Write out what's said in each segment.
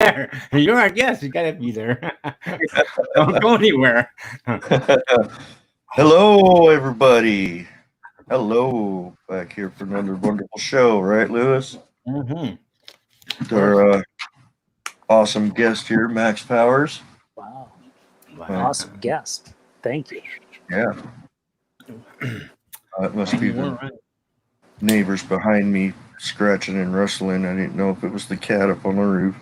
there. You're our guest. You gotta be there. Don't go anywhere. Hello, everybody. Hello, back here for another wonderful show, right, Lewis? Mm-hmm. With our awesome guest here, Max Powers. Wow. Awesome guest. Thank you. Yeah. It must be the Right. neighbors behind me scratching and rustling. I didn't know if it was the cat up on the roof.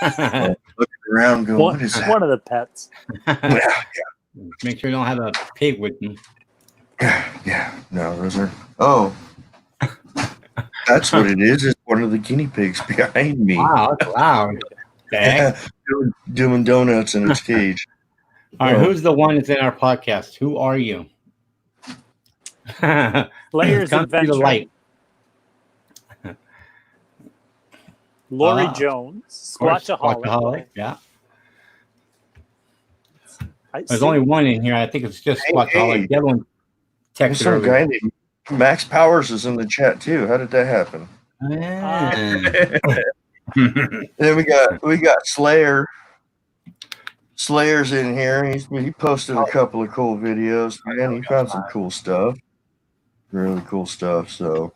Looking around, going, what is that? One of the pets. Make sure you don't have a pig with you. Yeah. No, those are. Oh. That's what it is. It's one of the guinea pigs behind me. Wow, that's loud. Doing donuts in its cage. All right, who's the one that's in our podcast? Who are you? Players Come to the light. Lori Jones, Squatchaholic. Squatchaholic, yeah. There's see. only one in here. I think it's just Squatchaholic. The other one texted Some earlier. guy named Max Powers is in the chat too. How did that happen? Then we got Slayer. Slayer's in here. He posted a couple of cool videos. Man, he found some cool stuff. Really cool stuff. So,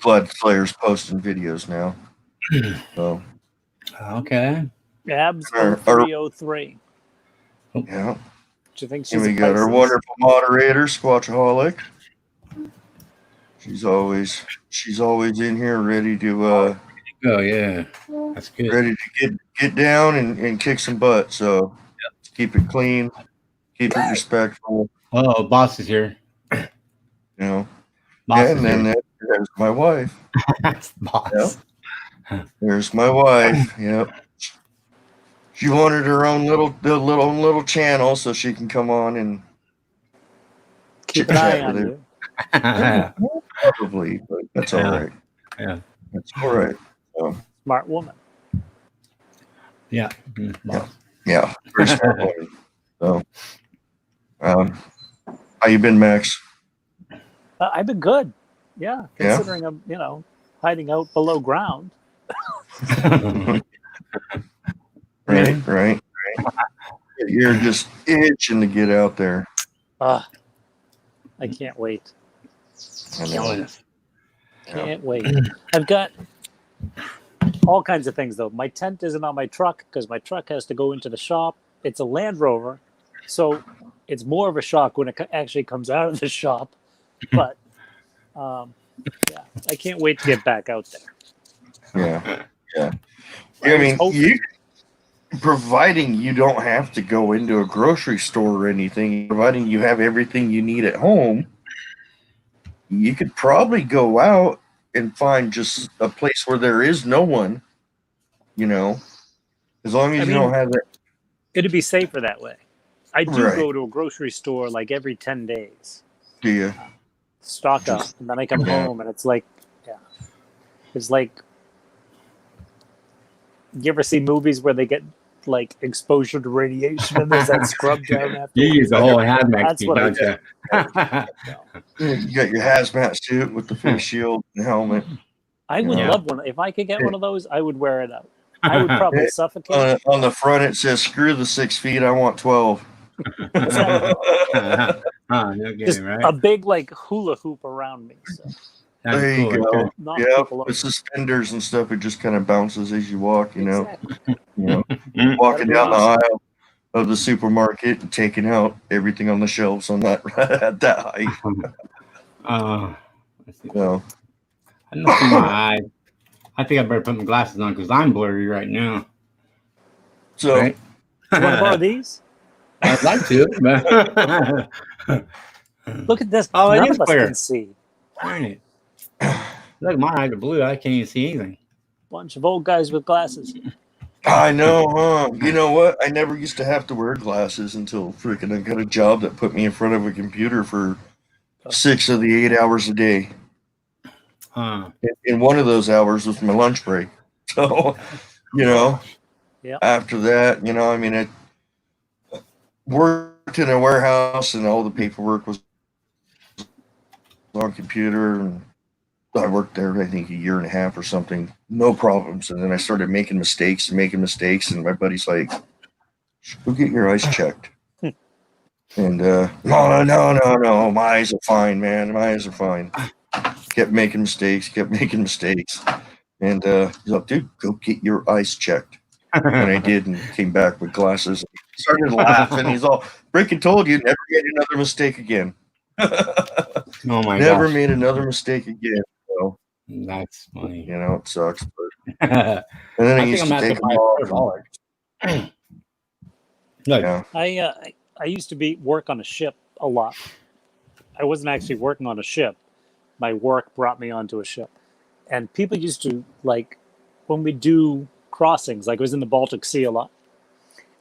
Blood Slayer's posting videos now. So, okay. Abs 303. Yeah. Do you think she's and we got our wonderful moderator, Squatchaholic. She's always in here ready to oh yeah, that's good. Ready to get down and kick some butt. So keep it clean, keep it respectful. Oh, boss is here. You know. Boss and then there's my wife. That's boss. Yep. There's my wife. Yep. She wanted her own little channel so she can come on and keep an eye on you. Probably, but that's all right. Yeah, that's all right. Smart woman. Yeah. Yeah. Very smart woman. So, how you been, Max? I've been good. Yeah, considering I'm hiding out below ground. Right. You're just itching to get out there. I can't wait. I know. Can't wait. I've got all kinds of things, though. My tent isn't on my truck because my truck has to go into the shop. It's a Land Rover, so it's more of a shock when it actually comes out of the shop. But, I can't wait to get back out there. Yeah. I mean, providing you don't have to go into a grocery store or anything, providing you have everything you need at home, you could probably go out and find just a place where there is no one, as long as you don't have that. It'd be safer that way. I do go to a grocery store like every 10 days. Do you? Stock up, and then I come home, and it's like, it's like, you ever see movies where they get like exposure to radiation and there's that scrub down after? You use the whole hazmat That's suit, what I don't you? You got your hazmat suit with the face shield and helmet. I would love one. If I could get one of those, I would wear it out. I would probably suffocate. On the front, it says, "Screw the 6 feet. I want 12." Just a big like hula hoop around me. So. There you go. Yeah, with suspenders and stuff, it just kind of bounces as you walk. Exactly. Walking down the aisle of the supermarket and taking out everything on the shelves on that at that height. So, I don't see my eyes. I think I better put my glasses on because I'm blurry right now. So, you want to borrow these? I'd like to. Look at this. Oh, none it is of us clear. can see. Darn it. Look, my eyes are blue. I can't even see anything. Bunch of old guys with glasses. I know, huh? You know what? I never used to have to wear glasses until freaking I got a job that put me in front of a computer for 6 of the 8 hours a day. And one of those hours was my lunch break. So, after that, I worked in a warehouse and all the paperwork was on computer and I worked there, I think, a year and a half or something. No problems. And then I started making mistakes. And my buddy's like, go get your eyes checked. And no. My eyes are fine, man. My eyes are fine. Kept making mistakes. And he's like, dude, go get your eyes checked. And I did, and came back with glasses. He started laughing. He's all, Breaking told you, never made another mistake again. Oh my Never gosh. made another mistake again. So, That's funny. you know, it sucks. But, I and then I think used I'm to gonna have take to them buy a off. parabolic. Look, Yeah. I used to work on a ship a lot. I wasn't actually working on a ship. My work brought me onto a ship. And people used to, like, when we do crossings, like I was in the Baltic Sea a lot.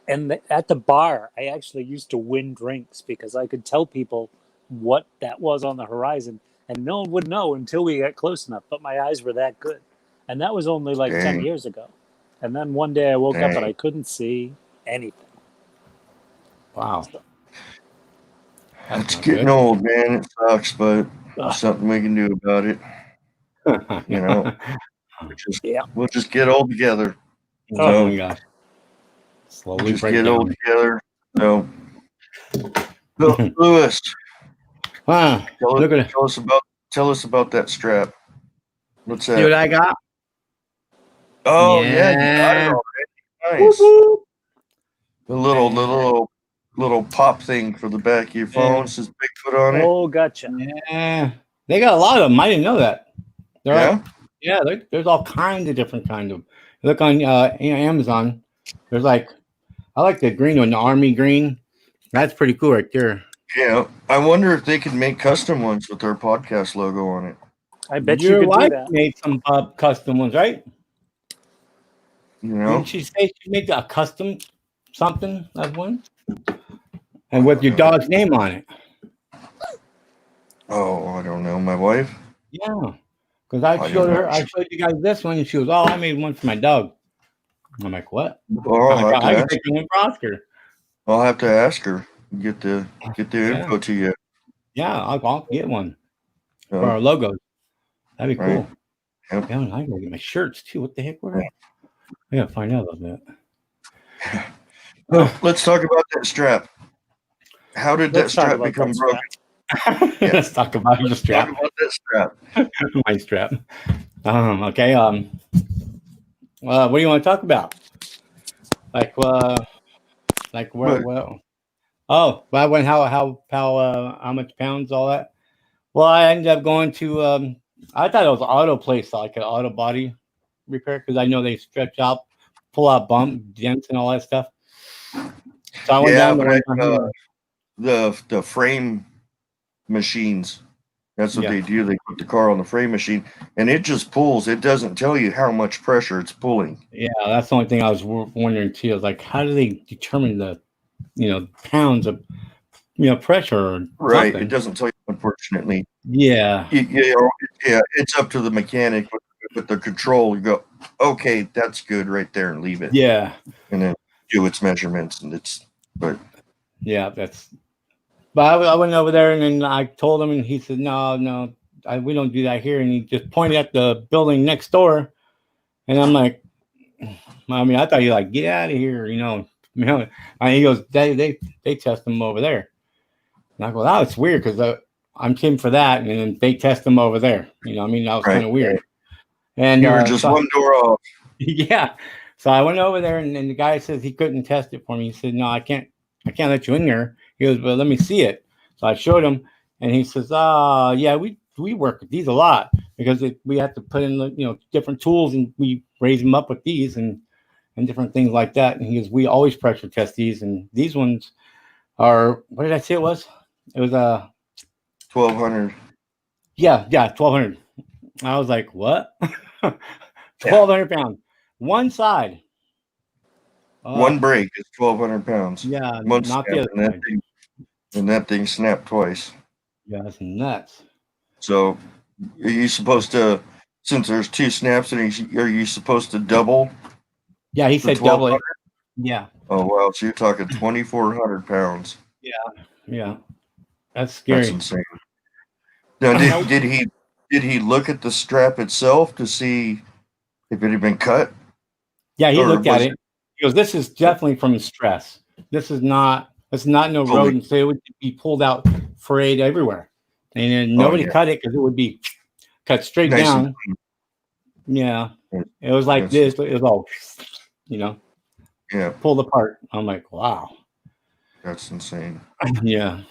And at the bar, I actually used to win drinks because I could tell people what that was on the horizon. And no one would know until we got close enough. But my eyes were that good. And that was only like 10 Dang. years ago. And then one day I woke up and Dang. I couldn't see anything. wow. So, That's It's not getting good. old, man. It sucks, but there's ugh, something we can do about it. You know, yeah. we'll just get old together. Oh my gosh. Slowly Just break get old down. together. So, Lewis, Wow. Look at it. tell us about that strap. What's See what that? I got? Oh yeah, you got it Yeah. already. Nice. Woo-hoo. The little pop thing for the back of your phone says Bigfoot on it. Oh, gotcha. Yeah. They got a lot of them. I didn't know that. They're Yeah? like, yeah, there's all kinds of different kinds of. Look on Amazon. There's like, I like the green one, the army green. That's pretty cool right there. Yeah. I wonder if they could make custom ones with their podcast logo on it. I bet you Your could do wife that. made some custom ones, right? You know? Didn't she say she made a custom something of one? And with your dog's name on it. Oh, I don't know. My wife? Yeah. Because I showed you guys this one, and she was, oh, I made one for my dog. I'm like, what? Oh, I can take one for Oscar. I'll have to ask her. Get the info to you. Yeah, I'll get one Oh, for our logos. That'd be cool. Yep. Yeah, I gotta get my shirts too. What the heck were they? I gotta find out about that. Well, let's talk about that strap. How did that strap become broken? Yeah. Let's talk about your strap. Talk about that strap. My strap. Okay. What do you want to talk about? Like where? Well, oh, well, when how much pounds, all that. Well, I ended up going to. I thought it was an auto place, like an auto body repair, because I know they stretch out, pull out bump dents and all that stuff. So I went down to the frame machines. That's what they do. They put the car on the frame machine, and it just pulls. It doesn't tell you how much pressure it's pulling. Yeah, that's the only thing I was wondering too. I was like, how do they determine the, pounds of, pressure or right? something? It doesn't tell you, unfortunately. Yeah. Yeah. It's up to the mechanic with the control. You go, okay, that's good right there, and leave it. Yeah. And then do its measurements, and but yeah, that's. But I went over there and then I told him, and he said, no, we don't do that here. And he just pointed at the building next door. And I'm like, I mean, I thought you like, get out of here, And he goes, they test them over there. And I go, oh, it's weird because I'm came for that. And then they test them over there. That was kind of weird. And you were just one door off. Yeah. So I went over there and the guy says he couldn't test it for me. He said, no, I can't let you in there. He goes, but let me see it. So I showed him, and he says, yeah, we work with these a lot because we have to put in, different tools, and we raise them up with these and different things like that. And he goes, we always pressure test these, and these ones are, what did I say it was? It was 1,200. Yeah, 1,200. I was like, what? 1,200 pounds. One side. One break is 1,200 pounds. Yeah, One not snap, the other side. And that thing snapped twice. Yeah, that's nuts. So, are you supposed to, since there's two snaps, are you supposed to double? Yeah, he said double it. Yeah. Oh, wow. So you're talking 2,400 pounds. Yeah. That's scary. That's insane. Now, did he Did he look at the strap itself to see if it had been cut? Yeah, he Or looked at was it. He goes, "This is definitely from stress. This is not. It's not no Fully- rodent. So it would be pulled out, frayed everywhere, and then Oh, nobody yeah. cut it because it would be cut straight Nice and down. Yeah, Yeah. it was like Yes. this. It was all, Yeah, pulled apart. I'm like, wow. that's insane. Yeah.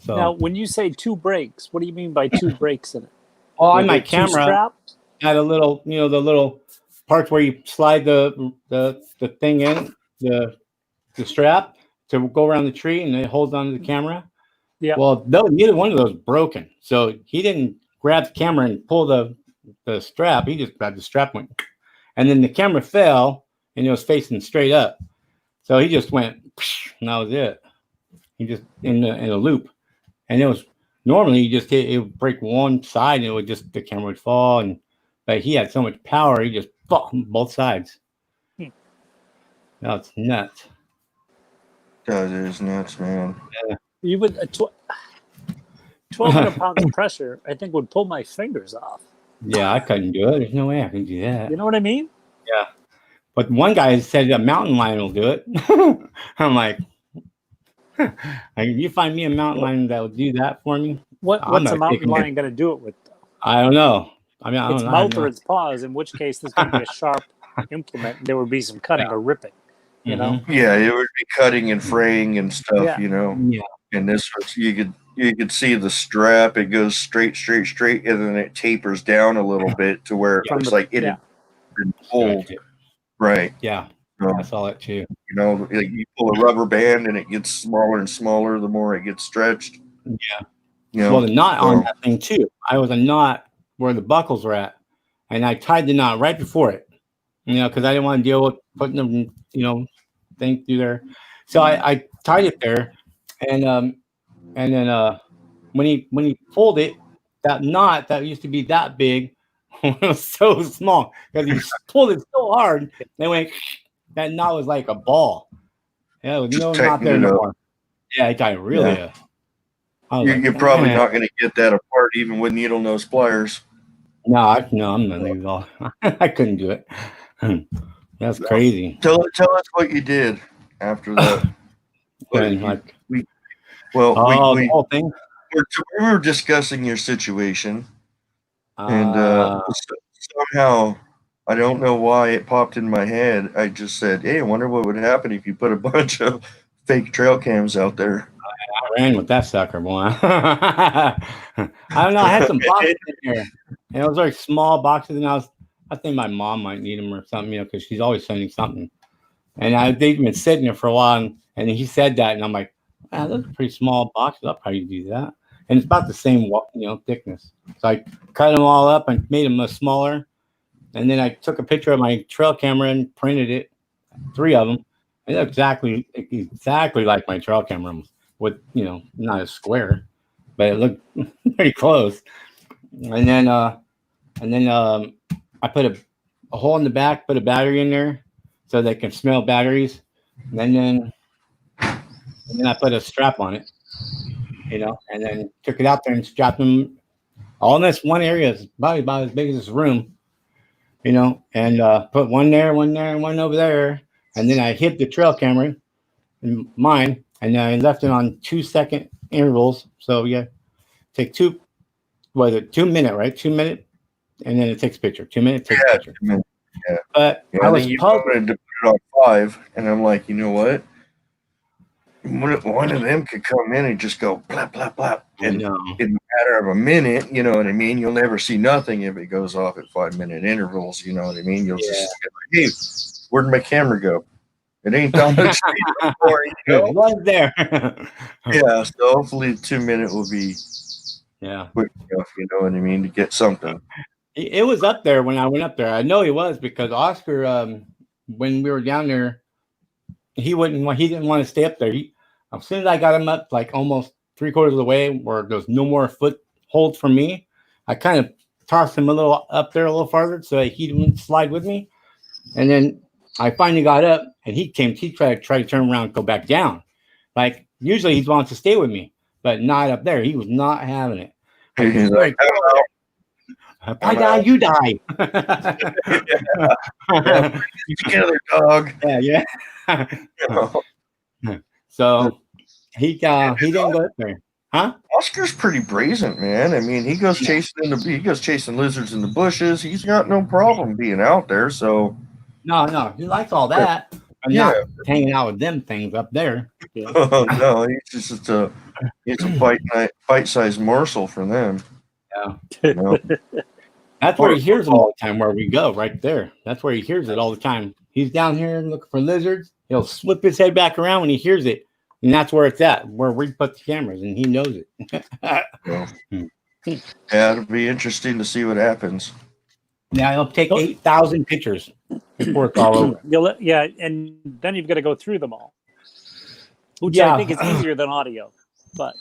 So Now, when you say 2 brakes, what do you mean by 2 brakes in it? on Like my they're 2 camera, straps? had a little, the little parts where you slide the thing in the strap to go around the tree, and it holds onto the camera. Yeah. Well, no, neither one of those broken. So he didn't grab the camera and pull the strap. He just grabbed the strap, went, and then the camera fell, and it was facing straight up. So he just went, and that was it. He just in a loop, and it was normally you just it would break one side, and it would just the camera would fall, but he had so much power, he just both sides. That's nuts. That is nuts, man. You would 1,200 pounds of pressure, I think, would pull my fingers off. Yeah, I couldn't do it. There's no way I can do that. You know what I mean? Yeah. But one guy said a mountain lion will do it. I'm like, if you find me a mountain lion that will do that for me, What's a mountain lion going to do it with? I don't know. I mean, its mouth or its paws, in which case this would be a sharp implement, and there would be some cutting or ripping. You know? Yeah, it would be cutting and fraying and stuff. Yeah. Yeah. And this was you could see the strap. It goes straight, and then it tapers down a little bit to where it looks like it had been pulled. Right. Yeah. So, I saw it too. like you pull a rubber band and it gets smaller and smaller the more it gets stretched. Yeah. Well, the knot on that thing too. I was a knot where the buckles were at, and I tied the knot right before it. Because I didn't want to deal with putting them, thing through there. So I tied it there, and then when he pulled it, that knot that used to be that big was so small because he pulled it so hard. They went. That knot was like a ball. Yeah, there was no knot there no more. Yeah, it got really. You're probably not going to get that apart even with needle nose pliers. No, I'm not leaving all. I couldn't do it. That's crazy. Tell us what you did after that. The whole thing. We were discussing your situation, and somehow I don't know why it popped in my head. I just said, "Hey, I wonder what would happen if you put a bunch of fake trail cams out there." I ran with that sucker, boy. I don't know. I had some boxes in there, and it was very small boxes, and I think my mom might need them or something, because she's always sending something. And they've been sitting there for a while, and he said that, and I'm like, wow, those are pretty small boxes. I'll probably do that. And it's about the same, thickness. So I cut them all up and made them much smaller. And then I took a picture of my trail camera and printed it, 3 of them. It looked exactly like my trail camera, with not a square, but it looked pretty close. And then I put a hole in the back, put a battery in there so they can smell batteries. And then I put a strap on it, and then took it out there and strapped them all in this one area. It's probably about as big as this room, and put one there, and one over there. And then I hid the trail camera in mine, and I left it on 2-second intervals. So take 2 minute, right? 2 minute, and then it takes a picture. 2 minutes, takes a picture. Yeah. But I was wanted to put it on 5, and I'm like, you know what? One of them could come in and just go blap, blap, blap. And in a matter of a minute, you know what I mean? You'll never see nothing if it goes off at 5-minute intervals, you know what I mean? You'll just get like, hey, where'd my camera go? It ain't down the street before, It was there. Yeah, so hopefully 2 minute will be quick enough, you know what I mean, to get something. It was up there when I went up there. I know he was, because Oscar, when we were down there, he didn't want to stay up there. As soon as I got him up, like almost 3/4 of the way, where there's no more foothold for me, I kind of tossed him a little up there, a little farther, so he wouldn't slide with me. And then I finally got up, and he tried to turn around and go back down. Like, usually he wants to stay with me, but not up there. He was not having it. He's like, if I die, you die. yeah, together, dog. Yeah. You know? So he didn't go up there, huh? Oscar's pretty brazen, man. I mean, he goes chasing lizards in the bushes. He's got no problem being out there. So No, he likes all that, but not hanging out with them things up there. Yeah. no, it's a bite-sized morsel for them. Yeah. You know? That's where he hears them all the time. Where we go, right there. That's where he hears it all the time. He's down here looking for lizards. He'll slip his head back around when he hears it, and that's where it's at, where we put the cameras, and he knows it. Yeah, it'll be interesting to see what happens. Now he'll take 8,000 pictures before it's all over. And then you've got to go through them all, which I think is easier than audio. But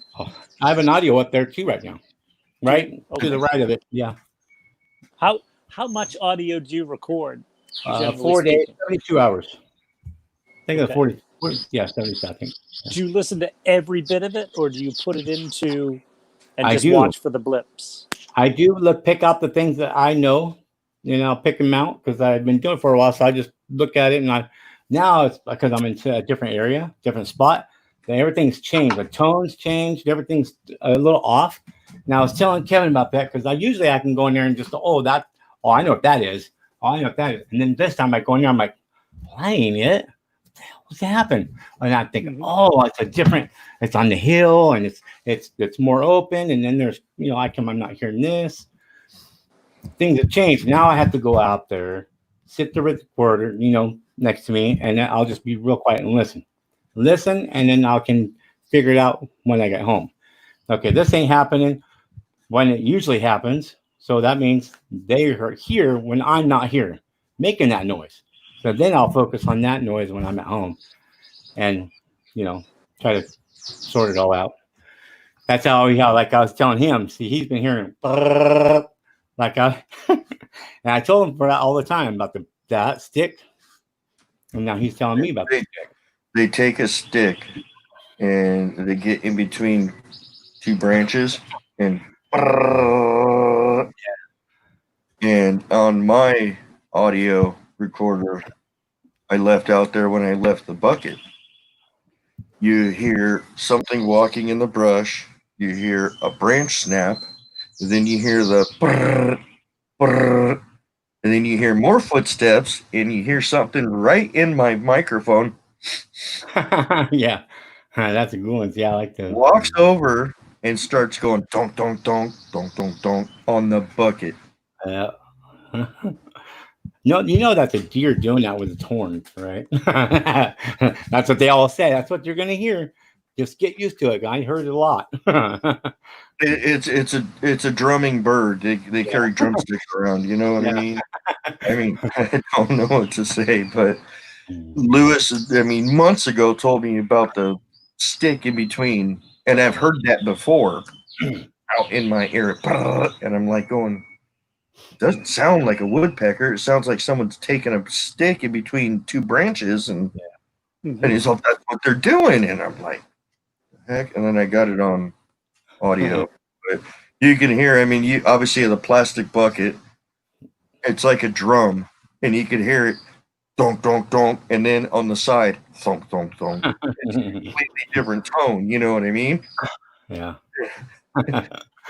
I have an audio up there too right now, right to the right of it. Yeah. How much audio do you record? 4 days, 72 hours. I think it's 40. 70. I think. Do you listen to every bit of it, or do you put it into and I just do. watch for the blips? I do pick out the things that I know, and I'll pick them out because I've been doing it for a while. So I just look at it, and now it's because I'm in a different area, different spot. And everything's changed. The tone's changed. Everything's a little off. Now I was telling Kevin about that because I can go in there and just I know what that is. I know what that is. And then this time I go in there, I'm like, well, that ain't it. What's happened? And I'm thinking, it's on the hill and it's more open. And then there's, I'm not hearing this. Things have changed. Now I have to go out there, sit the recorder, next to me, and then I'll just be real quiet and listen, and then I can figure it out when I get home. Okay, this ain't happening when it usually happens. So that means they are here when I'm not here, making that noise. So then I'll focus on that noise when I'm at home and, try to sort it all out. That's how like I was telling him, see, he's been hearing and I told him for that all the time about that stick. And now he's telling me about the stick. They take a stick and they get in between two branches and on my audio recorder I left out there when I left the bucket, you hear something walking in the brush, you hear a branch snap, and then you hear the and then you hear more footsteps and you hear something right in my microphone. Yeah, that's a good one. Yeah, I like that. Walks over and starts going donk donk donk donk donk donk on the bucket. Yeah. No, that's a deer doing that with its horns, right? That's what they all say. That's what you're gonna hear. Just get used to it. I heard it a lot. It's a drumming bird. They carry drumsticks around. You know what I mean? I don't know what to say, but Lewis, months ago told me about the stick in between, and I've heard that before out in my ear, and I'm like going, it doesn't sound like a woodpecker. It sounds like someone's taking a stick in between two branches, and he's like, that's what they're doing, and I'm like, heck, and then I got it on audio, but you can hear. You obviously have the plastic bucket. It's like a drum, and you can hear it. Donk, donk, donk, and then on the side, thunk, thunk, thunk. It's a completely different tone, you know what I mean? Yeah.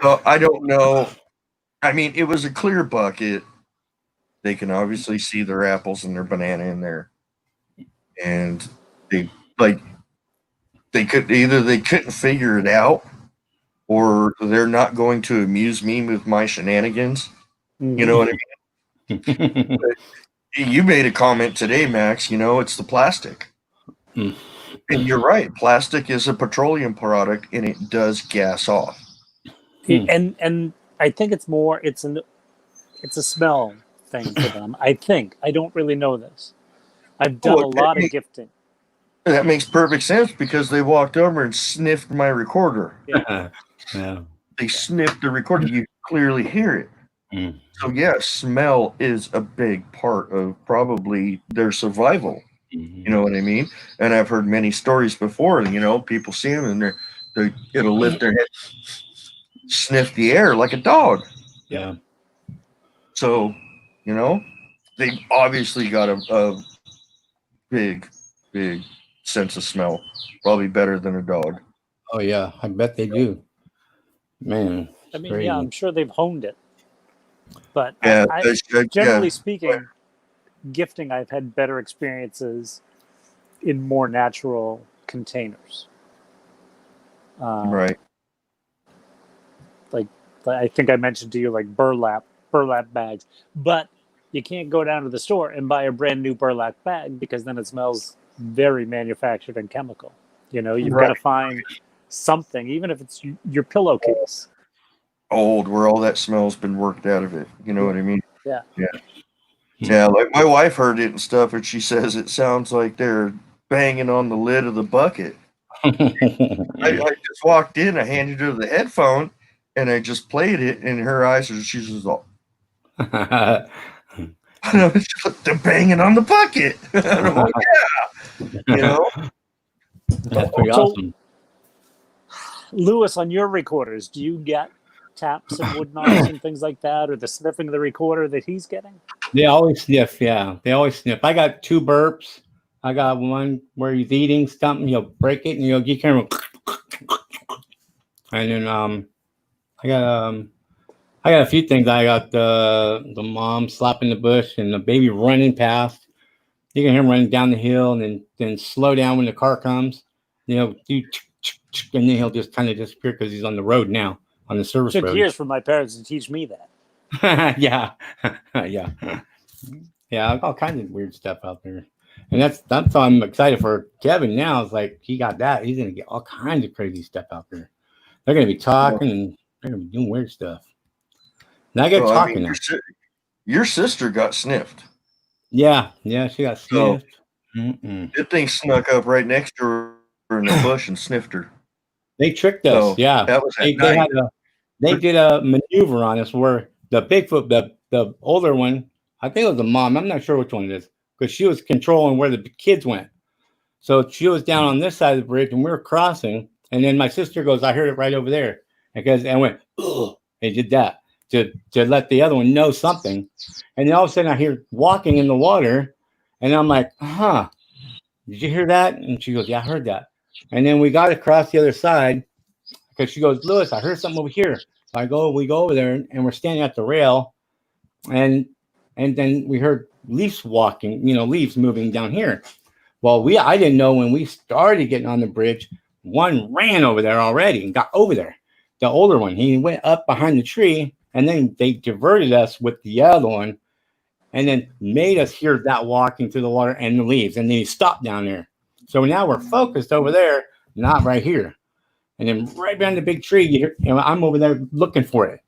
So I don't know. It was a clear bucket. They can obviously see their apples and their banana in there. And they couldn't figure it out, or they're not going to amuse me with my shenanigans. You know what I mean? You made a comment today, Max, it's the plastic. And you're right. Plastic is a petroleum product and it does gas off. And I think it's a smell thing for them. I think. I don't really know this. I've done a lot of gifting. That makes perfect sense because they walked over and sniffed my recorder. Yeah. Yeah. They sniffed the recorder. You clearly hear it. So yeah, smell is a big part of probably their survival. You know what I mean? And I've heard many stories before. People see them and it'll lift their head, sniff the air like a dog. Yeah. So, you know, they've obviously got a big sense of smell. Probably better than a dog. Oh yeah, I bet they do. Man, I mean, crazy. yeah, I'm sure they've honed it. But Yeah, generally speaking, gifting, I've had better experiences in more natural containers. Right. Like I think I mentioned to you, like burlap bags. But you can't go down to the store and buy a brand new burlap bag because then it smells very manufactured and chemical. You know, you've got to find something, even if it's your pillowcase. Old, where all that smell's been worked out of it. You know what I mean? Yeah. Yeah, like my wife heard it and stuff, and she says it sounds like they're banging on the lid of the bucket. I just walked in, I handed her the headphone, and I just played it, and her eyes are, she's just all, they're banging on the bucket. And I'm like, yeah, you know? That's pretty awesome. Lewis, on your recorders, do you get taps and wood knobs and things like that, or the sniffing of the recorder that he's getting? They always sniff, yeah. They always sniff. I got 2 burps. I got one where he's eating something, you'll break it and you'll get kind of, and then I got a few things. I got the mom slapping the bush and the baby running past. You can hear him running down the hill and then slow down when the car comes. You know, and then he'll just kind of disappear because he's on the road now, on the service road. Took years for my parents to teach me that. Yeah. Yeah, all kinds of weird stuff out there. And that's why I'm excited for Kevin now. It's like he got that. He's gonna get all kinds of crazy stuff out there. They're gonna be talking and they're gonna be doing weird stuff. And I get talking now. Your sister got sniffed. Yeah, she got sniffed. That thing snuck up right next to her in the bush and sniffed her. They tricked us. So, yeah, that was they did a maneuver on us where the Bigfoot, the older one, I think it was the mom. I'm not sure which one it is, because she was controlling where the kids went. So she was down on this side of the bridge, and we were crossing. And then my sister goes, "I heard it right over there," and I went, "Ugh!" They did that to let the other one know something. And then all of a sudden, I hear walking in the water, and I'm like, "Huh? Did you hear that?" And she goes, "Yeah, I heard that." And then we got across the other side because she goes, "Lewis, I heard something over here." So we go over there, and we're standing at the rail, and then we heard leaves walking, leaves moving down here. Well, I didn't know when we started getting on the bridge, one ran over there already and got over there. The older one, he went up behind the tree, and then they diverted us with the other one, and then made us hear that walking through the water and the leaves, and then he stopped down there. So now we're focused over there, not right here. And then right behind the big tree, I'm over there looking for it.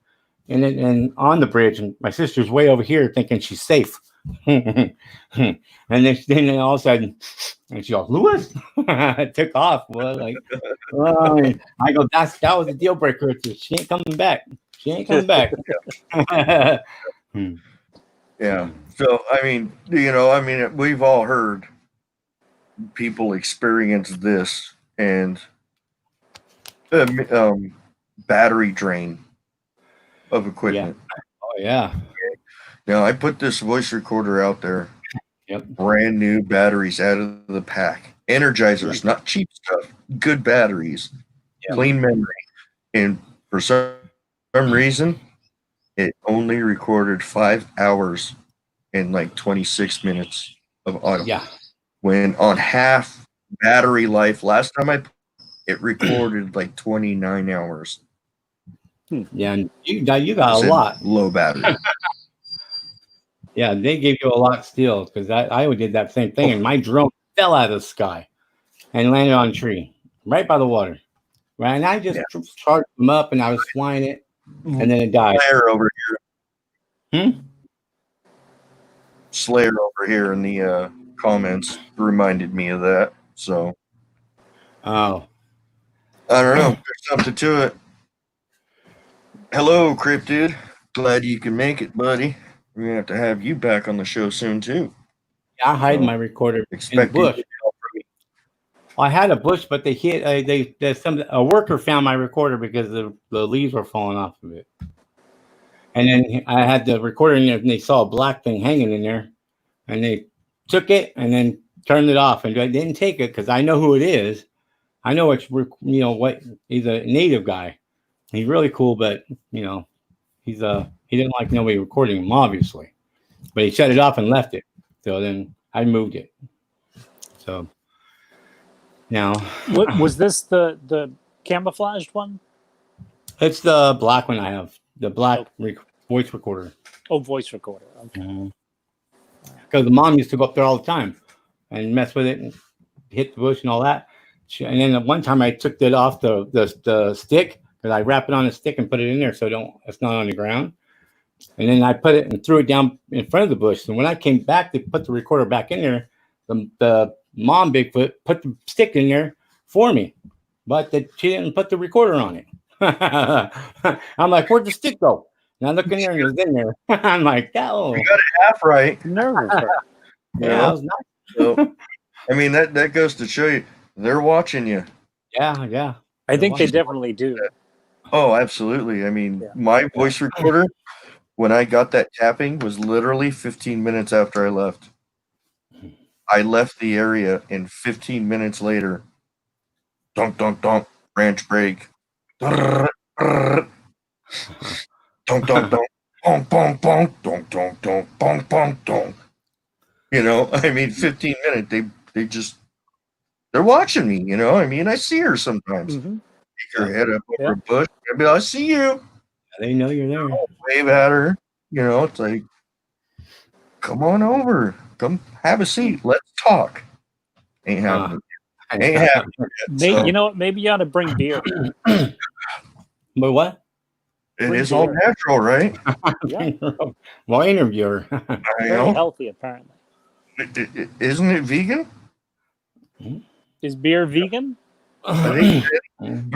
And on the bridge, and my sister's way over here thinking she's safe. And then all of a sudden, and she goes, "Lewis," took off. Well, like, I go, that was a deal breaker. She ain't coming back. Yeah. So we've all heard people experience this and battery drain of equipment. Yeah. Oh yeah. Now I put this voice recorder out there. Yep. Brand new batteries out of the pack. Energizers, not cheap stuff. Good batteries. Yep. Clean memory. And for some reason, it only recorded 5 hours and like 26 minutes of audio. Yeah. When on half battery life, last time it recorded like 29 hours. Yeah, and you got a lot. Low battery. Yeah, they gave you a lot still, because I did that same thing, and my drone fell out of the sky and landed on a tree right by the water. Right, and I just charged them up, and I was flying it, and then it died. Slayer over here. Hmm? Slayer over here in the comments reminded me of that. So, oh, I don't know. There's something to it. Hello, Cryptid. Glad you can make it, buddy. We're gonna have to have you back on the show soon too. Yeah, I hide my recorder in the bush. I had a bush, but they hit. A worker found my recorder because the leaves were falling off of it. And then I had the recorder in there, and they saw a black thing hanging in there, and they took it and then turned it off. And I didn't take it because I know who it is. I know it's what he's a native guy. He's really cool, but he didn't like nobody recording him, obviously. But he shut it off and left it. So then I moved it. So now, What was this the camouflaged one? it's the black one I have, the black voice recorder. Oh, voice recorder. Okay. Because the mom used to go up there all the time and mess with it and hit the bush and all that. And then at one time I took it off the stick because I wrap it on a stick and put it in there so it's not on the ground. And then I put it and threw it down in front of the bush. And when I came back to put the recorder back in there, the mom Bigfoot put the stick in there for me, but she didn't put the recorder on it. I'm like, where'd the stick go? And I look in there and it's in there. I'm like, oh, You got it half right. Nervous. yeah, that was nice. So, I mean, that goes to show you they're watching you. Yeah. I think they definitely do. Oh, absolutely. I mean, my voice recorder, when I got that tapping, was literally 15 minutes after I left. I left the area, and 15 minutes later, donk, donk, donk, branch break. Donk, donk, donk, bonk, bonk, bonk, donk, donk, donk, bonk, bonk, donk. I mean, 15 minutes, they're watching me, I mean, I see her sometimes. Mm-hmm. Take her head up over a bush, and be like, I see you. They know you're there. Wave at her, it's like, come on over. Come have a seat. Let's talk. Ain't happening. Ain't happening. You know what? Maybe you ought to bring beer. But what? It is all natural, right? Yeah. Well, interviewer. Very healthy, apparently. Isn't it vegan? Is beer vegan? I think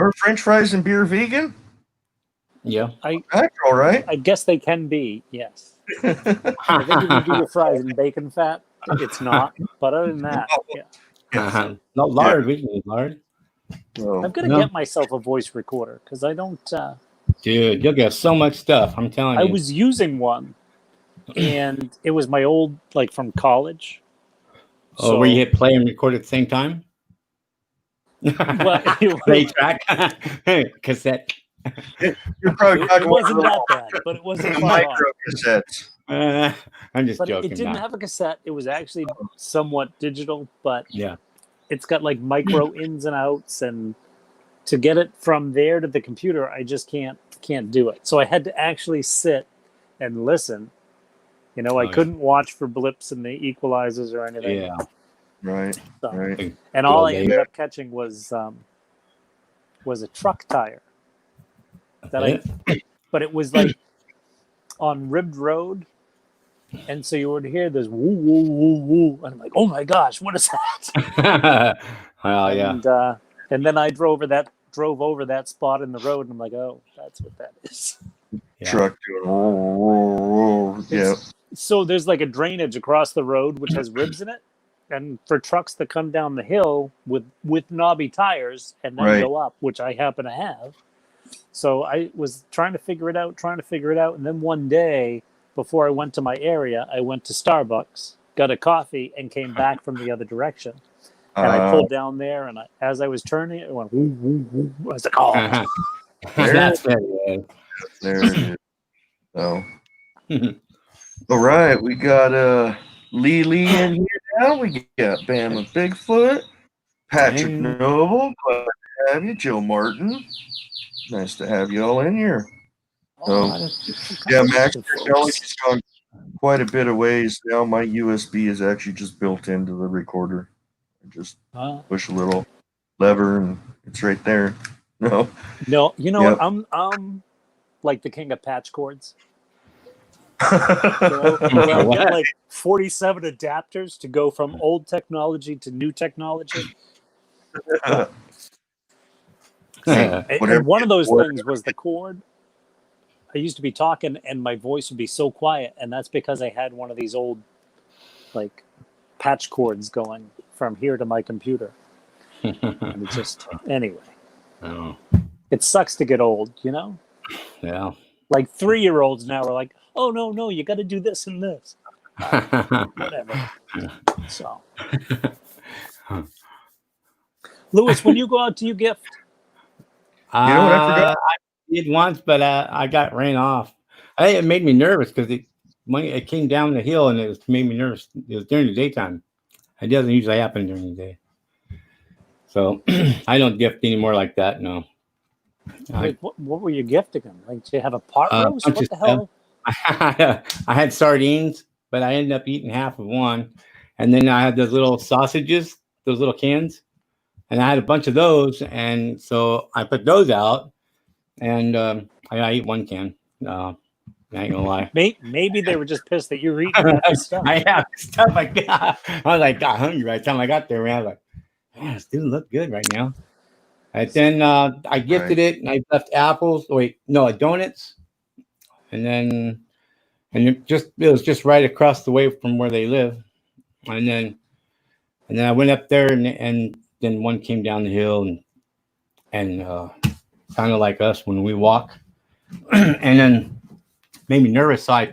are French fries and beer vegan? Yeah. Natural, right? I guess they can be, yes. I think if you do your fries in bacon fat, it's not. But other than that, yeah. No lard. We can use lard. I'm going to get myself a voice recorder because I don't... Dude, you'll get so much stuff. I'm telling you. I was using one, and it was my old, from college. Where you hit play and record at the same time? Well, play track? Cassette. You're probably it wasn't that bad, but it wasn't micro cassettes. I'm just joking. It didn't have a cassette. It was actually somewhat digital, but yeah, it's got micro ins and outs, and to get it from there to the computer, I just can't do it. So I had to actually sit and listen. I couldn't watch for blips in the equalizers or anything. Yeah, right. So, right. And all I ended up catching was a truck tire. But it was on ribbed road, and so you would hear this woo woo woo woo, and I'm like, oh my gosh, what is that? Well, yeah. And then I drove over that spot in the road, and I'm like, oh, that's what that is. Yeah. Truck doing yeah. So there's a drainage across the road which has ribs in it, and for trucks that come down the hill with knobby tires and then go up, which I happen to have. So I was trying to figure it out, and then one day before I went to my area, I went to Starbucks, got a coffee, and came back from the other direction. And I pulled down there, and as I was turning, it went woo woo woo. I was like, oh, That's it. There it is. So, all right, we got Lee in here now. We got Bama Bigfoot, Patrick Noble, glad to have you, Joe Martin. Nice to have you all in here. So, Max Technology's gone quite a bit of ways now. My USB is actually just built into the recorder. I just push a little lever and it's right there. No, what? I'm like the king of patch cords. I've got 47 adapters to go from old technology to new technology. And one of those things was the cord. I used to be talking and my voice would be so quiet, and that's because I had one of these old patch cords going from here to my computer. And it's just, anyway. Oh, It sucks to get old, you know? yeah. Like 3-year-olds now are like, oh, no, you got to do this and this. Whatever. So, Lewis, when you go out, do you gift? You know what I forgot? I did once, but I got ran off. It made me nervous because it came down the hill and it made me nervous. It was during the daytime. It doesn't usually happen during the day. So I don't gift anymore like that. No. Wait, what were you gifting them? Like, do you have a pot roast? bunch What of the hell? I had sardines, but I ended up eating half of one. And then I had those little sausages, those little cans. And I had a bunch of those. And so I put those out. And I ate one can. I ain't gonna lie. Maybe they were just pissed that you were eating half the stuff. I have stuff like that. I was like, got hungry by the time I got there, man. I was like, man, this dude look good right now. And then I gifted it, and I left apples. Wait, no, donuts. And then, it was just right across the way from where they live. And then I went up there, and then one came down the hill, and kind of like us when we walk, and then made me nervous. So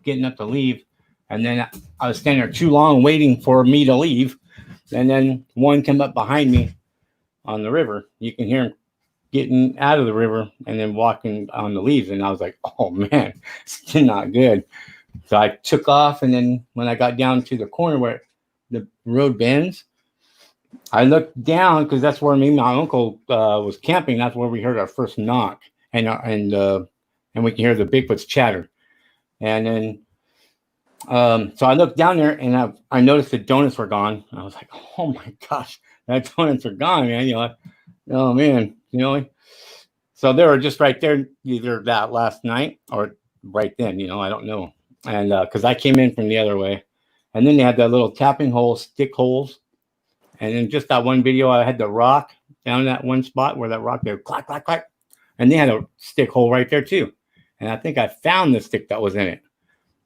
getting up to leave, and then I was standing there too long waiting for me to leave, and then one came up behind me on the river. You can hear him getting out of the river and then walking on the leaves, and I was like, oh man, it's not good. So I took off, and then when I got down to the corner where the road bends, I looked down because that's where me and my uncle was camping. That's where we heard our first knock, and we can hear the Bigfoot's chatter. And then, so I looked down there, and I noticed the donuts were gone. I was like, oh my gosh, that donuts are gone, man. You know, oh man, you know. So they were just right there, either that last night or right then. You know, I don't know. And because I came in from the other way, and then they had that little tapping hole, stick holes. And then just that one video, I had the rock down that one spot where that rock there, clack, clack, clack. And they had a stick hole right there too. And I think I found the stick that was in it.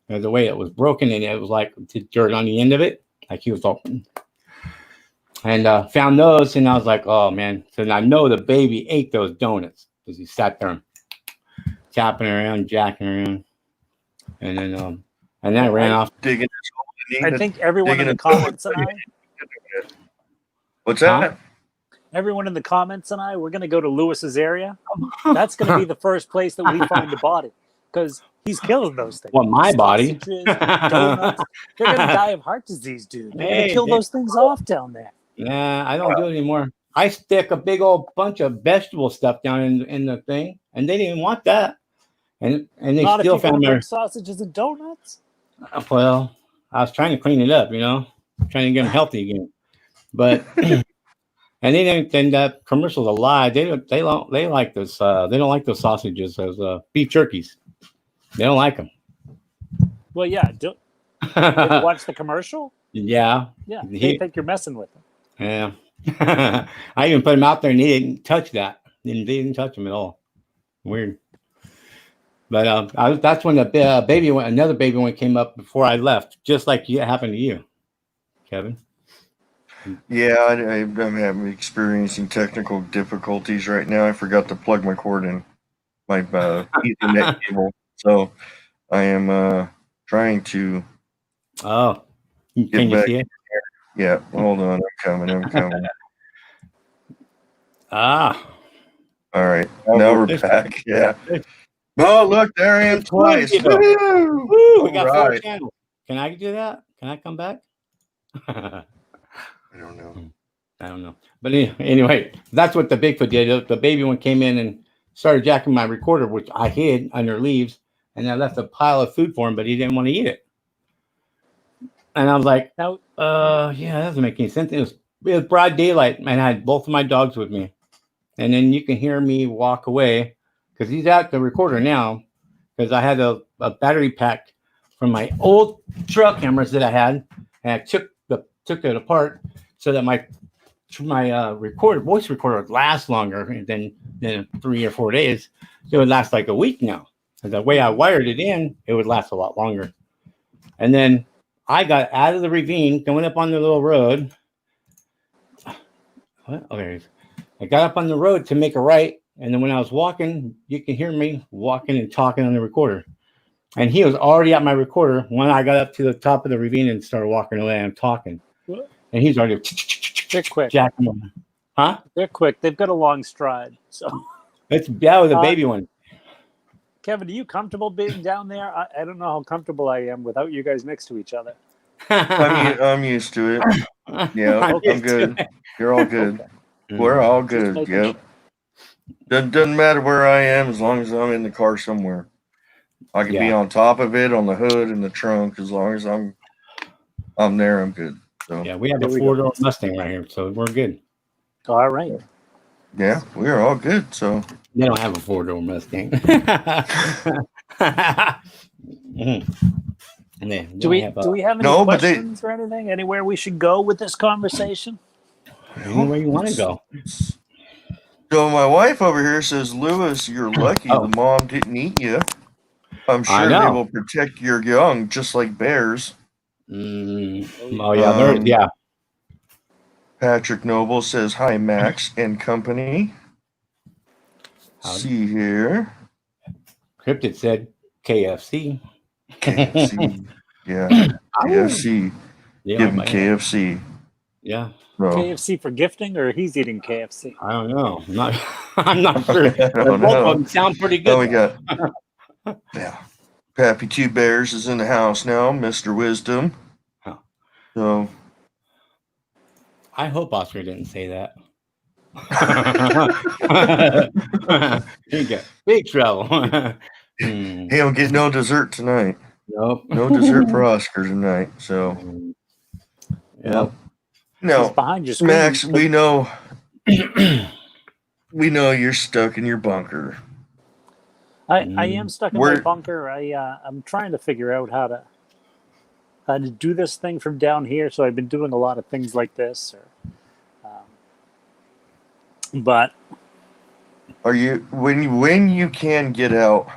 The way it was broken, and it was like dirt on the end of it. Like he was all, and found those, and I was like, oh man. So I know the baby ate those donuts because he sat there tapping around, jacking around. And then I ran off. Digging. I think everyone in the comments and I. What's that? Huh? Everyone in the comments and I, we're going to go to Lewis's area. That's going to be the first place that we find a body because he's killing those things. Well, my body. Sausages, donuts. They're going to die of heart disease, dude. They're going to kill those things off down there. Nah, I don't do it anymore. I stick a big old bunch of vegetable stuff down in the thing, and they didn't want that. And they Not still if you found their sausages and donuts. Well, I was trying to clean it up, you know, trying to get them healthy again. But and they didn't. Then that commercial's a lie. They like this. They don't like those sausages as beef jerkies. They don't like them. Well, yeah. Did you watch the commercial? Yeah. Yeah. They think you're messing with them. Yeah. I even put them out there, and they didn't touch that. They didn't touch them at all. Weird. But that's when another baby one came up before I left, just like it happened to you, Kevin. Yeah, I'm experiencing technical difficulties right now. I forgot to plug my cord in my Ethernet cable, so I am trying to. Oh, can you see it? Yeah, hold on, I'm coming. Ah, all right, now we're back. Yeah. Oh, look, there I am twice. Woo, we got 4 channels. Can I do that? Can I come back? I don't know. But anyway, that's what the Bigfoot did. The baby one came in and started jacking my recorder, which I hid under leaves, and I left a pile of food for him, but he didn't want to eat it. And I was like, yeah, that doesn't make any sense. It was broad daylight, and I had both of my dogs with me. And then you can hear me walk away because he's at the recorder now because I had a battery pack from my old trail cameras that I had, and I took it apart so that my voice recorder would last longer than 3 or 4 days. It would last like a week now. And the way I wired it in, it would last a lot longer. And then I got out of the ravine, going up on the little road. what? Okay. I got up on the road to make a right, and then when I was walking, you can hear me walking and talking on the recorder. And he was already at my recorder when I got up to the top of the ravine and started walking away and talking. What? And he's already They're quick. jacking on. Huh? They're quick. They've got a long stride. So, That was a baby one. Kevin, are you comfortable being down there? I don't know how comfortable I am without you guys next to each other. I'm used to it. Yeah, Okay. I'm good. You're all good. Okay. We're all Just good. making Yep. Doesn't matter where I am as long as I'm in the car somewhere. I can be on top of it, on the hood, in the trunk. As long as I'm there, I'm good. So Yeah, we have There a we go. 4-door Mustang right here, so we're good. All right. yeah, we're all good. So They don't have a 4-door Mustang. Do we have any No, but they- questions or anything? Anywhere we should go with this conversation? Anywhere you want to go. So my wife over here says, Lewis, you're lucky Oh. the mom didn't eat you. I'm sure know. they will protect your young just like bears. Oh yeah, yeah. Patrick Noble says, hi, Max and company. Howdy. See here. Cryptid said KFC. KFC. Yeah. KFC. Yeah, Give him man. KFC. Yeah. No. KFC for gifting, or he's eating KFC? I don't know. I'm not sure. I But don't both know. of them sound pretty Then we good. got yeah. Pappy Two Bears is in the house now, Mr. Wisdom. Huh. So I hope Oscar didn't say that. He got big trouble. he don't get no dessert tonight. Nope. No dessert for Oscar tonight. So Yep. He's no. behind your screen. Max, we know you're stuck in your bunker. I am stuck in my Where- bunker. I'm trying to figure out how to do this thing from down here. So I've been doing a lot of things like this, but Are you when you can get out,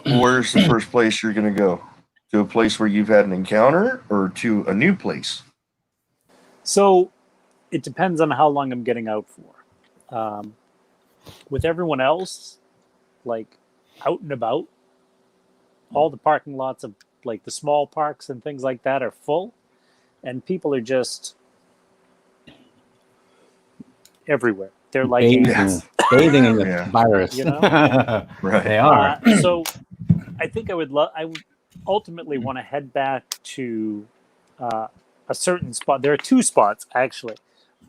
where's the first place you're gonna go? To a place where you've had an encounter or to a new place? so it depends on how long I'm getting out for. With everyone else, like out and about, all the parking lots of like the small parks and things like that are full, and people are just everywhere. They're like bathing in the Yeah. virus. You know? Right. They are. So I think I would ultimately want to head back to a certain spot. There are two spots, actually.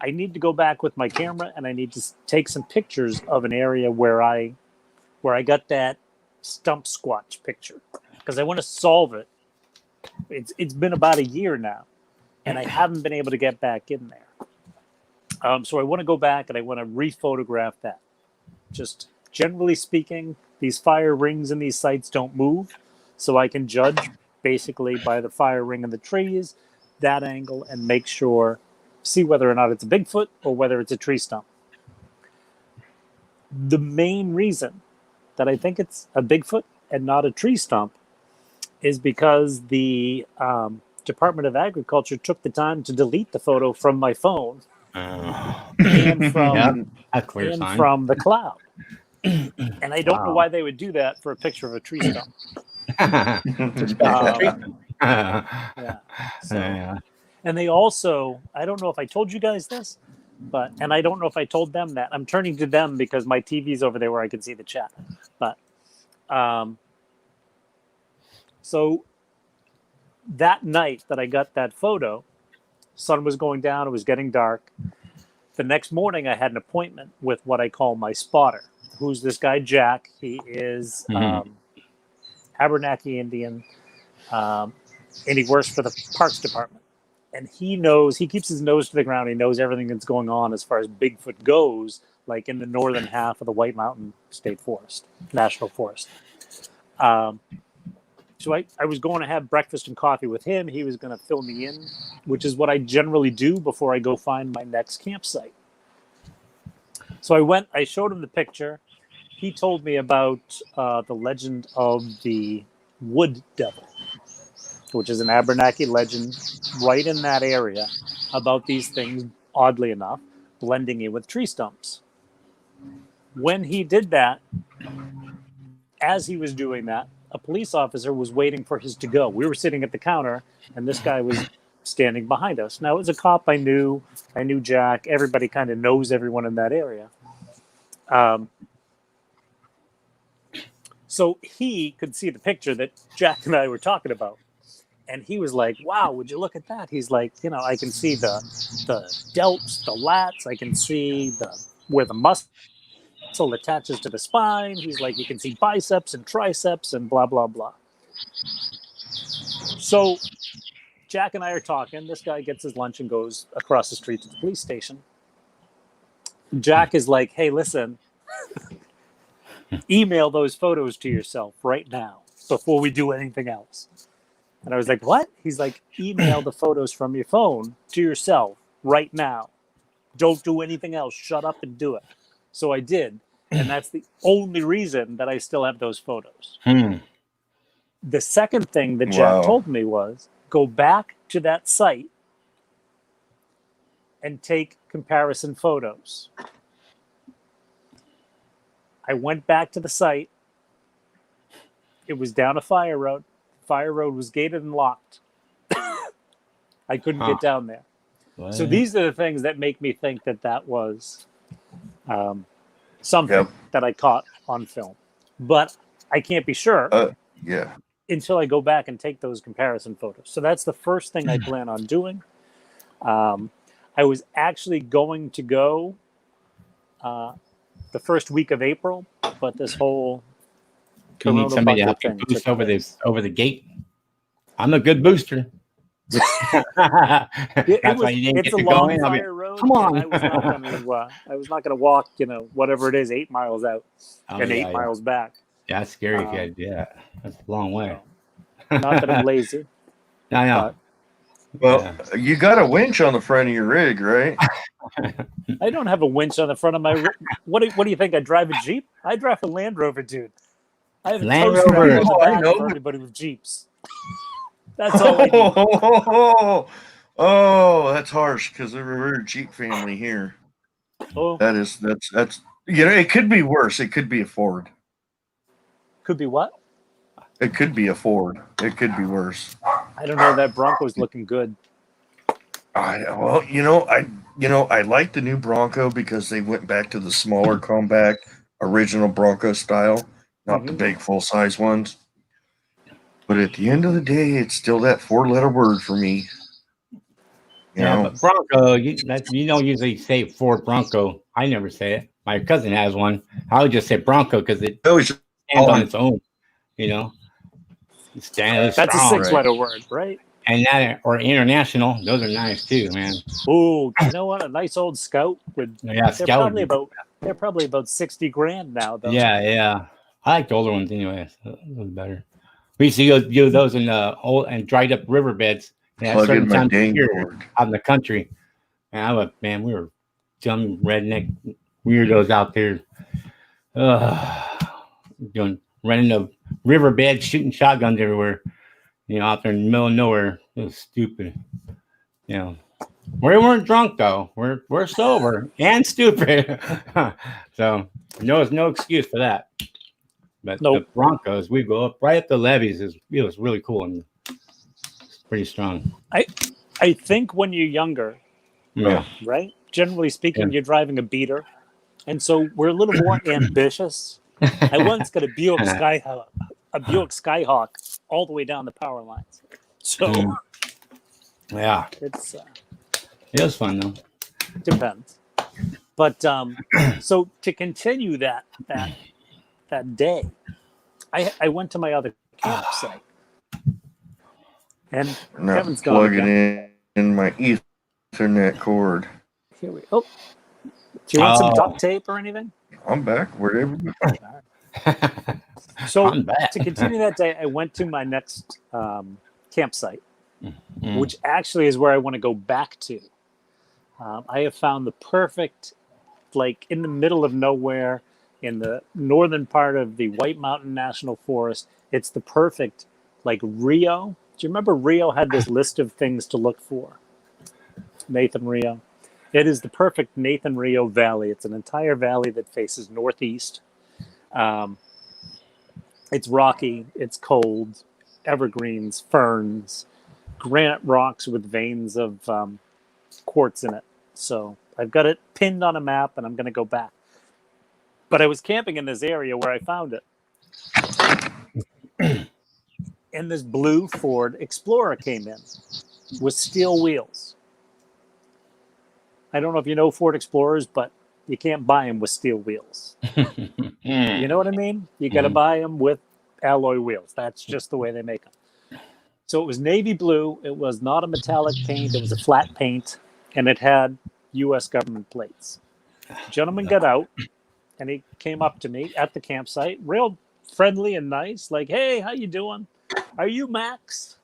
I need to go back with my camera, and I need to take some pictures of an area where I got that stump squatch picture, because I want to solve it. It's been about a year now, and I haven't been able to get back in there. So I want to go back and I want to re-photograph that. Just generally speaking, these fire rings in these sites don't move, so I can judge basically by the fire ring in the trees, that angle, and make sure, see whether or not it's a Bigfoot or whether it's a tree stump. The main reason that I think it's a Bigfoot and not a tree stump is because the Department of Agriculture took the time to delete the photo from my phone and from Yeah, that's clear sign. from the cloud. And I don't know why they would do that for a picture of a tree stump. Yeah. So, Yeah. and they also, I don't know if I told you guys this, and I don't know if I told them that. I'm turning to them because my TV's over there where I can see the chat. But so that night that I got that photo, sun was going down, it was getting dark. The next morning I had an appointment with what I call my spotter, who's this guy Jack. He is Abenaki Indian, and he works for the Parks Department. And he keeps his nose to the ground. He knows everything that's going on as far as Bigfoot goes, like in the northern half of the White Mountain State Forest, National Forest. So I was going to have breakfast and coffee with him. He was going to fill me in, which is what I generally do before I go find my next campsite. So I showed him the picture. He told me about the legend of the Wood Devil, which is an Abenaki legend right in that area about these things, oddly enough. blending in with tree stumps. When he did that, as he was doing that, a police officer was waiting for his to go. We were sitting at the counter, and this guy was standing behind us. Now, it was a cop I knew. I knew Jack. Everybody kind of knows everyone in that area. So he could see the picture that Jack and I were talking about. And he was like, wow, would you look at that? He's like, you know, I can see the delts, the lats. I can see where the muscle attaches to the spine. He's like, you can see biceps and triceps and blah, blah, blah. So Jack and I are talking. This guy gets his lunch and goes across the street to the police station. Jack is like, hey, listen, email those photos to yourself right now before we do anything else. And I was like, what? He's like, email the photos from your phone to yourself right now. Don't do anything else. Shut up and do it. So I did. And that's the only reason that I still have those photos. The second thing that Jack told me was go back to that site and take comparison photos. I went back to the site. It was down a fire road. Fire road was gated and locked. I couldn't get down there. What? So these are the things that make me think that was something that I caught on film. But I can't be sure until I go back and take those comparison photos. So that's the first thing I plan on doing. I was actually going to go the first week of April, but this whole you need somebody to help you boost over the gate. I'm a good booster. It's a long fire road. Come on. I was not going to walk, whatever it is, 8 miles out and 8 miles back. Yeah, that's scary. That's a long way. Not that I'm lazy. I know. Well, you got a winch on the front of your rig, right? I don't have a winch on the front of my rig. What do you think? I drive a Jeep? I drive a Land Rover, dude. I have a Land Rover. for everybody with Jeeps. That's all I do. Oh, that's harsh because we're a Jeep family here. Oh. That's it could be worse. It could be a Ford. Could be what? It could be a Ford. It could be worse. I don't know. That Bronco's looking good. I like the new Bronco because they went back to the smaller compact original Bronco style, not the big full size ones. But at the end of the day, it's still that 4-letter word for me. You know? But Bronco, you don't usually say Ford Bronco. I never say it. My cousin has one. I would just say Bronco because it stands on its own. That's a 6-letter word, right? And that or international, those are nice too, man. Ooh, you know what? A nice old Scout would. Yeah, Scout. They're probably about $60,000 now, though. Yeah. I like the older ones anyway. So those are better. We used to do those in old and dried up riverbeds. Plug in my dang out in the country. Man, we were dumb redneck weirdos out there. Running the riverbed, shooting shotguns everywhere. Out there in the middle of nowhere. It was stupid. We weren't drunk though. We're sober and stupid. So there's no excuse for that. But the Broncos, we go right up the levees. It was really cool and pretty strong. I think when you're younger, right? Generally speaking, you're driving a beater, and so we're a little more ambitious. I once got a Buick Skyhawk all the way down the power lines. So it was fun though. Depends. But so to continue that day, I went to my other campsite, and Kevin's gone plugging in my Ethernet cord. Here we go. Do you want some duct tape or anything? I'm back. Wherever. So to continue that day, I went to my next campsite, which actually is where I want to go back to. I have found the perfect, in the middle of nowhere, in the northern part of the White Mountain National Forest. It's the perfect, Rio. Do you remember Rio had this list of things to look for? Nathan Rio. It is the perfect Nathan Rio Valley. It's an entire valley that faces northeast. It's rocky, it's cold, evergreens, ferns, granite rocks with veins of quartz in it. So I've got it pinned on a map, and I'm going to go back. But I was camping in this area where I found it. And this blue Ford Explorer came in with steel wheels. I don't know if you know Ford Explorers, but you can't buy them with steel wheels. You know what I mean? You got to buy them with alloy wheels. That's just the way they make them. So it was navy blue. It was not a metallic paint. It was a flat paint, and it had U.S. government plates. The gentleman got out, and he came up to me at the campsite, real friendly and nice, like, "Hey, how you doing? Are you Max?"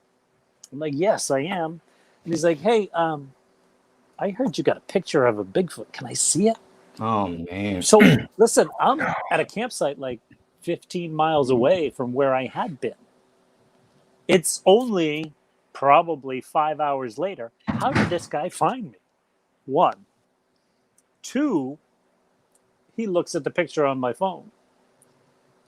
I'm like, "Yes, I am." And he's like, "Hey, I heard you got a picture of a Bigfoot. Can I see it?" Oh, man. So listen, I'm at a campsite like 15 miles away from where I had been. It's only probably 5 hours later. How did this guy find me? One. Two, he looks at the picture on my phone.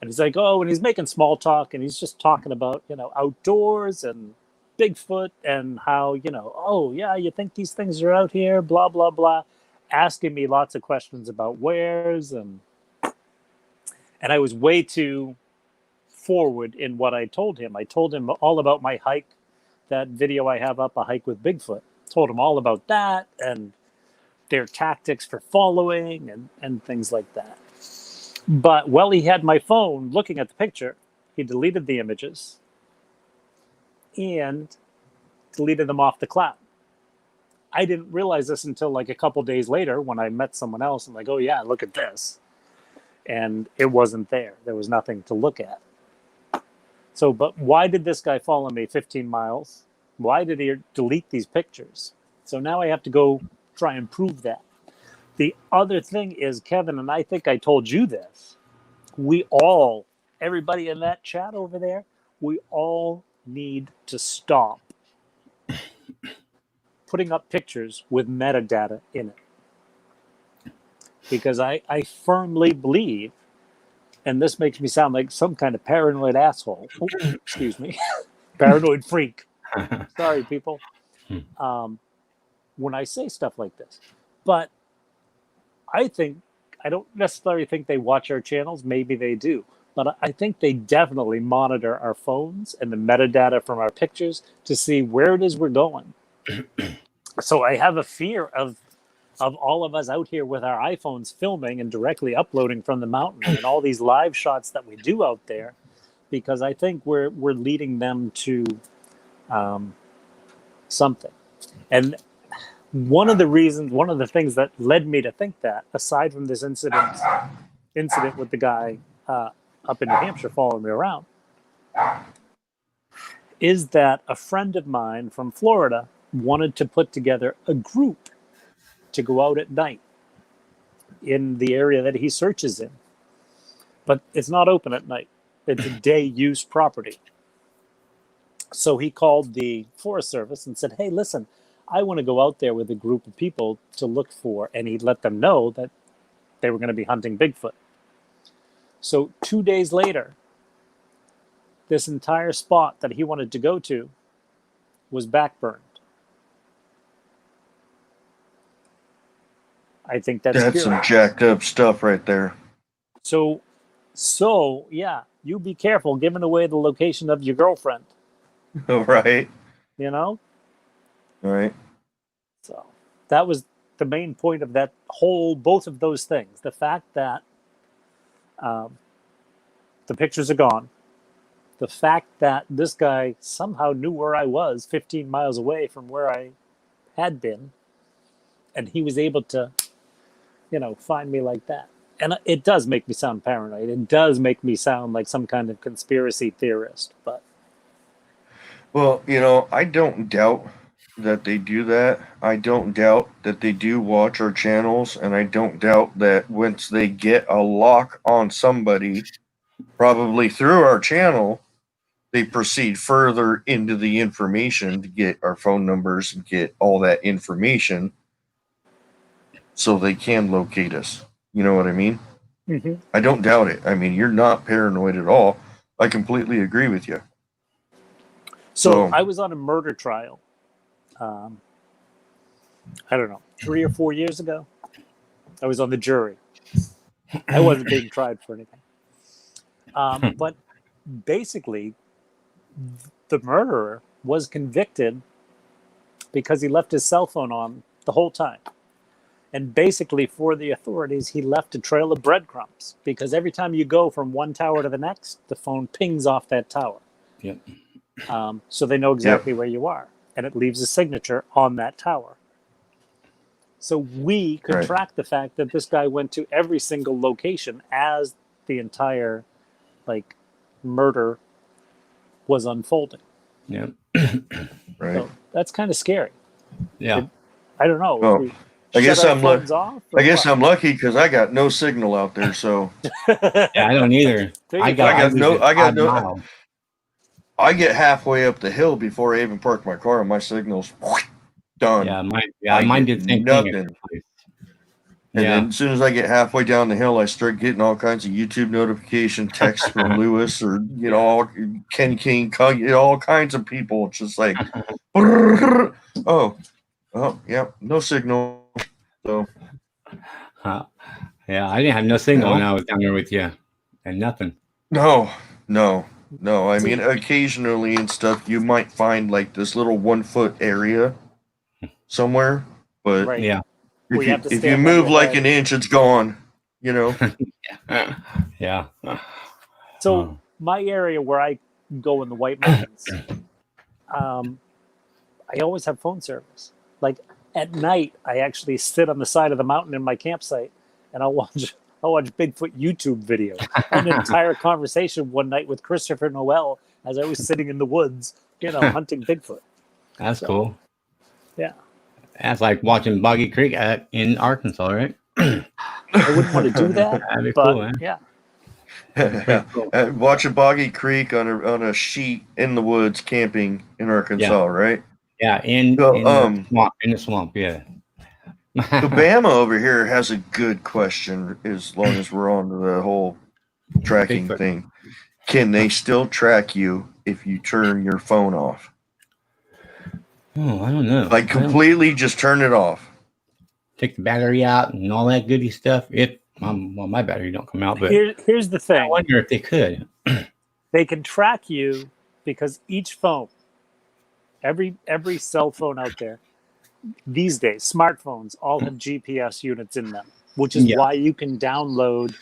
And he's like, oh, and he's making small talk, and he's just talking about, outdoors and Bigfoot and how, oh, yeah, you think these things are out here, blah, blah, blah, asking me lots of questions about where's, and I was way too forward in what I told him. I told him all about my hike, that video I have up, a hike with Bigfoot. Told him all about that and their tactics for following and things like that. But while he had my phone looking at the picture, he deleted the images and deleted them off the cloud. I didn't realize this until like a couple days later when I met someone else. I'm like, oh yeah, look at this. And it wasn't there. There was nothing to look at. So, but why did this guy follow me 15 miles? Why did he delete these pictures? So now I have to go try and prove that. The other thing is, Kevin, and I think I told you this, everybody in that chat over there, we all need to stop putting up pictures with metadata in it. Because I firmly believe, and this makes me sound like some kind of paranoid asshole. Oh, excuse me. Paranoid freak. Sorry, people. When I say stuff like this. But I don't necessarily think they watch our channels. Maybe they do. But I think they definitely monitor our phones and the metadata from our pictures to see where it is we're going. So I have a fear of all of us out here with our iPhones filming and directly uploading from the mountain and all these live shots that we do out there, because I think we're leading them to something. And one of the things that led me to think that, aside from this incident with the guy up in New Hampshire following me around, is that a friend of mine from Florida wanted to put together a group to go out at night in the area that he searches in. But it's not open at night. It's a day use property. So he called the Forest Service and said, hey, listen, I want to go out there with a group of people to look for, and he let them know that they were going to be hunting Bigfoot. So 2 days later, this entire spot that he wanted to go to was backburned. I think that's some jacked up stuff right there. So yeah, you be careful giving away the location of your girlfriend. Right. Right. So that was the main point of that both of those things. The fact that the pictures are gone. The fact that this guy somehow knew where I was 15 miles away from where I had been. And he was able to, find me like that. And it does make me sound paranoid. It does make me sound like some kind of conspiracy theorist. But well, I don't doubt that they do that. I don't doubt that they do watch our channels, and I don't doubt that once they get a lock on somebody, probably through our channel, they proceed further into the information to get our phone numbers and get all that information. so they can locate us. You know what I mean? Mm-hmm. I don't doubt it. I mean, you're not paranoid at all. I completely agree with you. So I was on a murder trial. I don't know, 3 or 4 years ago. I was on the jury. I wasn't being tried for anything. But basically, the murderer was convicted because he left his cell phone on the whole time. And basically, for the authorities, he left a trail of breadcrumbs because every time you go from one tower to the next, the phone pings off that tower. Yep. So they know exactly where you are. And it leaves a signature on that tower. So we could track the fact that this guy went to every single location as the entire murder was unfolding. Yeah. Right. So that's kind of scary. Yeah. I don't know. Well, I guess I'm lucky because I got no signal out there. So yeah, I don't either. I get halfway up the hill before I even park my car, and my signal's done. Mine did the same nothing. thing. And then as soon as I get halfway down the hill, I start getting all kinds of YouTube notification texts from Lewis or Ken King, all kinds of people. It's just like, oh yeah, no signal. So yeah, I didn't have no signal when I was down there with you, and nothing. No. I mean, occasionally and stuff, you might find like this little 1 foot area somewhere, but yeah. If you move like an inch, it's gone, Yeah. So my area where I go in the White Mountains, I always have phone service. Like at night, I actually sit on the side of the mountain in my campsite and I'll watch Bigfoot YouTube videos. I had an entire conversation one night with Christopher Noel as I was sitting in the woods, hunting Bigfoot. That's cool. Yeah. That's like watching Boggy Creek in Arkansas, right? I wouldn't want to do that. That'd be but, cool, man. Yeah. Watching Boggy Creek on a sheet in the woods camping in Arkansas, right? Yeah, in the swamp, yeah. The Bama over here has a good question as long as we're on the whole tracking thing. Can they still track you if you turn your phone off? Oh, I don't know. Like completely just turn it off. Take the battery out and all that goody stuff. My battery don't come out, but here's the thing. I wonder if they could. They can track you because each phone, every cell phone out there these days, smartphones all have GPS units in them, which is why you can download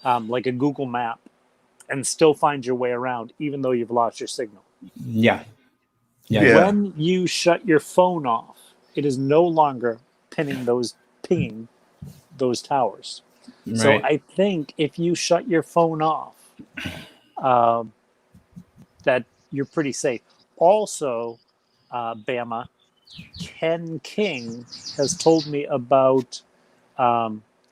like a Google map and still find your way around, even though you've lost your signal. Yeah. When you shut your phone off, it is no longer pinging those towers. Right. So I think if you shut your phone off, that you're pretty safe. Also, Bama, Ken King has told me about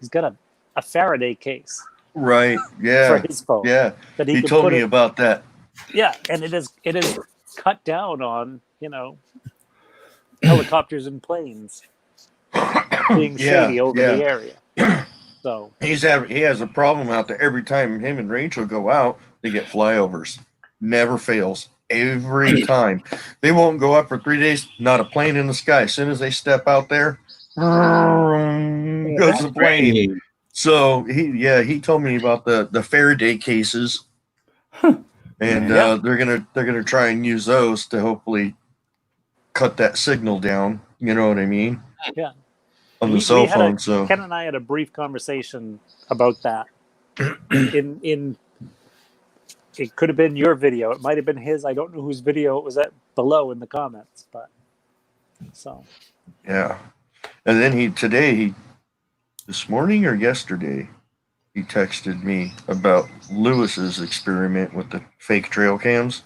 he's got a Faraday case. Right. Yeah. For his phone. Yeah. That he told me about that. Yeah, and it is cut down on, helicopters and planes being shady over the area. So he has a problem out there. Every time him and Rachel go out, they get flyovers. Never fails. Every time. They won't go up for 3 days, not a plane in the sky. As soon as they step out there, goes the plane. So he told me about the Faraday cases. And they're gonna try and use those to hopefully cut that signal down. You know what I mean? Yeah. On the cell phone. So Ken and I had a brief conversation about that. in it could have been your video. It might have been his. I don't know whose video it was at below in the comments, but so. Yeah, and then this morning or yesterday, he texted me about Lewis's experiment with the fake trail cams.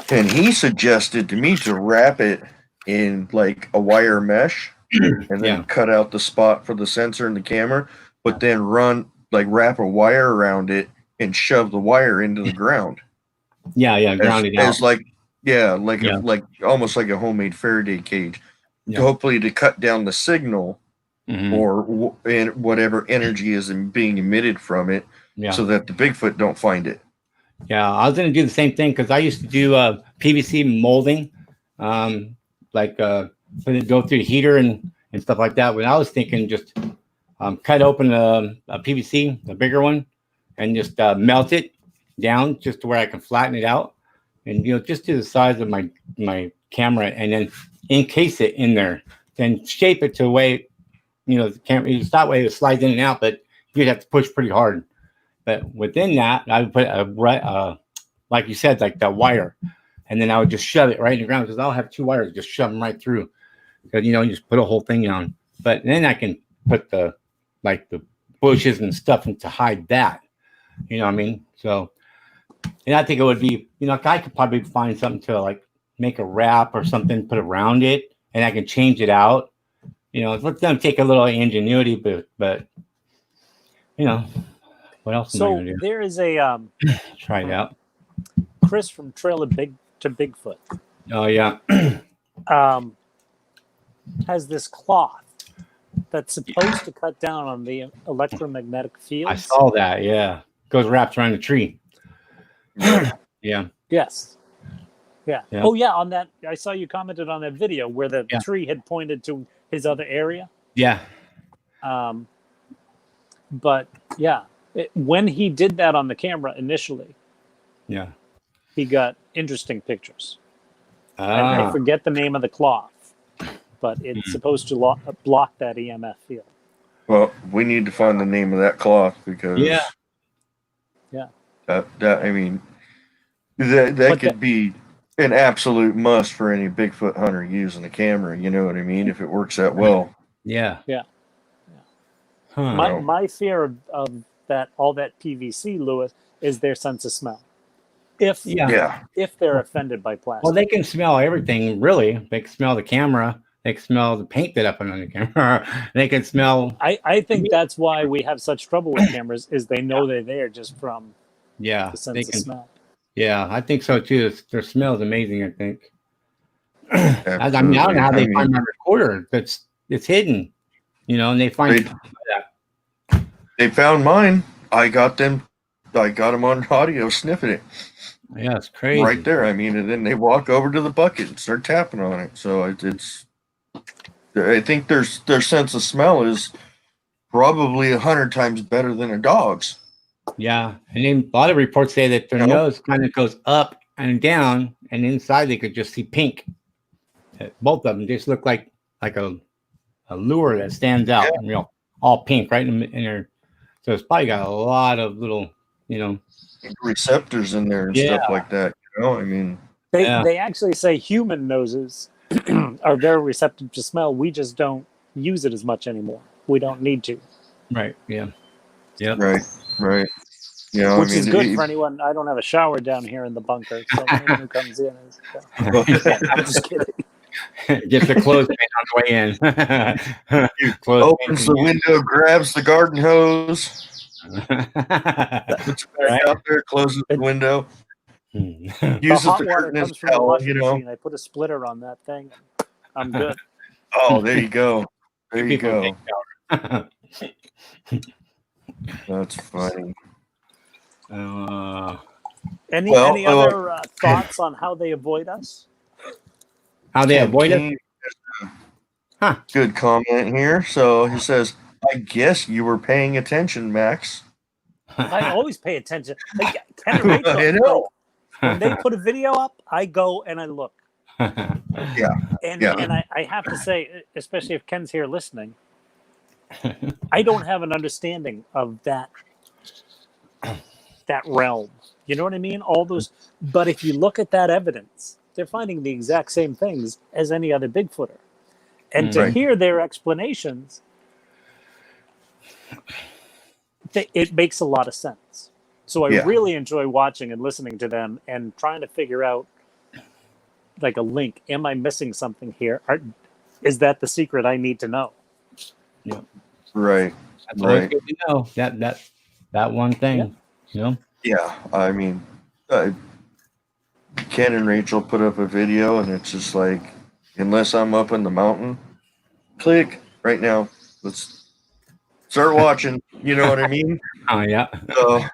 And he suggested to me to wrap it in like a wire mesh and then cut out the spot for the sensor and the camera, but then wrap a wire around it and shove the wire into the ground. Ground it out. As almost like a homemade Faraday cage. Hopefully to cut down the signal or whatever energy is being emitted from it, so that the Bigfoot don't find it. Yeah, I was going to do the same thing because I used to do PVC molding, like go through the heater and stuff like that. When I was thinking just cut open a PVC, a bigger one, and just melt it down just to where I can flatten it out, and just to the size of my camera, and then encase it in there, then shape it to a way, the camera. It's that way it slides in and out, but you'd have to push pretty hard. But within that, I would put like you said, like that wire, and then I would just shove it right in the ground because I'll have 2 wires, just shove them right through. Because you just put a whole thing on. But then I can put the bushes and stuff to hide that. You know what I mean? So, and I think it would be, I could probably find something to like make a wrap or something, put around it, and I can change it out. It's going to take a little ingenuity, but what else am I going to do? There is a try it out. Chris from Trailer to Bigfoot. Oh yeah. Has this cloth that's supposed to cut down on the electromagnetic fields. I saw that. Yeah, goes wrapped around the tree. Yeah. Yes. Yeah. Oh yeah. On that, I saw you commented on that video where the tree had pointed to his other area. Yeah. But yeah, when he did that on the camera initially, he got interesting pictures. I forget the name of the cloth, but it's supposed to block that EMF field. Well, we need to find the name of that cloth because that could be an absolute must for any Bigfoot hunter using the camera. You know what I mean? If it works that well. Yeah. Huh. My fear of that, all that PVC, Lewis, is their sense of smell. If they're offended by plastic. Well, they can smell everything, really. They can smell the camera. They can smell the paint that I put on the camera. They can smell. I think that's why we have such trouble with cameras, is they know they're there just from the sense of smell. Yeah, I think so too. Their smell is amazing, I think. I don't know how they find my recorder. It's hidden, and they find that. They found mine. I got them on audio sniffing it. Yeah, it's crazy. Right there. And then they walk over to the bucket and start tapping on it. So I think their sense of smell is probably 100 times better than a dog's. Yeah, and then a lot of reports say that their nose kind of goes up and down, and inside they could just see pink. Both of them just look like a lure that stands out, all pink right in there. So it's probably got a lot of little, receptors in there and stuff like that. They actually say human noses are very receptive to smell. We just don't use it as much anymore. We don't need to. Right. Yeah. Yeah. Right. Which is good for anyone. I don't have a shower down here in the bunker, so anyone who comes in is. I'm just kidding. Get the clothespin on the way in. Opens the window, grabs the garden hose, puts it back out there, closes the window, uses the curtain as hell. I put a splitter on that thing. I'm good. Oh, there you go. That's funny. Any other thoughts on how they avoid us? How they avoid us? Good comment here. So he says, I guess you were paying attention, Max. I always pay attention. Like, Ken and Rachel, I know. When they put a video up, I go and I look. And I have to say, especially if Ken's here listening, I don't have an understanding of that realm. You know what I mean? All those. But if you look at that evidence, they're finding the exact same things as any other Bigfooter. And to hear their explanations, it makes a lot of sense. So I really enjoy watching and listening to them and trying to figure out, like, a link. Am I missing something here? Is that the secret I need to know? Yeah. Right. That's always good to know. That one thing. Yeah. Ken and Rachel put up a video, and it's just like, unless I'm up in the mountain, click right now. let's start watching. You know what I mean? Oh yeah. So,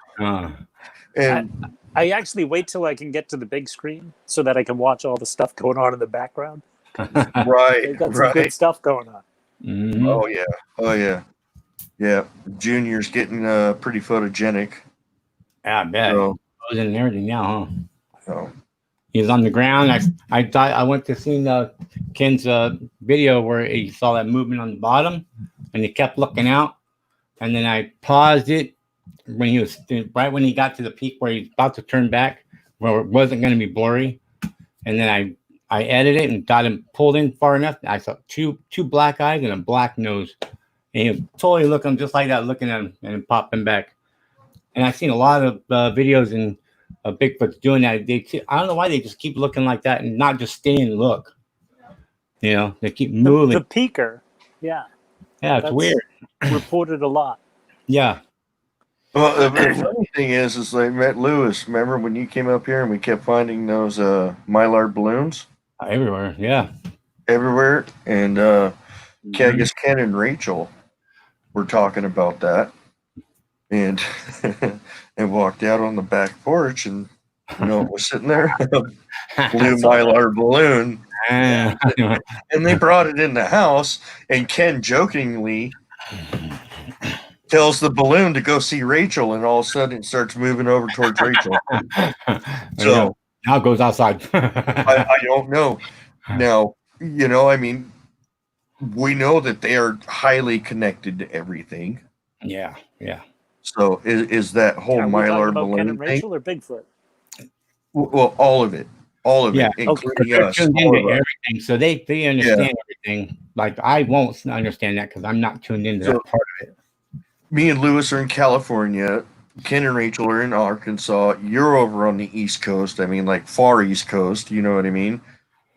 and I actually wait till I can get to the big screen so that I can watch all the stuff going on in the background. right, They've got some good stuff going on. Mm-hmm. Oh yeah. Junior's getting pretty photogenic. Yeah, I bet. So, Goes in and everything now, huh? so He's on the ground. I thought I went to see Ken's video where he saw that movement on the bottom, and he kept looking out. And then I paused it when he was right when he got to the peak where he's about to turn back, where it wasn't going to be blurry. And then I edited it and got him pulled in far enough. I saw two black eyes and a black nose, and he was totally looking just like that, looking at him and popping back. And I've seen a lot of videos and Bigfoot's doing that. I don't know why they just keep looking like that and not just stay and look. You know, they keep moving. The peaker, yeah, it's weird. Reported a lot. Yeah. Well, the funny thing is I met Lewis. Remember when you came up here and we kept finding those Mylar balloons everywhere? Yeah, everywhere. And I guess Ken and Rachel were talking about that, and and walked out on the back porch, and you know, was sitting there, blue Mylar balloon, and they brought it in the house, and Ken jokingly tells the balloon to go see Rachel, and all of a sudden it starts moving over towards Rachel. So now it goes outside. I don't know. Now, you know, I mean, we know that they are highly connected to everything. Yeah. So is that whole Mylar balloon Ken and thing? Rachel or Bigfoot? Well, all of it, including us. Everything, so they understand everything. Like I won't understand that because I'm not tuned into that part of it. Me and Lewis are in California. Ken and Rachel are in Arkansas. You're over on the East Coast. I mean, like far East Coast. You know what I mean?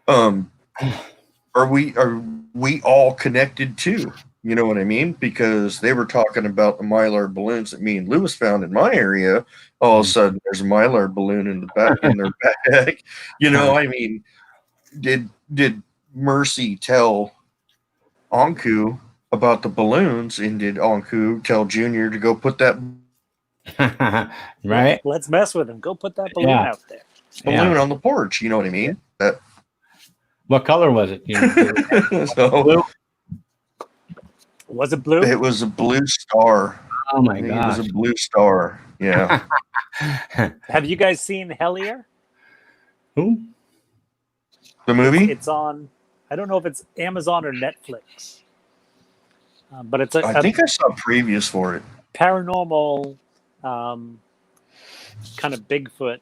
Are we all connected too? You know what I mean? Because they were talking about the Mylar balloons that me and Lewis found in my area. All of a sudden, there's a Mylar balloon in the back in their bag. You know, I mean, did Mercy tell Anku about the balloons, and did Anku tell Junior to go put that right? Let's mess with him. Go put that balloon out there. Balloon on the porch. You know what I mean? What color was it? You know, so, was it blue? It was a blue star. Oh my god! It was a blue star. Yeah. Have you guys seen Hellier? Who? The movie? It's on. I don't know if it's Amazon or Netflix, but it's I think I saw previews for it. Paranormal, kind of Bigfoot.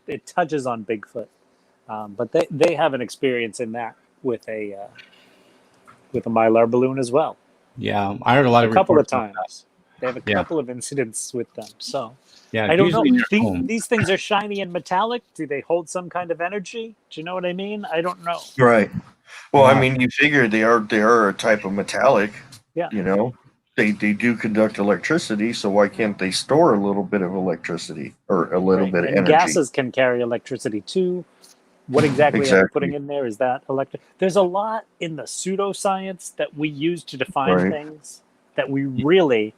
It touches on Bigfoot, but they have an experience in that with a Mylar balloon as well. Yeah, I heard a couple of times. They have a couple of incidents with them. So yeah, I don't know. These things are shiny and metallic. Do they hold some kind of energy? Do you know what I mean? I don't know. Right. Well, I mean, you figure they are a type of metallic. Yeah. You know, they do conduct electricity, so why can't they store a little bit of electricity or a little bit of energy? Gases can carry electricity too. What exactly are they putting in there? Is that electric? There's a lot in the pseudoscience that we use to define things that we really,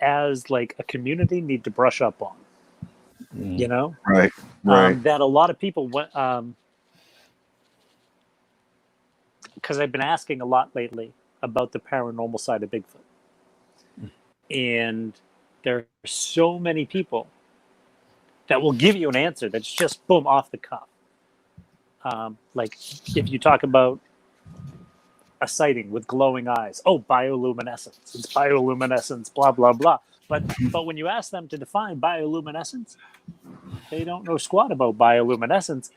as like a community, need to brush up on. You know, right. That a lot of people went. Because I've been asking a lot lately about the paranormal side of Bigfoot, and there are so many people that will give you an answer that's just boom off the cuff. Like if you talk about a sighting with glowing eyes, bioluminescence, it's bioluminescence, blah, blah, blah. But when you ask them to define bioluminescence, they don't know squat about bioluminescence.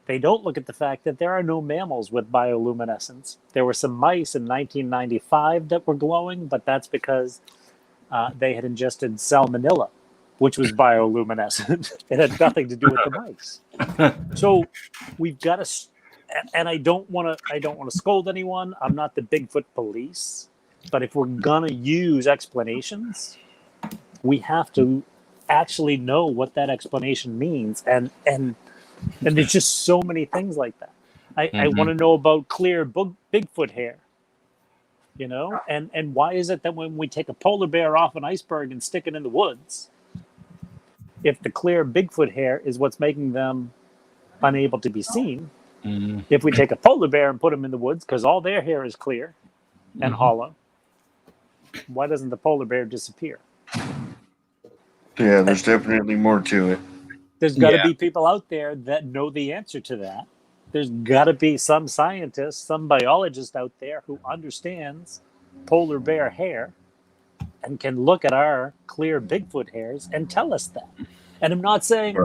They don't look at the fact that there are no mammals with bioluminescence. There were some mice in 1995 that were glowing, but that's because they had ingested salmonella, which was bioluminescent. It had nothing to do with the mice. So we've got to, and I don't want to scold anyone. I'm not the Bigfoot police, but if we're gonna use explanations, we have to actually know what that explanation means. And there's just so many things like that. I want to know about clear Bigfoot hair. you know? And why is it that when we take a polar bear off an iceberg and stick it in the woods, if the clear Bigfoot hair is what's making them unable to be seen, if we take a polar bear and put them in the woods, because all their hair is clear and hollow, why doesn't the polar bear disappear? Yeah, there's definitely more to it. There's got to be people out there that know the answer to that. There's got to be some scientist, some biologist out there who understands polar bear hair and can look at our clear Bigfoot hairs and tell us that. And I'm not saying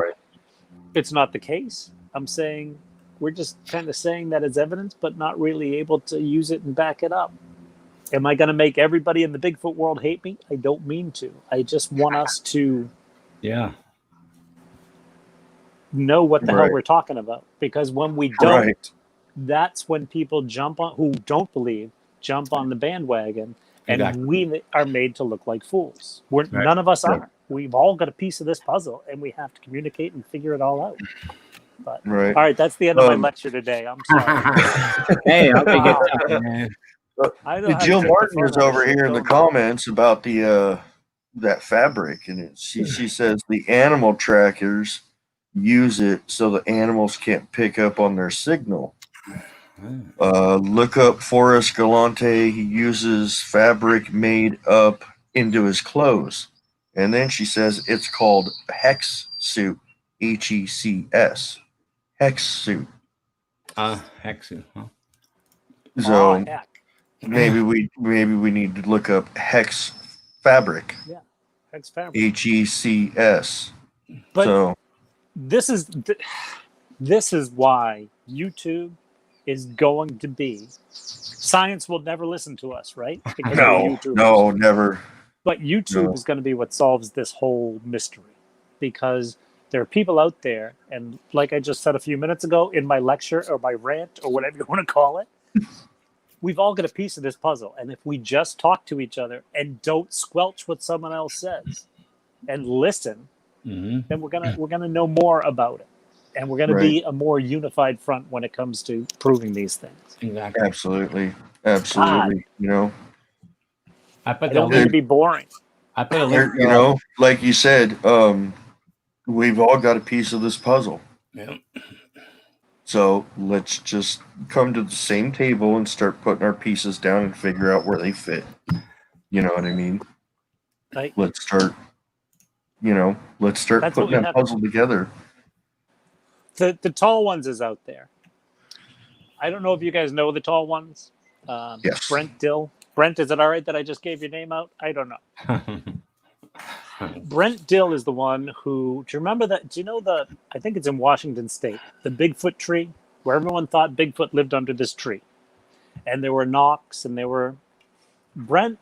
it's not the case. I'm saying we're just kind of saying that as evidence, but not really able to use it and back it up. Am I going to make everybody in the Bigfoot world hate me? I don't mean to. I just want us to know what the hell we're talking about. Because when we don't, that's when people who don't believe, jump on the bandwagon, and we are made to look like fools. None of us are. We've all got a piece of this puzzle, and we have to communicate and figure it all out. But, all right, that's the end of my lecture today. I'm sorry. Hey, I'll take it, man. Jill Martin is over here in the comments about the that fabric, and she says the animal trackers use it so the animals can't pick up on their signal. Look up Forrest Galante. He uses fabric made up into his clothes, and then she says it's called hex suit. HECS. Hex suit. Hex suit. Huh? So. Maybe we need to look up hex fabric. Yeah, hex fabric. HECS. But so this is why YouTube is going to be. Science will never listen to us, right? Because no, never. But YouTube is going to be what solves this whole mystery, because there are people out there, and like I just said a few minutes ago in my lecture or my rant or whatever you want to call it. We've all got a piece of this puzzle, and if we just talk to each other and don't squelch what someone else says and listen, then we're gonna know more about it, and we're gonna be a more unified front when it comes to proving these things. Exactly. Absolutely. You know, I don't mean to be boring. I put a link. You know, like you said, we've all got a piece of this puzzle. Yeah. So let's just come to the same table and start putting our pieces down and figure out where they fit. You know what I mean? Right. Let's start putting that puzzle together. The tall ones is out there. I don't know if you guys know the tall ones. Yes. Brent Dill. Brent, is it all right that I just gave your name out? I don't know. Brent Dill is the one who, do you remember that? Do you know I think it's in Washington State, the Bigfoot tree, where everyone thought Bigfoot lived under this tree. And there were knocks, and Brent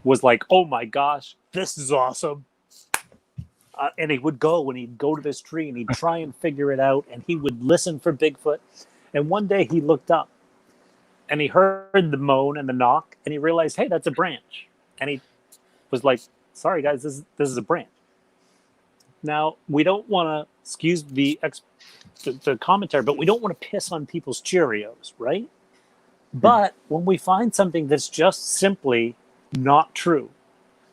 was like, oh my gosh, this is awesome. And he would go to this tree and he'd try and figure it out, and he would listen for Bigfoot. And one day he looked up and he heard the moan and the knock, and he realized, hey, that's a branch. And he was like, sorry guys, this is a branch. Now, we don't want to, excuse the commentary, but we don't want to piss on people's Cheerios, right? But when we find something that's just simply not true,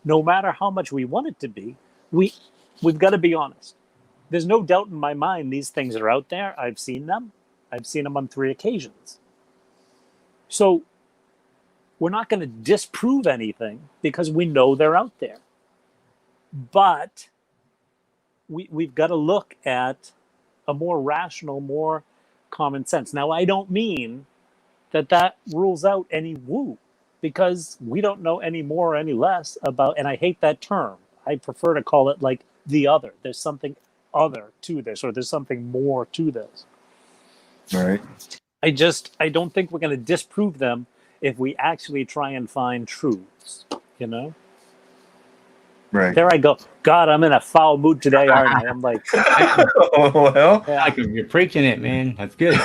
no matter how much we want it to be, we've got to be honest. There's no doubt in my mind these things are out there. I've seen them. I've seen them on 3 occasions. So we're not going to disprove anything because we know they're out there. But we've got to look at a more rational, more common sense. Now, I don't mean that rules out any woo, because we don't know any more or any less about, and I hate that term. I prefer to call it like the other. There's something other to this, or there's something more to this. Right. I don't think we're going to disprove them if we actually try and find truths, you know? Right. There I go. God, I'm in a foul mood today, aren't I? I'm like, well, yeah. You're preaching it, man. That's good.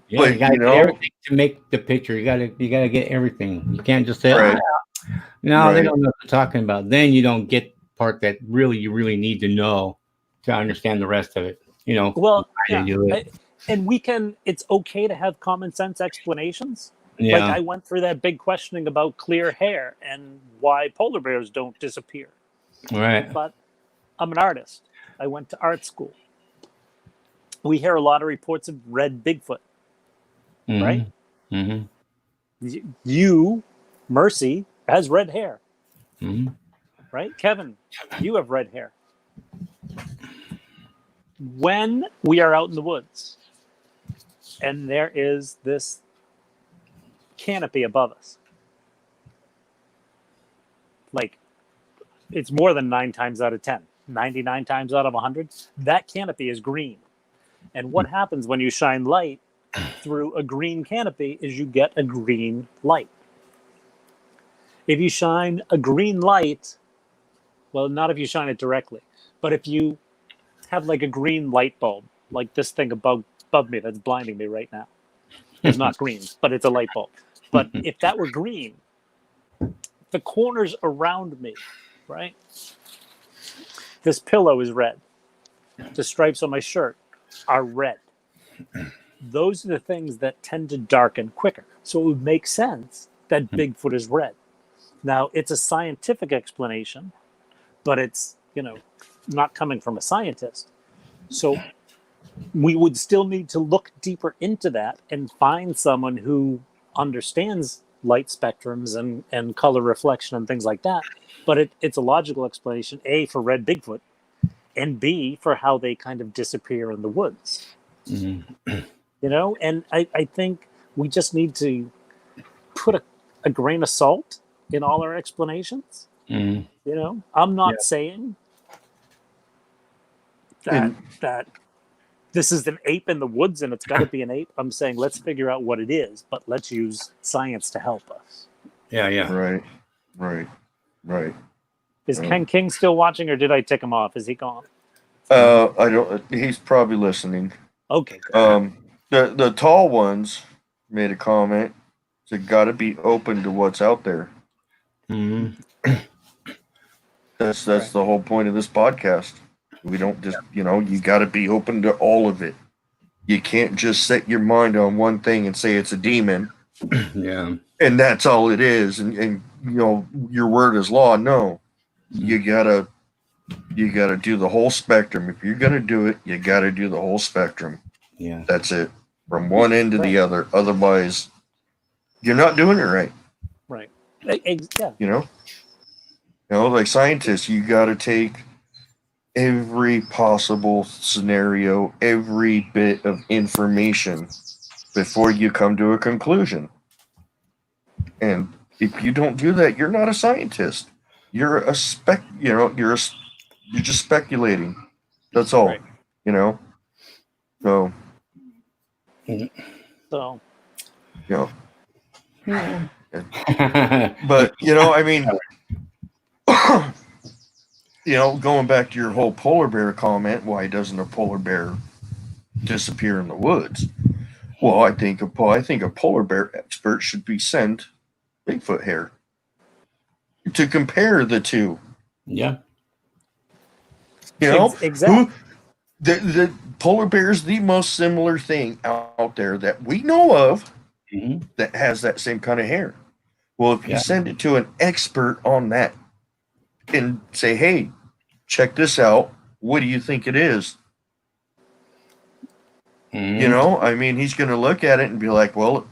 Yeah, but, you got to get everything to make the picture. You got to get everything. You can't just say, no, they don't know what they're talking about. Then you don't get the part that you really need to know to understand the rest of it. You know. Well, yeah. And it's okay to have common sense explanations, Yeah. Like I went through that big questioning about clear hair and why polar bears don't disappear. Right. But I'm an artist. I went to art school. We hear a lot of reports of red Bigfoot, right? Mm-hmm. You, Mercy, has red hair, Mm-hmm. right? Kevin, you have red hair. When we are out in the woods and there is this canopy above us, like it's more than 9 times out of 10, 99 times out of 100, that canopy is green. And what happens when you shine light through a green canopy is you get a green light. If you shine a green light, well, not if you shine it directly, but if you have like a green light bulb, like this thing above me that's blinding me right now. It's not green, but it's a light bulb. But if that were green, the corners around me, right? This pillow is red. The stripes on my shirt are red. Those are the things that tend to darken quicker. So it would make sense that Bigfoot is red. Now, it's a scientific explanation, but it's, not coming from a scientist. So we would still need to look deeper into that and find someone who understands light spectrums and color reflection and things like that. But it's a logical explanation, A, for red Bigfoot, and B, for how they kind of disappear in the woods. Mm-hmm. And I think we just need to put a grain of salt in all our explanations. Mm-hmm. I'm not saying that this is an ape in the woods and it's got to be an ape. I'm saying let's figure out what it is, but let's use science to help us. Yeah. Right. Is Ken King still watching, or did I tick him off? Is he gone? I don't. He's probably listening. Okay. Good. The tall ones made a comment. Said, "Got to be open to what's out there." Mm-hmm. That's right. The whole point of this podcast. We don't just, you got to be open to all of it. You can't just set your mind on one thing and say it's a demon. Yeah. And that's all it is. And your word is law. No, you gotta do the whole spectrum. If you're gonna do it, you gotta do the whole spectrum. Yeah. That's it. From one end to the other. Otherwise, you're not doing it right. Right. Yeah. Like scientists, you got to take every possible scenario, every bit of information before you come to a conclusion. And if you don't do that, you're not a scientist. You're you're just speculating. That's all. Right. So. But I mean, going back to your whole polar bear comment, why doesn't a polar bear disappear in the woods? Well, I think a polar bear expert should be sent Bigfoot hair to compare the two. Yeah. Exactly. The polar bear is the most similar thing out there that we know of that has that same kind of hair. Well, if you send it to an expert on that and say, hey, check this out, what do you think it is? I mean, he's going to look at it and be like, well,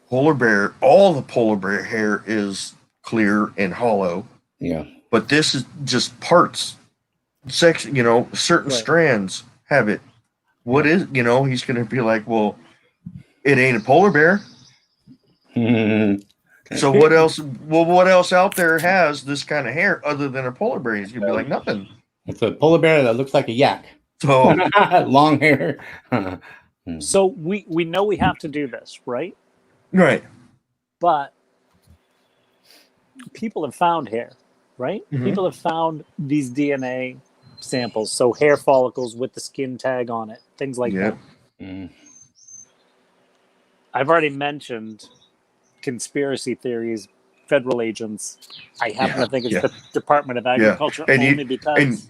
all the polar bear hair is clear and hollow. Yeah. But this is just parts. Certain strands have it. What is, he's going to be like, well, it ain't a polar bear. So what else? Well, what else out there has this kind of hair other than a polar bear? He's gonna be like, nothing. It's a polar bear that looks like a yak. So long hair. So we know we have to do this, right? Right. But people have found hair, right? Mm-hmm. People have found these DNA samples, so hair follicles with the skin tag on it, things like that. I've already mentioned conspiracy theories, federal agents. I happen to think it's the Department of Agriculture only because... And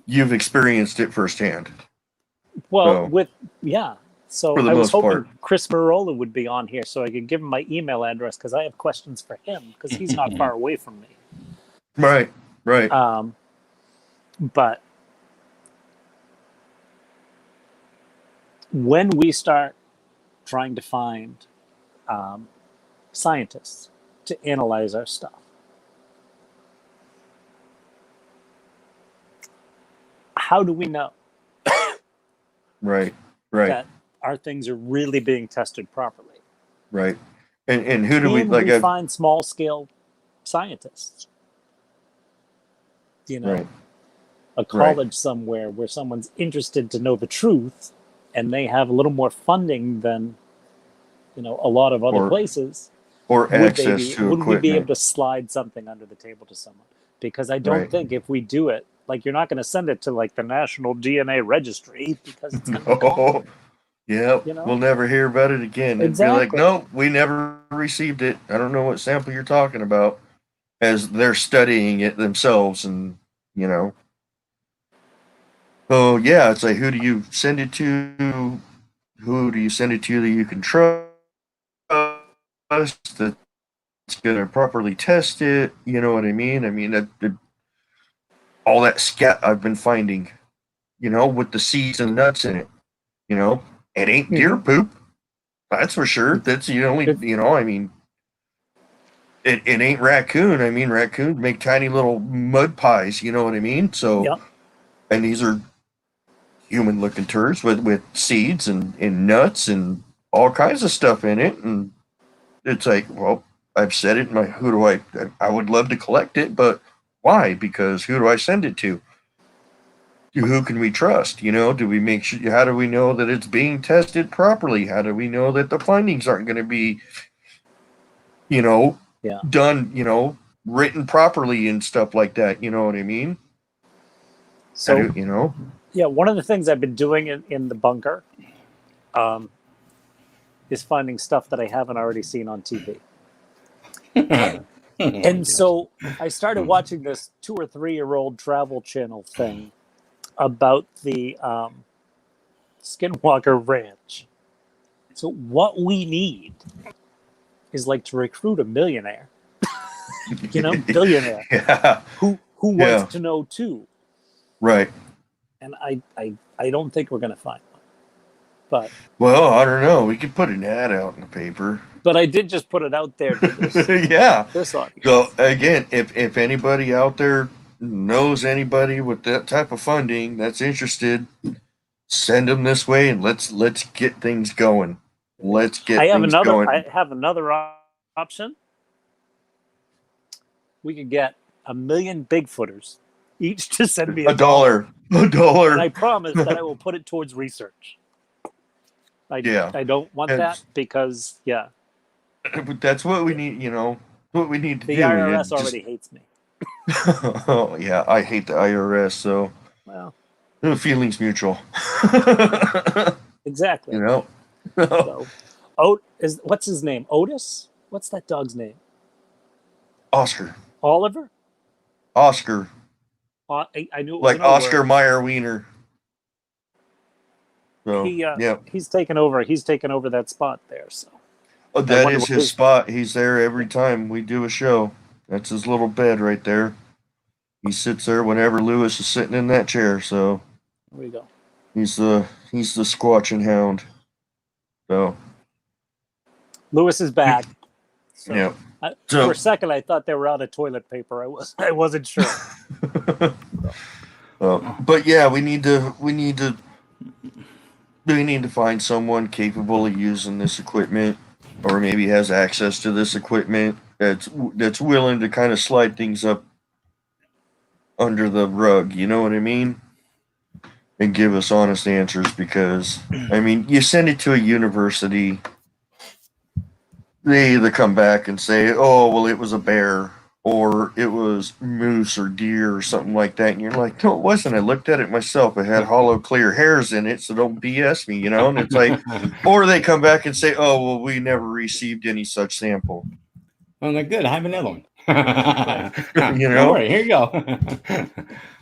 you've experienced it firsthand. Well, So For the I was most hoping part. Chris Marola would be on here so I could give him my email address because I have questions for him because he's not far away from me. Right. But when we start trying to find scientists to analyze our stuff, how do we know Right. that our things are really being tested properly? Right. And who do we Can like? we find small scale scientists? Right. A college somewhere where someone's interested to know the truth, and they have a little more funding than a lot of other places. Or access to would we be able equipment. to slide something under the table to someone? Because I don't think if we do it, like, you're not going to send it to like the National DNA Registry because it's going to No. Yeah, we'll never hear about it again. Exactly. It'd be like, no, we never received it. I don't know what sample you're talking about, as they're studying it themselves, and Oh yeah, it's like, who do you send it to? Who do you send it to that you can trust? That's going to properly test it. You know what I mean? I mean, all that scat I've been finding, with the seeds and nuts in it. It ain't deer poop. That's for sure. That's the only. I mean, it ain't raccoon. I mean, raccoons make tiny little mud pies. You know what I mean? So, and these are human-looking turds with seeds and nuts and all kinds of stuff in it, and it's like, well, I've said it. Who do I would love to collect it, but why? Because who do I send it to? Who can we trust? Do we make sure? How do we know that it's being tested properly? How do we know that the findings aren't going to be, done, written properly and stuff like that? You know what I mean? So, yeah, one of the things I've been doing in the bunker is finding stuff that I haven't already seen on TV. And so I started watching this 2 or 3 year old Travel Channel thing about the Skinwalker Ranch. So what we need is like to recruit a millionaire, billionaire, who wants to know too. Right. And I don't think we're going to find one. But well, I don't know. We could put an ad out in the paper. But I did just put it out there. This audience. So again, if anybody out there knows anybody with that type of funding that's interested, send them this way, and let's get things going. Let's get things going. I have another option. We could get 1 million Bigfooters each to send me $1. $1. And I promise that I will put it towards research. I don't want that because, But that's what we need, what we need to do. The IRS already hates me. Oh, yeah, I hate the IRS, so. Well. The feeling's mutual. Exactly. So, what's his name? Otis? What's that dog's name? Oscar. Oliver? Oscar. I knew it was like Oscar Mayer Wiener. So, he's taken over. He's taken over that spot there. So that is his spot. He's there every time we do a show. That's his little bed right there. He sits there whenever Lewis is sitting in that chair. So there we go. He's the squatching hound. So Lewis is back. So, for a second, I thought they were out of toilet paper. I wasn't sure. But yeah, we need to find someone capable of using this equipment, or maybe has access to this equipment that's willing to kind of slide things up under the rug. You know what I mean? And give us honest answers, because I mean, you send it to a university, they either come back and say, "Oh, well, it was a bear," or "It was moose or deer," or something like that, and you're like, "No, it wasn't. I looked at it myself. It had hollow, clear hairs in it, so don't BS me," And it's like, or they come back and say, "Oh, well, we never received any such sample." Well, they're good. I have another one. Don't worry, here you go.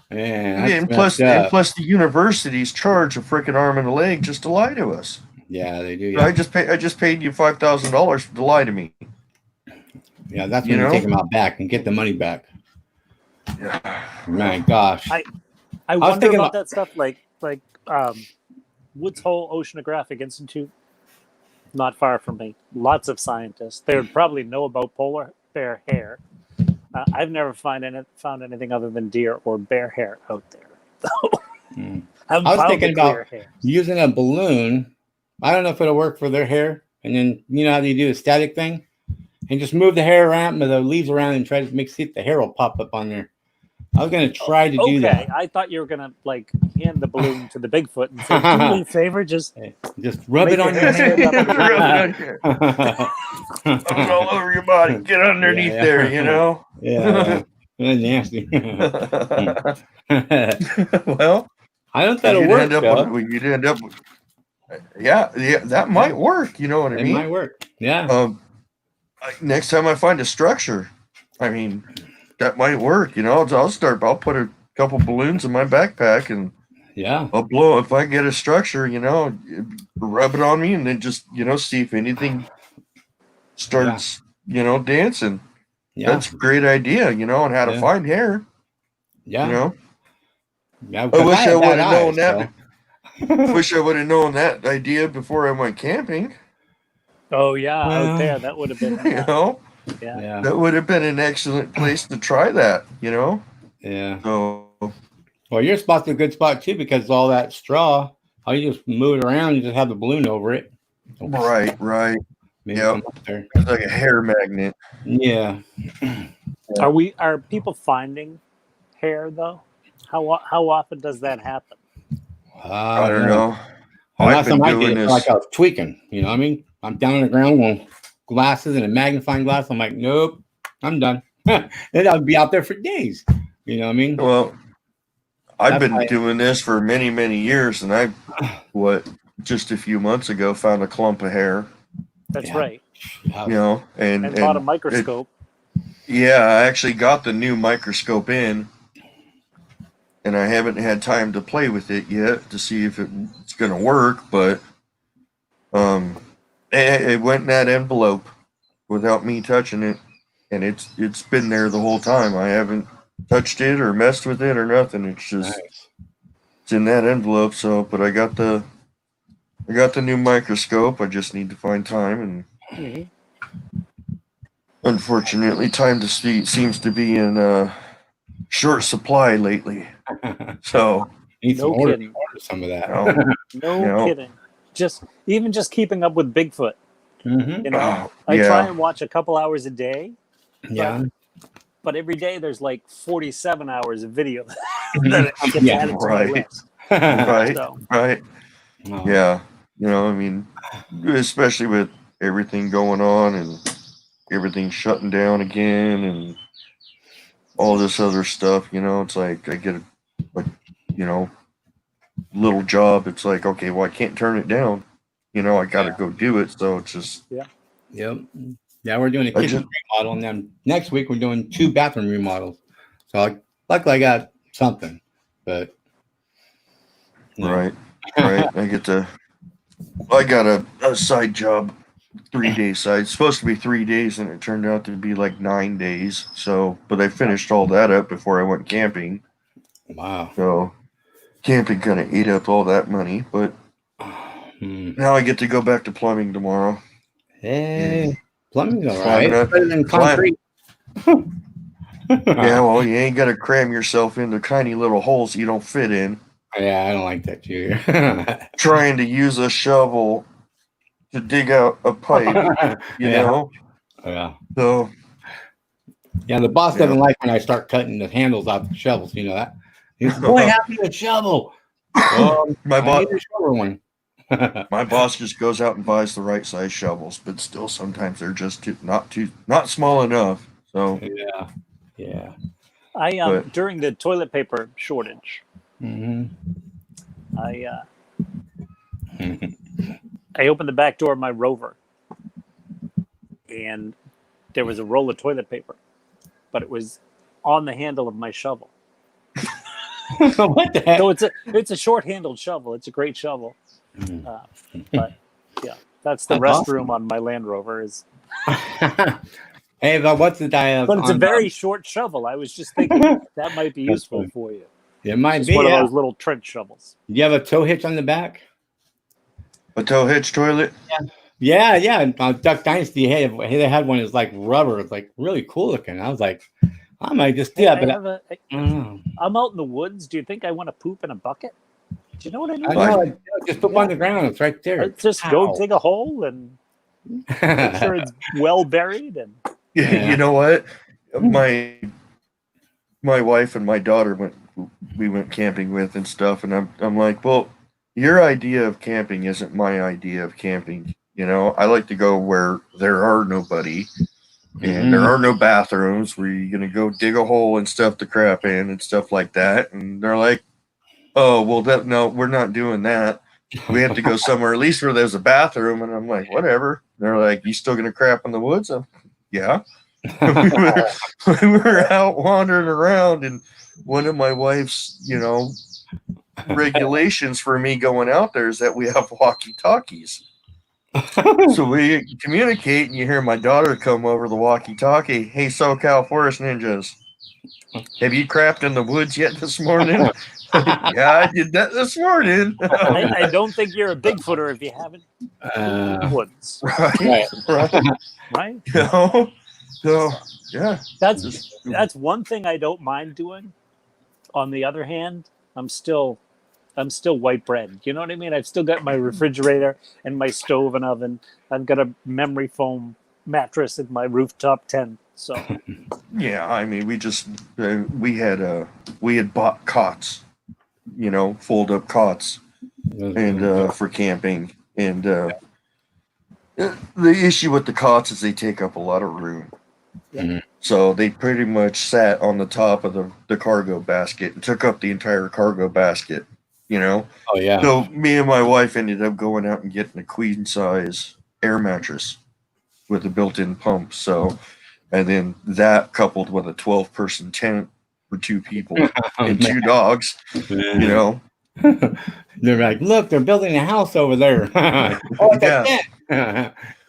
Yeah, and plus the universities charge a freaking arm and a leg just to lie to us. Yeah, they do. I Yeah, just paid you $5,000 to lie to me. yeah. That's You when you take know? them out back and get the money back. Yeah. My gosh. I was wonder thinking about that stuff, like Woods Hole Oceanographic Institute, not far from me. Lots of scientists. They would probably know about polar bear hair. I've never found anything other than deer or bear hair out there. I was thinking about hair. using a balloon. I don't know if it'll work for their hair. And then you know how they do a static thing, and just move the hair around, the leaves around, and try to make see if the hair will pop up on there. I was gonna try to do that. I thought you were gonna like hand the balloon to the Bigfoot and say, "Do me a favor, just rub it on your hair." Rub it all over your body. Get underneath there, you know? Yeah. Nasty. Well, I don't think that'll work. You'd end up with, yeah, that might work. You know what I mean? It might work. Yeah. Next time I find a structure, I mean, that might work. You know, I'll put a couple balloons in my backpack and I'll blow. If I get a structure, you know, rub it on me and then just, you know, see if anything starts, you know, dancing. Yeah. That's a great idea, you know, on how to find hair. Yeah. You know? Yeah, I wish I would have known that. Wish I would have known that idea before I went camping. Oh yeah, out there that would have been. You know, that would have been an excellent place to try that. You know. Yeah. So. Well, your spot's a good spot too because all that straw. All you just move it around, you just have the balloon over it. Right. Yeah. It's like a hair magnet. Yeah. Are people finding hair though? How often does that happen? I don't know. Last time I did it, like I was tweaking. You know what I mean? I'm down on the ground with glasses and a magnifying glass. I'm like, nope, I'm done. Then I'll be out there for days. You know what I mean? Well, I've been doing this for many, many years, and just a few months ago found a clump of hair. That's right. You know, and bought a microscope. I actually got the new microscope in. And I haven't had time to play with it yet to see if it's going to work, but it went in that envelope without me touching it, and it's been there the whole time. I haven't touched it or messed with it or nothing. It's just it's in that envelope. So, but I got the new microscope. I just need to find time, and unfortunately, time to see seems to be in short supply lately. So no kidding. Some of that. No kidding. Just keeping up with Bigfoot. You know, I try and watch a couple hours a day. Yeah. But every day there's like 47 hours of video that gets added to my list. Right. Yeah. You know, I mean, especially with everything going on and everything shutting down again and all this other stuff, you know, it's like I get a little job. It's like, okay, well, I can't turn it down. You know, I got to go do it. So it's just. Yep. Yeah, we're doing a kitchen remodel, and then next week we're doing 2 bathroom remodels. So luckily I got something, but. Right. I got a side job, 3-day side. It's supposed to be 3 days, and it turned out to be like 9 days. So, but I finished all that up before I went camping. Wow. So camping kind of ate up all that money, but now I get to go back to plumbing tomorrow. Hey, plumbing's all right. Better than concrete. Yeah, well, you ain't got to cram yourself into tiny little holes you don't fit in. Yeah, I don't like that too. Trying to use a shovel to dig out a pipe, you know? Yeah. So. Yeah, the boss doesn't like when I start cutting the handles out the shovels. You know that? He's boy, have me a shovel. My boss. One. My boss just goes out and buys the right size shovels, but still sometimes they're just not small enough. So yeah. I during the toilet paper shortage, I opened the back door of my Rover, and there was a roll of toilet paper, but it was on the handle of my shovel. What the heck? So it's a short-handled shovel. It's a great shovel, but That's the That's restroom awesome. on my Land Rover. Is Hey, but what's the diet? But it's a very short shovel. I was just thinking that might be useful funny. for you. It might Just be. one Yeah. of those little trench shovels. You have a tow hitch on the back? A tow hitch toilet? Yeah. Duck Dynasty, they had one that's like rubber. It's like really cool looking. I was like, I might just do that, but I don't know. I'm out in the woods. Do you think I want to poop in a bucket? Do you know what I mean? I know. Just put one on the ground. It's right there. Just go dig a hole and make sure it's well buried. And Yeah. You know what? My wife and my daughter went camping with and stuff, and I'm like, well, your idea of camping isn't my idea of camping. You know, I like to go where there are nobody and there are no bathrooms where you're gonna go dig a hole and stuff the crap in and stuff like that. And they're like, oh, well, no, we're not doing that. We have to go somewhere at least where there's a bathroom. And I'm like, whatever. They're like, you still gonna crap in the woods? Yeah. we were out wandering around, and one of my wife's, regulations for me going out there is that we have walkie-talkies. So we communicate, and you hear my daughter come over the walkie-talkie. Hey, SoCal Forest Ninjas, have you crapped in the woods yet this morning? Yeah, I did that this morning. I don't think you're a Bigfooter if you haven't in the woods. Right. So yeah, that's one thing I don't mind doing. On the other hand, I'm still white bread. You know what I mean? I've still got my refrigerator and my stove and oven. I've got a memory foam mattress in my rooftop tent. So yeah, I mean, we had bought cots, fold up cots, and for camping. And the issue with the cots is they take up a lot of room. Mm-hmm. So they pretty much sat on the top of the cargo basket and took up the entire cargo basket, Oh, yeah. So me and my wife ended up going out and getting a queen size air mattress with a built-in pump. So, and then that coupled with a 12-person tent for 2 people and 2 dogs, They're like, look, they're building a house over there. Yeah.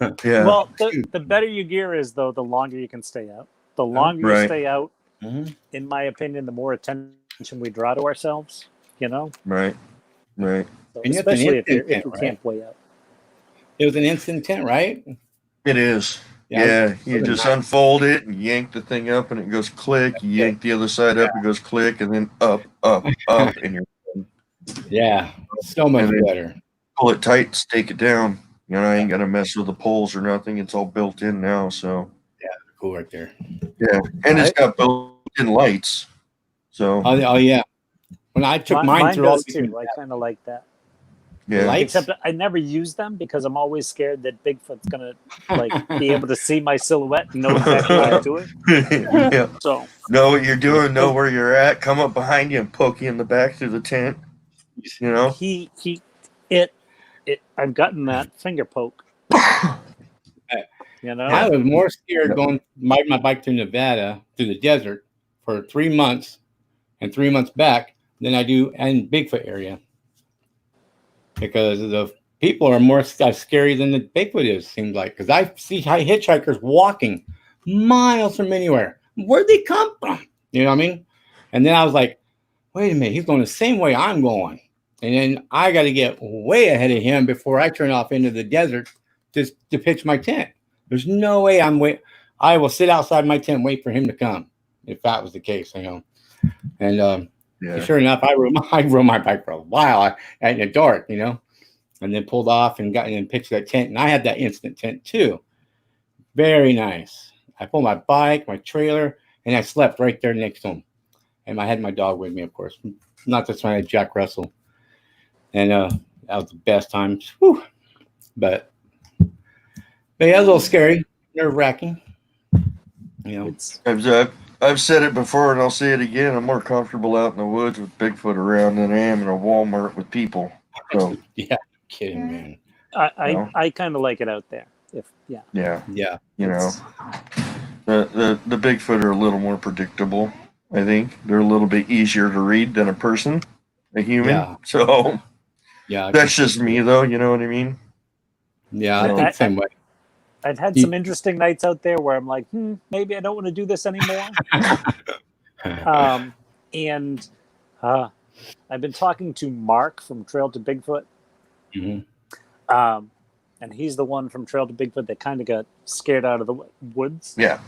Well, the better your gear is, though, the longer you can stay out. The longer you stay out, in my opinion, the more attention we draw to ourselves. Right. So especially if you can't way out. It was an instant tent, right? It is. Yeah, you just unfold it and yank the thing up, and it goes click. You yank the other side up, it goes click, and then up, and you're done. Yeah, so much better. Pull it tight, stake it down. I ain't got to mess with the poles or nothing. It's all built in now, so. Yeah, cool right there. Yeah, and it's got built-in lights. So. Oh yeah. When I took mine through all too. I kind of like that. Yeah. Except I never use them because I'm always scared that Bigfoot's gonna be able to see my silhouette and know exactly what I'm doing. Yeah. So know what you're doing, know where you're at, come up behind you and poke you in the back through the tent. I've gotten that finger poke. I was more scared going riding my bike through Nevada through the desert for 3 months and 3 months back than I do in Bigfoot area, because the people are more scary than the Bigfoot is. Seems like, because I see hitchhikers walking miles from anywhere. Where'd they come from? You know what I mean? And then I was like, wait a minute, he's going the same way I'm going. And then I got to get way ahead of him before I turn off into the desert to pitch my tent. There's no way I will sit outside my tent and wait for him to come, if that was the case, And sure enough, I rode my bike for a while in the dark, and then pulled off and got in and pitched that tent. And I had that instant tent too. Very nice. I pulled my bike, my trailer, and I slept right there next to him. And I had my dog with me, of course. Not this one, I had Jack Russell. And that was the best time. Whew. But yeah, it was a little scary, nerve-wracking. I've said it before, and I'll say it again. I'm more comfortable out in the woods with Bigfoot around than I am in a Walmart with people. So yeah, kidding, man. I kind of like it out there. Yeah. The Bigfoot are a little more predictable. I think they're a little bit easier to read than a human. Yeah. So yeah, that's just me, though. You know what I mean? Yeah, I think the same way. I've had some interesting nights out there where I'm like, maybe I don't want to do this anymore. And I've been talking to Mark from Trail to Bigfoot. And he's the one from Trail to Bigfoot that kind of got scared out of the woods. Yeah.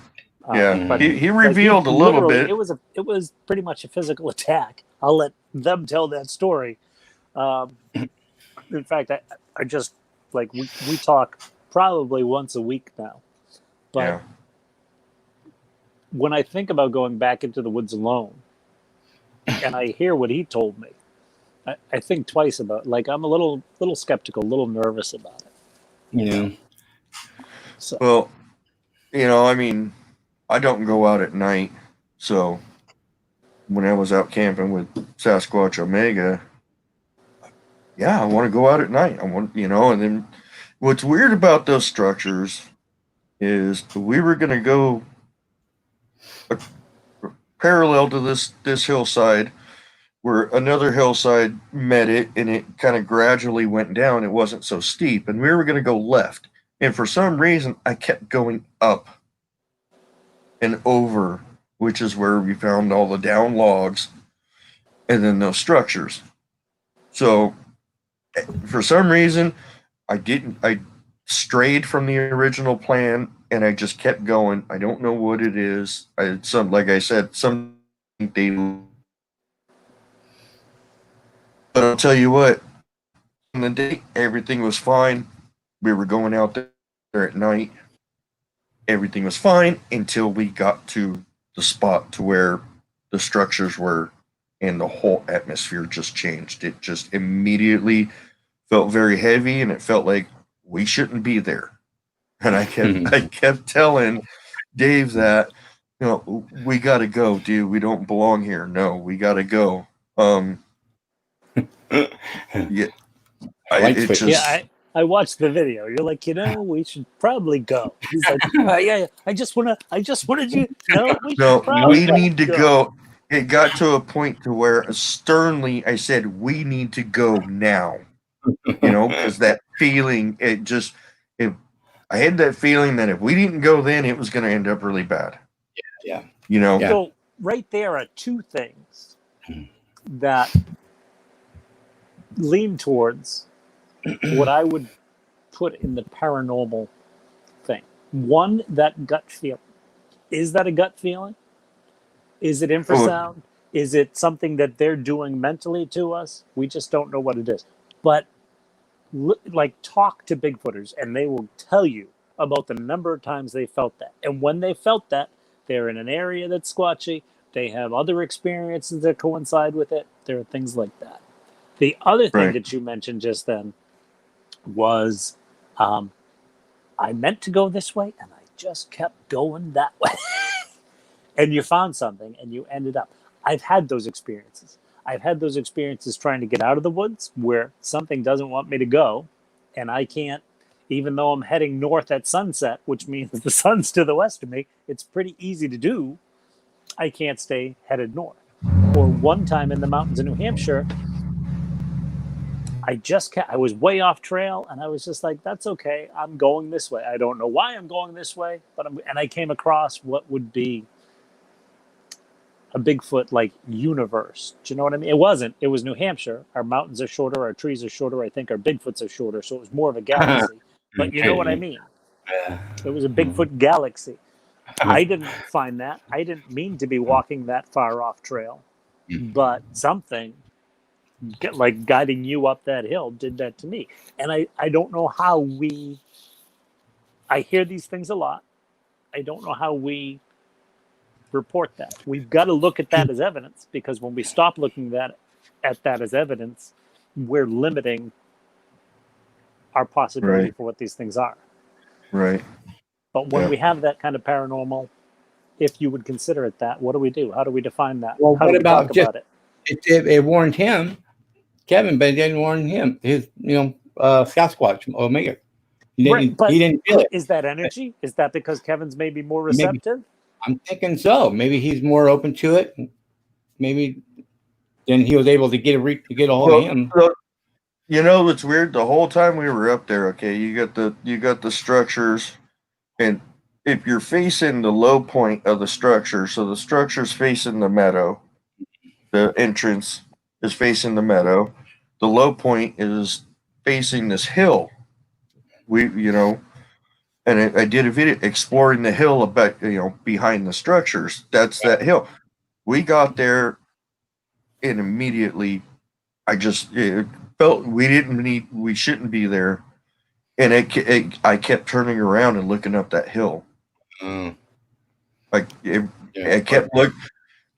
But he revealed a little bit. It was pretty much a physical attack. I'll let them tell that story. In fact, I just like we talk probably once a week now. But when I think about going back into the woods alone, and I hear what he told me, I think twice about it. Like I'm a little skeptical, a little nervous about it. Yeah. So. Well, I mean, I don't go out at night. So when I was out camping with Sasquatch Omega, I want to go out at night. I want, and then what's weird about those structures is we were going to go parallel to this hillside where another hillside met it, and it kind of gradually went down. It wasn't so steep, and we were going to go left. And for some reason, I kept going up and over, which is where we found all the down logs and then those structures. So for some reason, I strayed from the original plan, and I just kept going. I don't know what it is. Like I said, but I'll tell you what, on the day, everything was fine. We were going out there at night. Everything was fine until we got to the spot to where the structures were, and the whole atmosphere just changed. It just immediately felt very heavy, and it felt like we shouldn't be there. And I kept telling Dave that, we got to go, dude. We don't belong here. No, we got to go. I watched the video. You're like, we should probably go. He's like, I just wanted you. We need to go. It got to a point to where sternly I said, we need to go now. Because that feeling, I had that feeling that if we didn't go then, it was going to end up really bad. Yeah. So right there are two things that lean towards what I would put in the paranormal thing. One, that gut feeling. Is that a gut feeling? Is it infrasound? Is it something that they're doing mentally to us? We just don't know what it is. But talk to Bigfooters, and they will tell you about the number of times they felt that. And when they felt that, they're in an area that's squatchy. They have other experiences that coincide with it. There are things like that. The other thing that you mentioned just then was I meant to go this way, and I just kept going that way. And you found something, and you ended up. I've had those experiences. I've had those experiences trying to get out of the woods where something doesn't want me to go, and I can't, even though I'm heading north at sunset, which means the sun's to the west of me, it's pretty easy to do. I can't stay headed north. Or one time in the mountains in New Hampshire, I was way off trail, and I was just like, that's okay. I'm going this way. I don't know why I'm going this way, and I came across what would be a Bigfoot universe. Do you know what I mean? It wasn't. It was New Hampshire. Our mountains are shorter. Our trees are shorter. I think our Bigfoots are shorter. So it was more of a galaxy. But you know what I mean? It was a Bigfoot galaxy. I didn't find that. I didn't mean to be walking that far off trail. But something guiding you up that hill did that to me. And I don't know how I hear these things a lot. I don't know how we report that. We've got to look at that as evidence, because when we stop looking at that as evidence, we're limiting our possibility for what these things are. Right. But when we have that kind of paranormal, if you would consider it that, what do we do? How do we define that? Well, how what about talk about it? It warned him, Kevin, but it didn't warn him. His, Sasquatch Omega. He didn't feel it. Is that energy? Is that because Kevin's maybe more receptive? I'm thinking so. Maybe he's more open to it. Maybe then he was able to get a hold of him. You know what's weird? The whole time we were up there, okay, you got the structures, and if you're facing the low point of the structure, so the structure's facing the meadow, the entrance is facing the meadow, the low point is facing this hill. And I did a video exploring the hill about behind the structures. That's that hill. We got there, and immediately it felt we shouldn't be there, and I kept turning around and looking up that hill. I kept looking.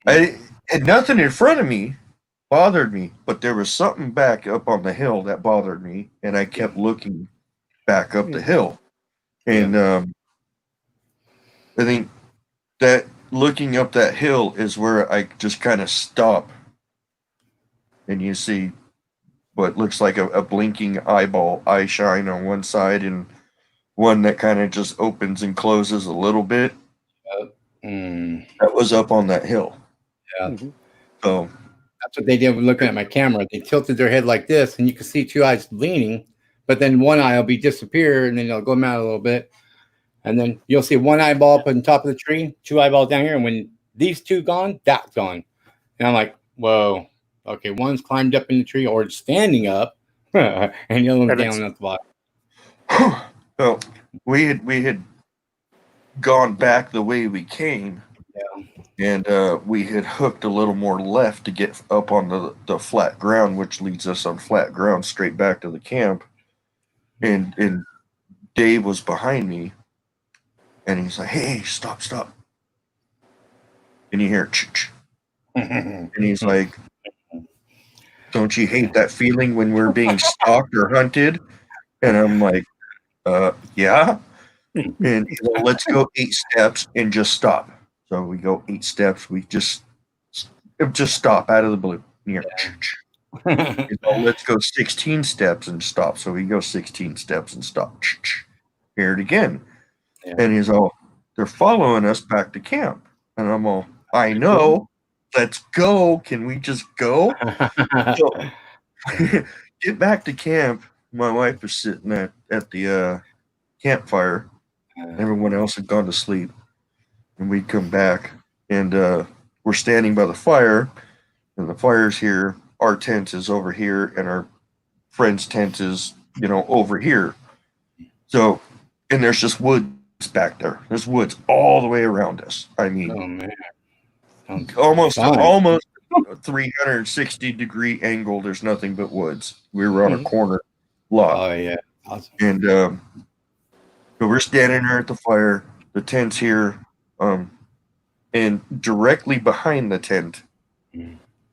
I had nothing in front of me bothered me, but there was something back up on the hill that bothered me, and I kept looking back up the hill. And I think that looking up that hill is where I just kind of stop, and you see what looks like a blinking eye shine on one side, and one that kind of just opens and closes a little bit. That was up on that hill. Yeah. So that's what they did when looking at my camera. They tilted their head like this, and you can see two eyes leaning, but then one eye will be disappear, and then they'll go out a little bit, and then you'll see one eyeball up on top of the tree, two eyeballs down here, and when these two gone, that's gone. And I'm like, whoa, okay, one's climbed up in the tree or standing up, and the other one's down at the bottom. So we had gone back the way we came. And we had hooked a little more left to get up on the flat ground, which leads us on flat ground straight back to the camp. And Dave was behind me, and he's like, "Hey, stop!" And you hear, ch-ch. And he's like, "Don't you hate that feeling when we're being stalked or hunted?" And I'm like, "Yeah." And he's like, "Let's go 8 steps and just stop." So we go 8 steps. We just stop out of the blue. Let's go 16 steps and stop. So we go 16 steps and stop. Hear it again. Yeah. And he's all, "They're following us back to camp." And I'm all, "I know. Let's go. Can we just go?" So get back to camp. My wife was sitting at the campfire. Everyone else had gone to sleep. And we come back, and we're standing by the fire, and the fire's here. Our tent is over here, and our friend's tent is, over here. So, and there's just woods back there. There's woods all the way around us. I mean, oh man, almost 360-degree angle. There's nothing but woods. We were on a corner lot. Oh yeah, awesome. And so we're standing there at the fire. The tent's here. And directly behind the tent.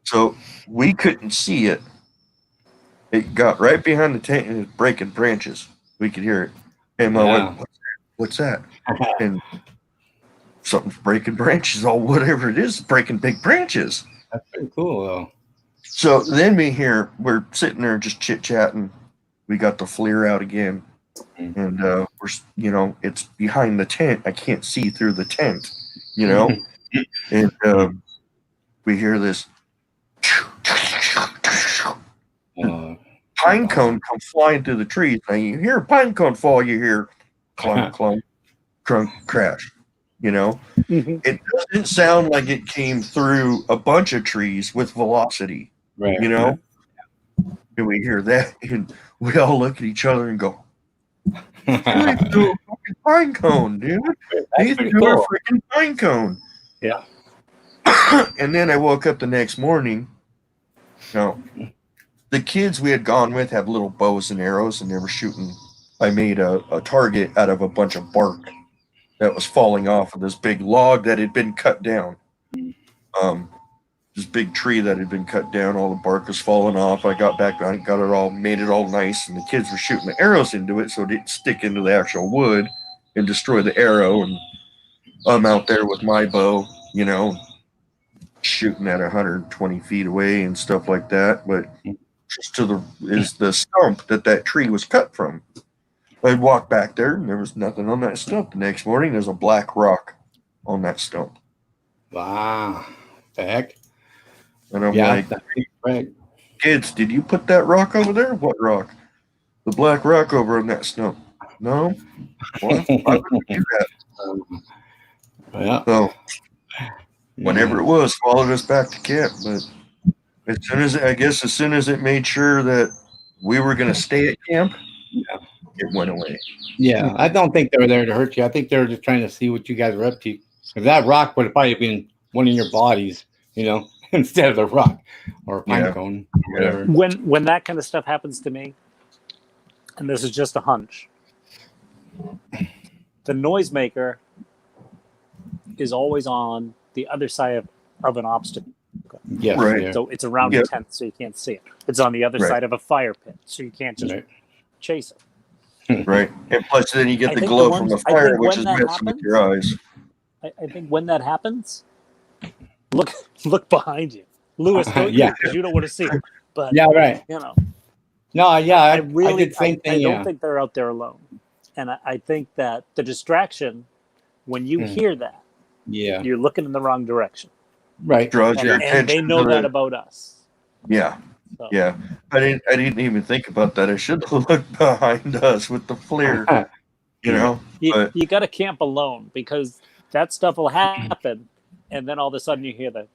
So we couldn't see it. It got right behind the tent and it was breaking branches. We could hear it. And my wife, "What's that?" And something's breaking branches, or whatever it is, breaking big branches. That's pretty cool, though. So then we're sitting there just chit-chatting. We got the FLIR out again. And we're, it's behind the tent. I can't see through the tent, and we hear this pine cone come flying through the trees. Now you hear a pine cone fall, you hear clunk, clunk, crunk, crash. It doesn't sound like it came through a bunch of trees with velocity, right? And we hear that, and we all look at each other and go, "He's doing a fucking pine cone, dude. He's doing a freaking pine cone." Yeah. And then I woke up the next morning. The kids we had gone with have little bows and arrows, and they were shooting. I made a target out of a bunch of bark that was falling off of this big log that had been cut down. This big tree that had been cut down, all the bark was falling off. I got back on it, got it all, made it all nice, and the kids were shooting the arrows into it so it didn't stick into the actual wood and destroy the arrow. And I'm out there with my bow, shooting at 120 feet away and stuff like that. But just is the stump that tree was cut from. I'd walk back there, and there was nothing on that stump. The next morning, there's a black rock on that stump. Wow. The heck? And I'm like, right. Kids, did you put that rock over there? What rock? The black rock over in that snow. No? What? Why would we do that? Yeah. So, whenever it was, followed us back to camp. But as soon as it made sure that we were going to stay at camp, it went away. Yeah, I don't think they were there to hurt you. I think they were just trying to see what you guys were up to. Because that rock would have probably been one of your bodies, instead of the rock or a pine cone or whatever. When that kind of stuff happens to me, and this is just a hunch, the noisemaker is always on the other side of an obstacle. Yes, Right. yeah. So it's around a tent, so you can't see it. It's on the other side of a fire pit, so you can't just chase it. Right. And plus, then you get I the think glow the from ones- the I fire, think which when is that messing with happens- your eyes. I think when that happens, look behind you, Lewis. Don't Yeah. because you don't want to see it. But Yeah, right. No, yeah, I I really did the same thing. I don't Yeah. think they're out there alone, and I think that the distraction, when you hear that, Yeah. you're looking in the wrong direction, Right. Draws your and attention. they know to that the- about us. Yeah. So. Yeah. I didn't even think about that. I should have looked behind us with the flare. But You got to camp alone because that stuff will happen, and then all of a sudden you hear the.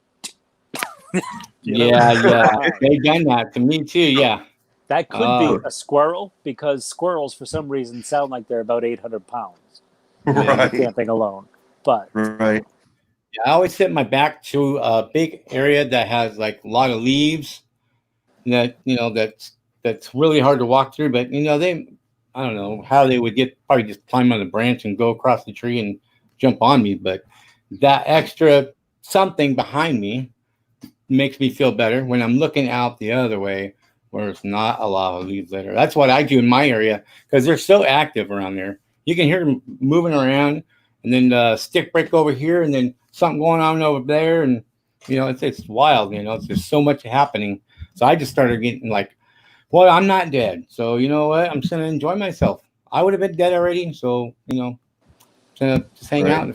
Yeah. They've done that to me too. Yeah. That could be a squirrel because squirrels, for some reason, sound like they're about 800 pounds. right. Camping alone, but Right. Yeah, I always sit my back to a big area that has like a lot of leaves. That's really hard to walk through. But I don't know how they would probably just climb on the branch and go across the tree and jump on me. But that extra something behind me makes me feel better when I'm looking out the other way where it's not a lot of leaves there. That's what I do in my area because they're so active around there. You can hear them moving around, and then stick break over here, and then something going on over there, and it's wild. It's just so much happening. So I just started getting like, well, I'm not dead, so you know what? I'm just gonna enjoy myself. I would have been dead already, so just hang out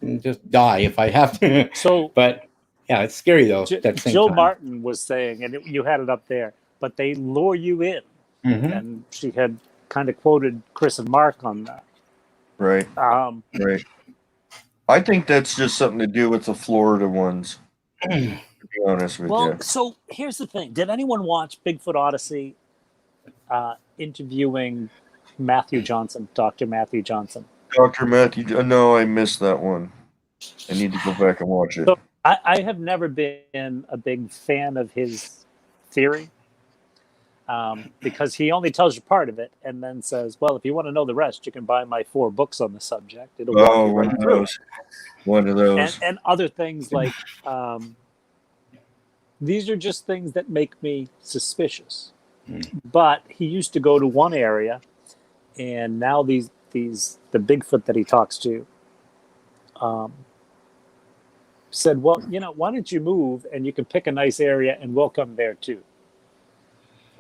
and just die if I have to. So, but yeah, it's scary though. Jill Martin was saying, and you had it up there, but they lure you in, and she had kind of quoted Chris and Mark on that. Right. Right. I think that's just something to do with the Florida ones. To be honest with you. So here's the thing: did anyone watch Bigfoot Odyssey interviewing Matthew Johnson, Dr. Matthew Johnson? Dr. Matthew, no, I missed that one. I need to go back and watch it. So I have never been a big fan of his theory because he only tells you part of it and then says, well, if you want to know the rest, you can buy my 4 books on the subject. It'll walk you right through it. One of those. And other things like these are just things that make me suspicious. But he used to go to one area, and now the Bigfoot that he talks to said, well, why don't you move and you can pick a nice area and we'll come there too.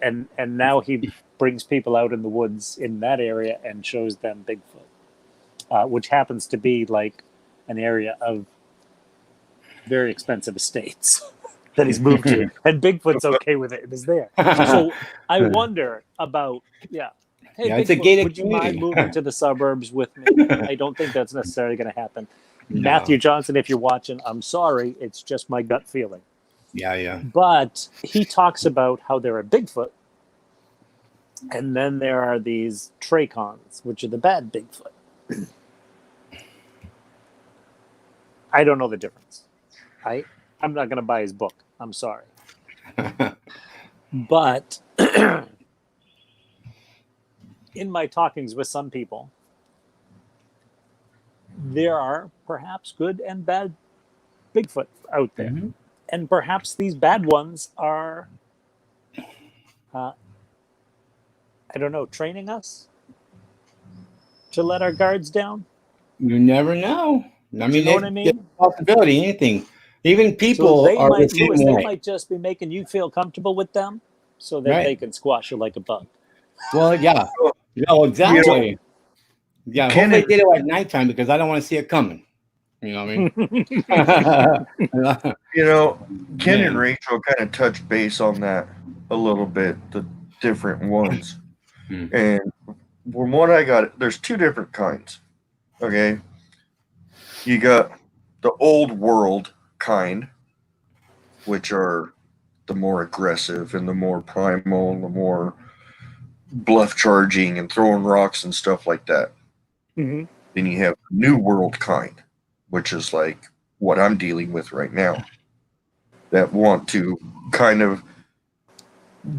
And now he brings people out in the woods in that area and shows them Bigfoot, which happens to be like an area of very expensive estates that he's moved to. And Bigfoot's okay with it and is there. So I wonder about, hey, it's a Bigfoot, gated would you mind moving to the suburbs with me? I don't think that's necessarily going to happen. No. Matthew Johnson, if you're watching, I'm sorry. It's just my gut feeling. Yeah. But he talks about how there are Bigfoot, and then there are these Trachons, which are the bad Bigfoot. I don't know the difference. I'm not going to buy his book. I'm sorry. But in my talkings with some people, there are perhaps good and bad Bigfoot out there. Mm-hmm. And perhaps these bad ones are, I don't know, training us to let our guards down? You never know. I mean, you know what I mean? Possibility, anything. Even people so are might, the same Lewis, way. They might just be making you feel comfortable with them so that they can squash you like a bug. Well, yeah. No, exactly. Yeah, hopefully they did it at nighttime because I don't want to see it coming. You know what I mean? You know, Ken and Man. Rachel kind of touched base on that a little bit, the different ones. And from what I got, there's two different kinds. Okay. You got the old world kind, which are the more aggressive and the more primal and the more bluff charging and throwing rocks and stuff like that. Mm-hmm. Then you have the new world kind, which is like what I'm dealing with right now, that want to kind of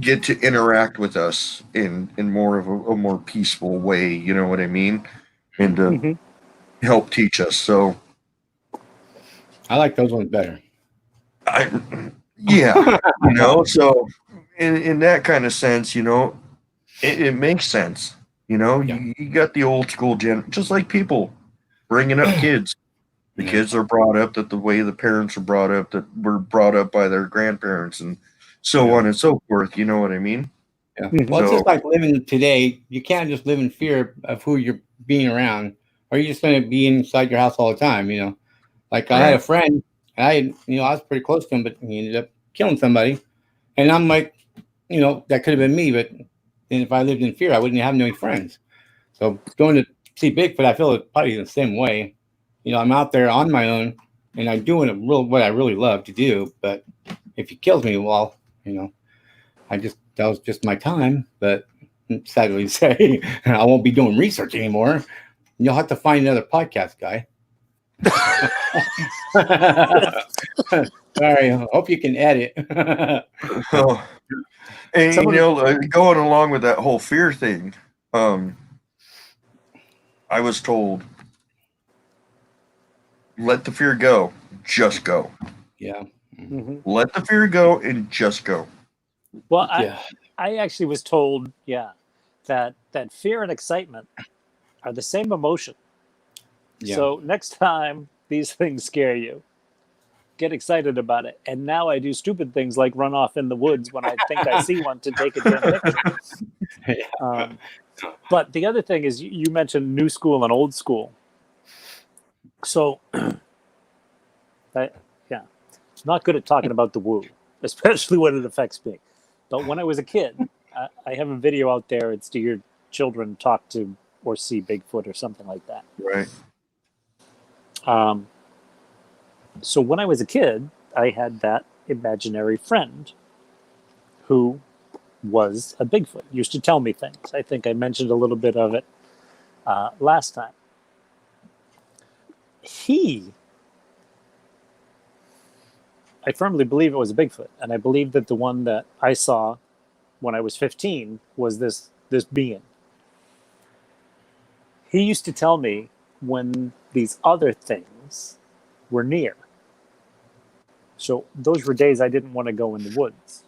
get to interact with us in more of a more peaceful way, you know what I mean? And to help teach us. So I like those ones better. Yeah, you know, so in that kind of sense, you know, it makes sense. You know, you got the old school just like people bringing up kids. The kids are brought up that the way the parents are brought up, that were brought up by their grandparents, and so on and so forth. You know what I mean? Yeah. Well, it's just like living today. You can't just live in fear of who you're being around, or you're just going to be inside your house all the time. You know, like I had a friend, and I was pretty close to him, but he ended up killing somebody, and I'm like, you know, that could have been me, but if I lived in fear, I wouldn't have any friends. So going to see Bigfoot, I feel it's probably the same way. You know, I'm out there on my own, and I'm doing what I really love to do. But if he kills me, well, you know, that was just my time. But sadly to say, I won't be doing research anymore. You'll have to find another podcast guy. Sorry, I hope you can edit. And you know, going along with that whole fear thing, I was told, let the fear go, just go. Yeah. Let the fear go and just go. Well, I actually was told, that fear and excitement are the same emotion. Yeah. So next time these things scare you, get excited about it. And now I do stupid things like run off in the woods when I think I see one to take a damn picture. But the other thing is, you mentioned new school and old school. So, not good at talking about the woo, especially when it affects me. But when I was a kid, I have a video out there. It's do your children talk to or see Bigfoot or something like that. Right. So when I was a kid, I had that imaginary friend who was a Bigfoot, used to tell me things. I think I mentioned a little bit of it last time. I firmly believe it was a Bigfoot, and I believe that the one that I saw when I was 15 was this being. He used to tell me when these other things were near. So those were days I didn't want to go in the woods.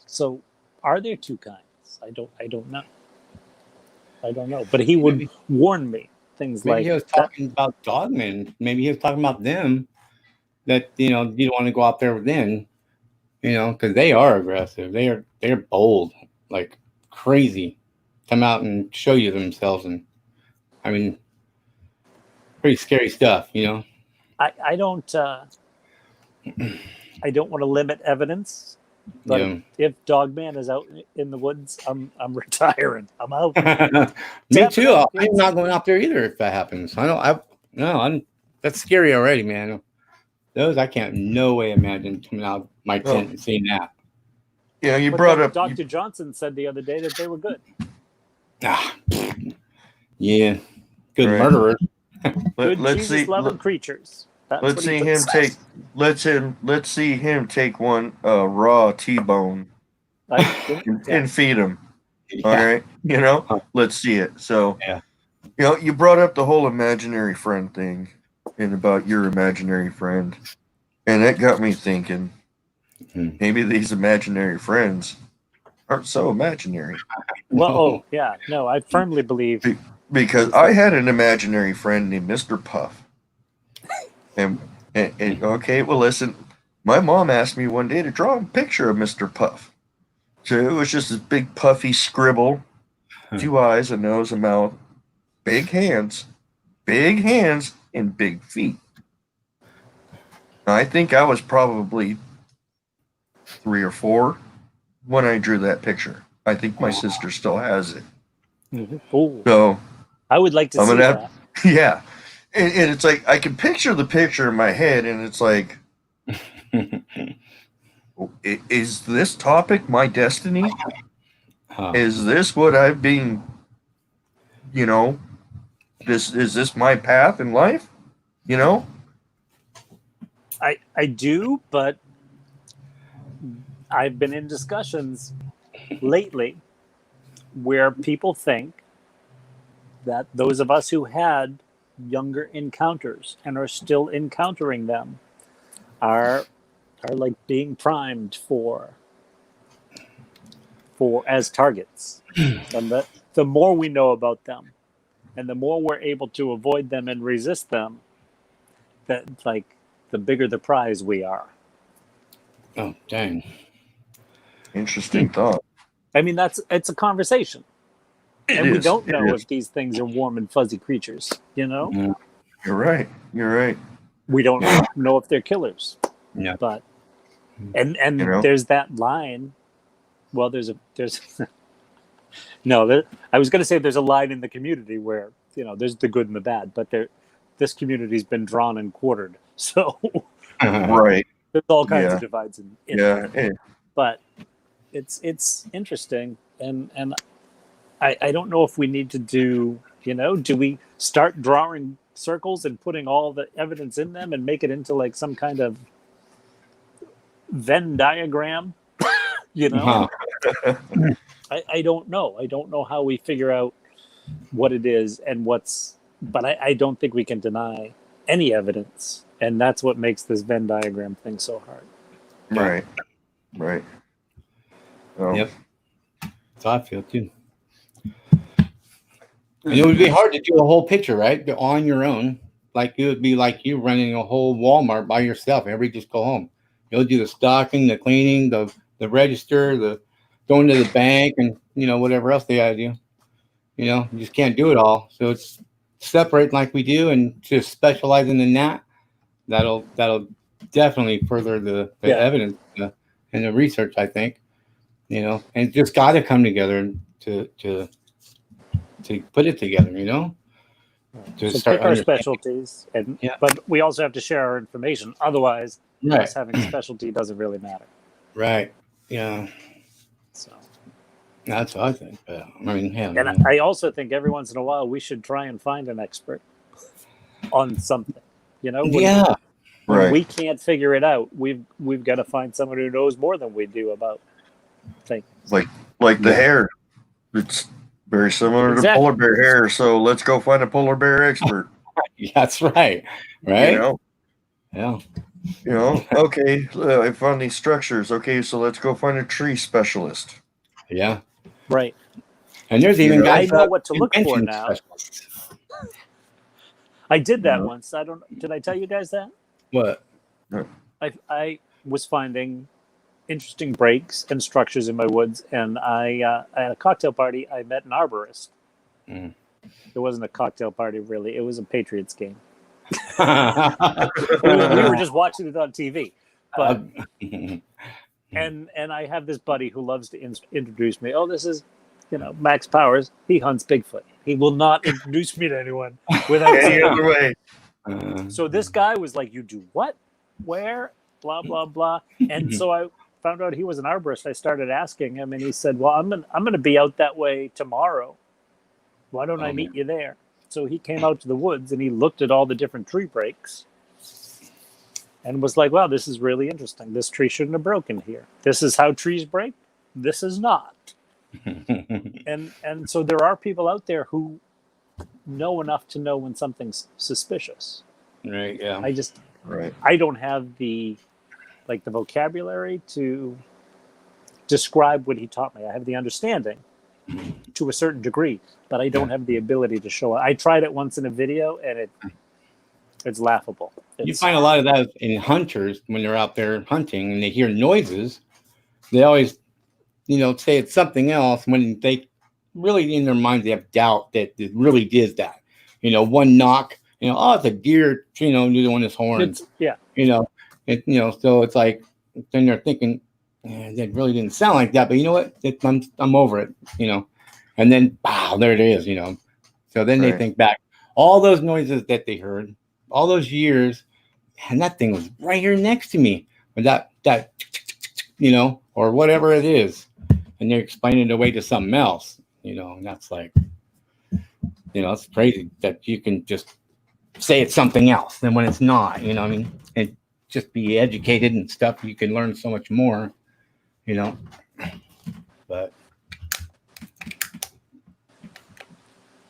So are there two kinds? I don't know. I don't know. But he would warn me things like. Maybe he was talking about dogmen. Maybe he was talking about them. That you don't want to go out there with them. Because they are aggressive. They're bold, like crazy. Come out and show you themselves, and I mean, pretty scary stuff. I don't want to limit evidence, but if Dogman is out in the woods, I'm retiring. I'm out. Me too. I'm not going out there either if that happens. That's scary already, man. Those I can't no way imagine coming out of my tent and seeing that. Yeah, you brought up Dr. Johnson said the other day that they were good. Yeah, good murderers. Let's see. Loving creatures. Let's see him take one raw T-bone and feed him. Yeah. All right, let's see it. So, you brought up the whole imaginary friend thing, and about your imaginary friend, and that got me thinking. Maybe these imaginary friends aren't so imaginary. Well, no, I firmly believe because I had an imaginary friend named Mr. Puff. And okay, well, listen, my mom asked me one day to draw a picture of Mr. Puff. So it was just this big puffy scribble, 2 eyes, a nose, a mouth, big hands, big hands and big feet. I think I was probably 3 or 4 when I drew that picture. I think my sister still has it. Ooh, So I would like to I'm see gonna that. yeah. And it's like I can picture the picture in my head, and it's like, is this topic my destiny? Is this what I've been, is this my path in life? I do, but I've been in discussions lately where people think that those of us who had younger encounters and are still encountering them are like being primed for as targets. And that the more we know about them and the more we're able to avoid them and resist them, that like the bigger the prize we are. Oh, dang. Interesting thought. I mean, it's a conversation. And we don't know It is. if these things are warm and fuzzy creatures, Yeah. You're right. We don't know if they're killers. Yeah. But and there's that line. Well, there's no. I was going to say there's a line in the community where there's the good and the bad, but this community's been drawn and quartered, so Right. there's all kinds of divides in it. But it's interesting, and I don't know if we need to do do we start drawing circles and putting all the evidence in them and make it into like some kind of Venn diagram? I don't know. I don't know how we figure out what it is and but I don't think we can deny any evidence. And that's what makes this Venn diagram thing so hard. Right. Oh. Yep. That's how I feel too. And it would be hard to do a whole picture, right? On your own. Like it would be like you running a whole Walmart by yourself. Everybody just go home. You'll do the stocking, the cleaning, the register, the going to the bank, and whatever else they gotta do. You just can't do it all. So it's separate like we do, and just specializing in that. That'll definitely further the evidence and the research. I think, and it's just got to come together to put it together. To so start pick our specialties, but we also have to share our information. Otherwise, us having a specialty doesn't really matter. Right. Yeah. So that's what I think. But, I mean, hell, and I also think every once in a while we should try and find an expert on something. When we can't figure it out, we've got to find someone who knows more than we do about things. Like the hair. It's very similar to polar bear hair, so let's go find a polar bear expert. That's right. Right? Yeah. Okay, I found these structures. Okay, so let's go find a tree specialist. Yeah. Right. And there's even guys. I know what to look for now. I did that once. Did I tell you guys that? What? I was finding interesting breaks and structures in my woods, and I at a cocktail party I met an arborist. It wasn't a cocktail party really; it was a Patriots game. We were just watching it on TV, but and I have this buddy who loves to introduce me. Oh, this is Max Powers. He hunts Bigfoot. He will not introduce me to anyone without any other way. So this guy was like, "You do what? Where? Blah blah blah." And so I found out he was an arborist. I started asking him, and he said, "Well, I'm gonna be out that way tomorrow. Why don't I meet you there?" So he came out to the woods and he looked at all the different tree breaks, and was like, "Wow, this is really interesting. This tree shouldn't have broken here. This is how trees break. This is not." and so there are people out there who know enough to know when something's suspicious. Right. Yeah. I don't have the vocabulary to describe what he taught me. I have the understanding to a certain degree, but I don't have the ability to show it. I tried it once in a video, and it's laughable. You find a lot of that in hunters when they're out there hunting and they hear noises. They always, say it's something else when they really in their minds they have doubt that it really is that. one knock, oh, it's a deer, doing his horns, Yeah. So it's like, then they're thinking, that really didn't sound like that, but you know what? I'm over it, and then, wow, there it is, So then they think back, all those noises that they heard, all those years, and that thing was right here next to me, or that, or whatever it is, and they're explaining it away to something else, and that's like, it's crazy that you can just say it's something else than when it's not, what I mean? And just be educated and stuff. You can learn so much more, but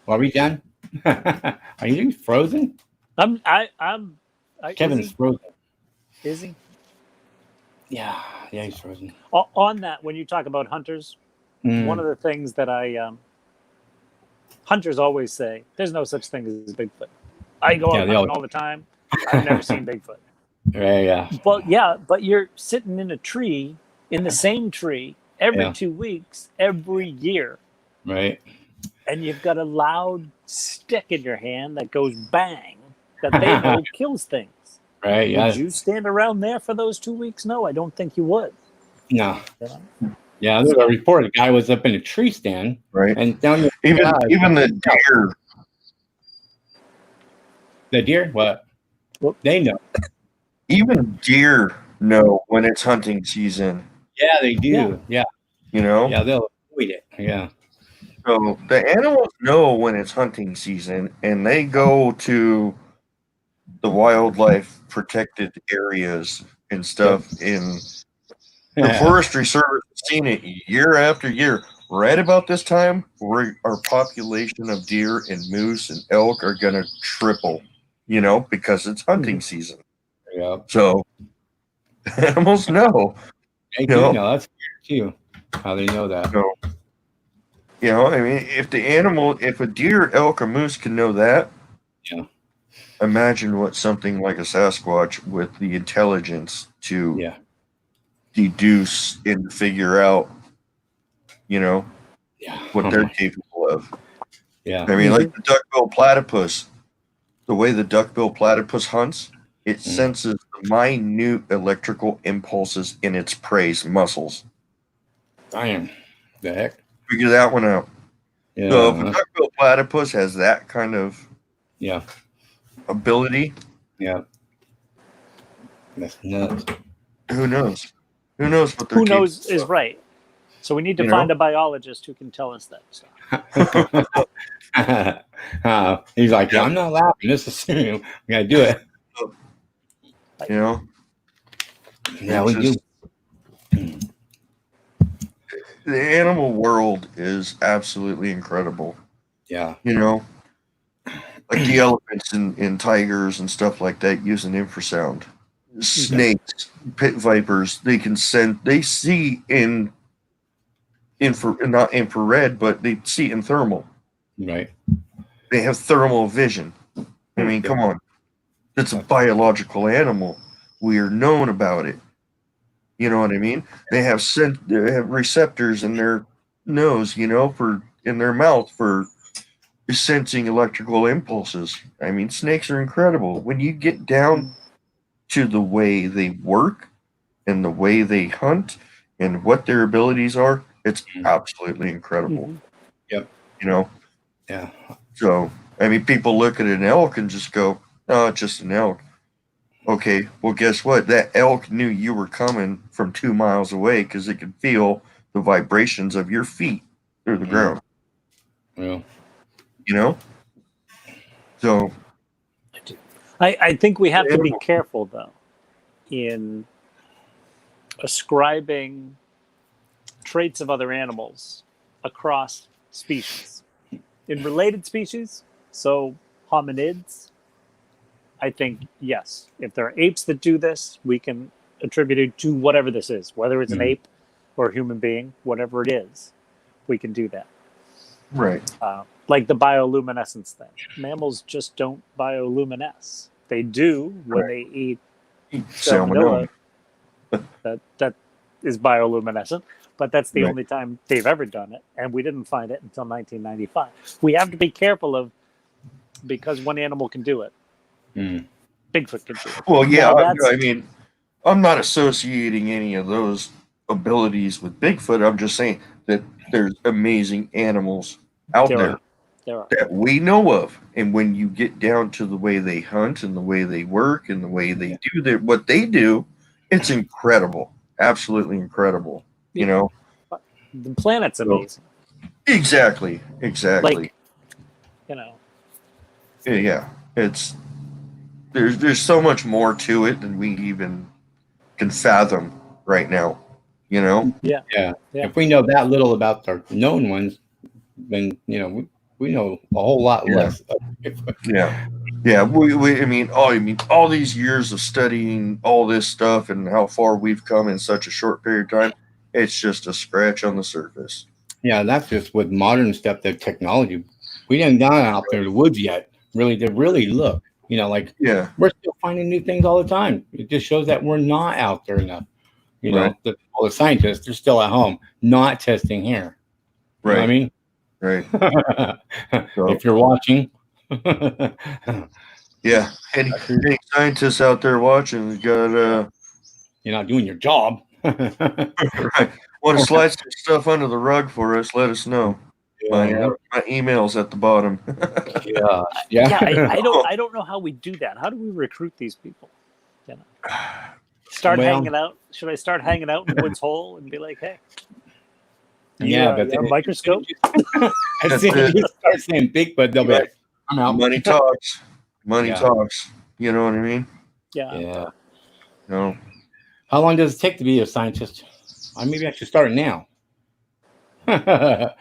are we done? Are you frozen? Kevin's frozen. Is he? Yeah, he's frozen. On that, when you talk about hunters, one of the things that hunters always say, there's no such thing as Bigfoot. I go out hunting all the time. I've never seen Bigfoot. Yeah. But you're sitting in a tree, in the same tree, every 2 weeks, every year. Right. And you've got a loud stick in your hand that goes bang, that they know kills things. Right, yeah. Would you stand around there for those 2 weeks? No, I don't think you would. No. Yeah, there's a report. A guy was up in a tree stand. Right. And down even the deer. The deer? What? They know. Even deer know when it's hunting season. Yeah, they do. Yeah. Yeah, they'll avoid it. Yeah. So the animals know when it's hunting season, and they go to the wildlife protected areas and stuff. In the Forestry Service has seen it year after year. Right about this time, our population of deer and moose and elk are going to triple, because it's hunting season. Yeah. So animals know. They do know. That's weird too. How they know that. So, I mean, if a deer, elk, or moose can know that, imagine what something like a Sasquatch with the intelligence to deduce and figure out, what they're capable of. Yeah. I mean, like the duck-billed platypus, the way the duck-billed platypus hunts, it senses minute electrical impulses in its prey's muscles. Damn. The heck? Figure that one out. Yeah. So if a duck-billed platypus has that kind of ability, that's nuts. Who knows? Who knows what they're Who knows is right. So we need to find a biologist who can tell us that stuff. He's like, I'm not laughing. This is serious. We gotta do it. Yeah, we do. The animal world is absolutely incredible. Yeah. Like the elephants and tigers and stuff like that using infrasound. Snakes, pit vipers, they see not infrared, but they see in thermal. Right. They have thermal vision. I mean, come on. It's a biological animal. We are known about it. You know what I mean? They have receptors in their nose, in their mouth for sensing electrical impulses. I mean, snakes are incredible. When you get down to the way they work and the way they hunt and what their abilities are, it's absolutely incredible. Yep. Yeah. So, I mean, people look at an elk and just go, oh, it's just an elk. Okay, well, guess what? That elk knew you were coming from 2 miles away because it could feel the vibrations of your feet through the ground. Yeah. So, I think we have to be careful, though, in ascribing traits of other animals across species. In related species, so hominids, I think, yes. If there are apes that do this, we can attribute it to whatever this is, whether it's an ape or a human being, whatever it is, we can do that. Right. Like the bioluminescence thing. Mammals just don't bioluminesce. They do when they eat salmonella. That is bioluminescent, but that's the only time they've ever done it, and we didn't find it until 1995. We have to be careful of because one animal can do it. Mm. Bigfoot can do it. Well, yeah, Now, that's- I mean, I'm not associating any of those abilities with Bigfoot. I'm just saying that there's amazing animals out there There are. that we know of. And when you get down to the way they hunt and the way they work and the way they do what they do, it's incredible. Absolutely incredible. You know? The planet's amazing. Exactly. Like, you know. Yeah. It's there's so much more to it than we even can fathom right now. You know? Yeah. If we know that little about our known ones, then we know a whole lot less. Yeah. I mean, all these years of studying all this stuff and how far we've come in such a short period of time, it's just a scratch on the surface. Yeah, that's just with modern stuff, the technology. We didn't gone out there in the woods yet, really, to really look. We're still finding new things all the time. It just shows that we're not out there enough. All the scientists, they're still at home, not testing here. You know what I mean? Right. If you're watching. Yeah. Any scientists out there watching, you're not doing your job. Right. Want to slide some stuff under the rug for us? Let us know. My email's at the bottom. Yeah. I don't know how we do that. How do we recruit these people? Start hanging out. Should I start hanging out in Woods Hole and be like, hey? But a microscope. I think you start saying Bigfoot, they'll be like, I'm out. Money talks. Money talks. You know what I mean? Yeah. No. How long does it take to be a scientist? Maybe I should start now. I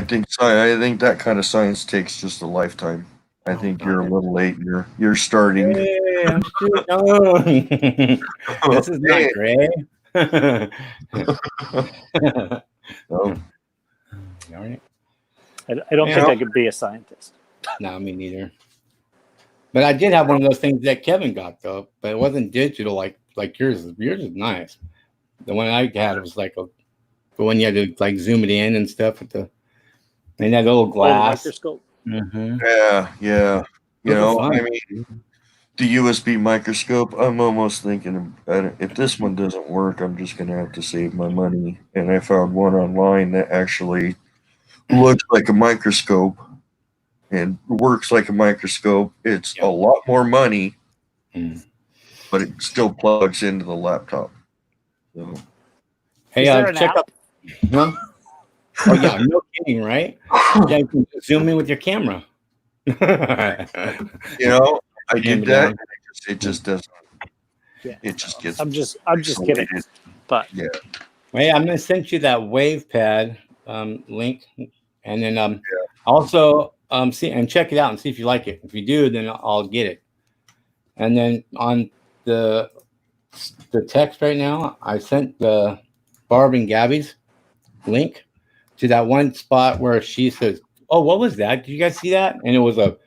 think that kind of science takes just a lifetime. I think you're a little late. You're starting. Hey, I'm still young. This is not gray. No. All right. I don't think I could be a scientist. No, me neither. But I did have one of those things that Kevin got though, but it wasn't digital like yours. Yours is nice. The one I had was like the one you had to like zoom it in and stuff with and that little glass microscope. Mm-hmm. Yeah. I mean, the USB microscope. I'm almost thinking if this one doesn't work, I'm just gonna have to save my money. And I found one online that actually looks like a microscope and works like a microscope. It's a lot more money, but it still plugs into the laptop. So. Hey, check out. Huh? Oh yeah, no kidding, right? Yeah, you can zoom in with your camera. I did that. It just doesn't. Yeah. It just gets. I'm just kidding. But yeah. Hey, I'm gonna send you that WavePad link, and then also see and check it out and see if you like it. If you do, then I'll get it. And then on the text right now, I sent the Barb and Gabby's link to that one spot where she says, "Oh, what was that? Did you guys see that?" And it was a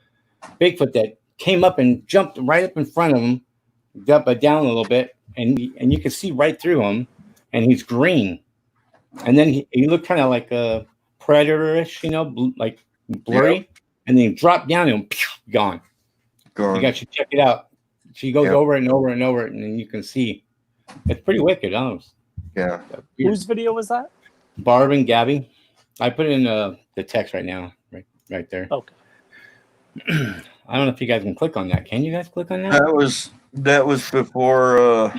Bigfoot that came up and jumped right up in front of him, jumped down a little bit, and you can see right through him, and he's green. And then he looked kind of like a predator-ish, like blurry. And then he dropped down and gone. You guys should check it out. She goes over it and over and over it, and then you can see. It's pretty wicked. Yeah. Whose video was that? Barb and Gabby. I put it in the text right now, right there. Okay. I don't know if you guys can click on that. Can you guys click on that? That was before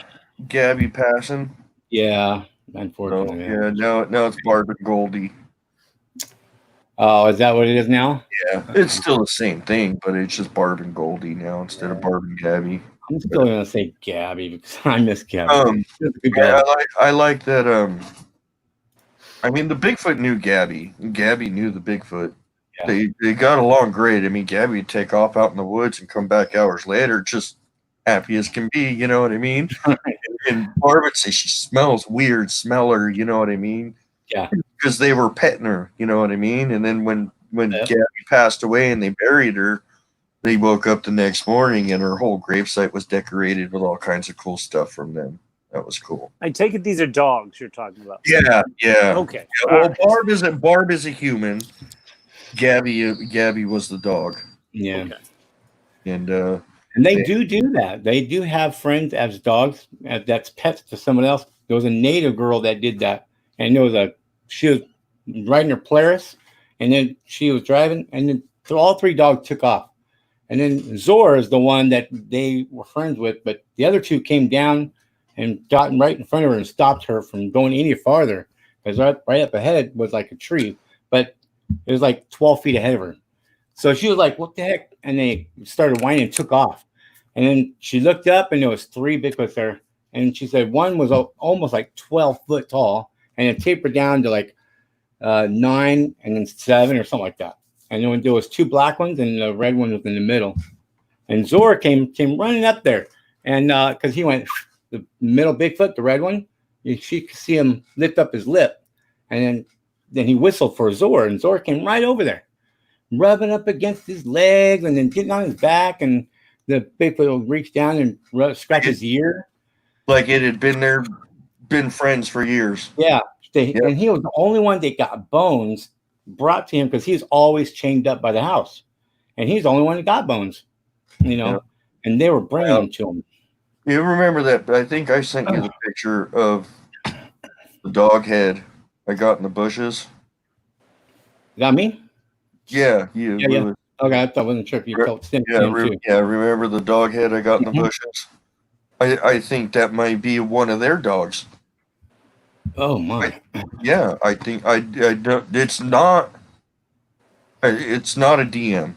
Gabby passing. Yeah, unfortunately. Now it's Barb and Goldie. Oh, is that what it is now? Yeah, it's still the same thing, but it's just Barb and Goldie now instead of Barb and Gabby. I'm still gonna say Gabby because I miss Gabby. I like that. I mean, the Bigfoot knew Gabby, and Gabby knew the Bigfoot. Yeah. They got along great. I mean, Gabby would take off out in the woods and come back hours later, just happy as can be. You know what I mean? And Barb would say she smells weird, smell her. You know what I mean? Yeah. Because they were petting her. You know what I mean? And then when Gabby passed away and they buried her, they woke up the next morning and her whole gravesite was decorated with all kinds of cool stuff from them. That was cool. I take it these are dogs you're talking about. Yeah. Okay. Yeah, well, Barb is a human. Gabby was the dog. Yeah. Okay. And they do that. They do have friends as dogs that's pets to someone else. There was a native girl that did that, and she was riding her Polaris, and then she was driving, and then all three dogs took off. And then Zor is the one that they were friends with, but the other two came down and got right in front of her and stopped her from going any farther, because right up ahead was like a tree, but it was like 12 feet ahead of her. So she was like, "What the heck?" And they started whining and took off. And then she looked up, and there was three Bigfoots there. And she said one was almost like 12 foot tall, and it tapered down to like 9 and then 7 or something like that. And then there was two black ones, and the red one was in the middle. And Zora came running up there, and because he went the middle Bigfoot, the red one, she could see him lift up his lip, and then he whistled for Zora, and Zora came right over there, rubbing up against his legs, and then getting on his back, and the Bigfoot would reach down and scratch his ear, like it had been friends for years. Yeah, and he was the only one that got bones brought to him because he's always chained up by the house, and he's the only one that got bones, and they were bringing them to him. You remember that? I think I sent you the picture of the dog head I got in the bushes. Got me? Yeah, you. Yeah. Okay, I wasn't sure if you felt too. Remember the dog head I got in the bushes? I think that might be one of their dogs. Oh my! I think I don't. It's not. It's not a DM.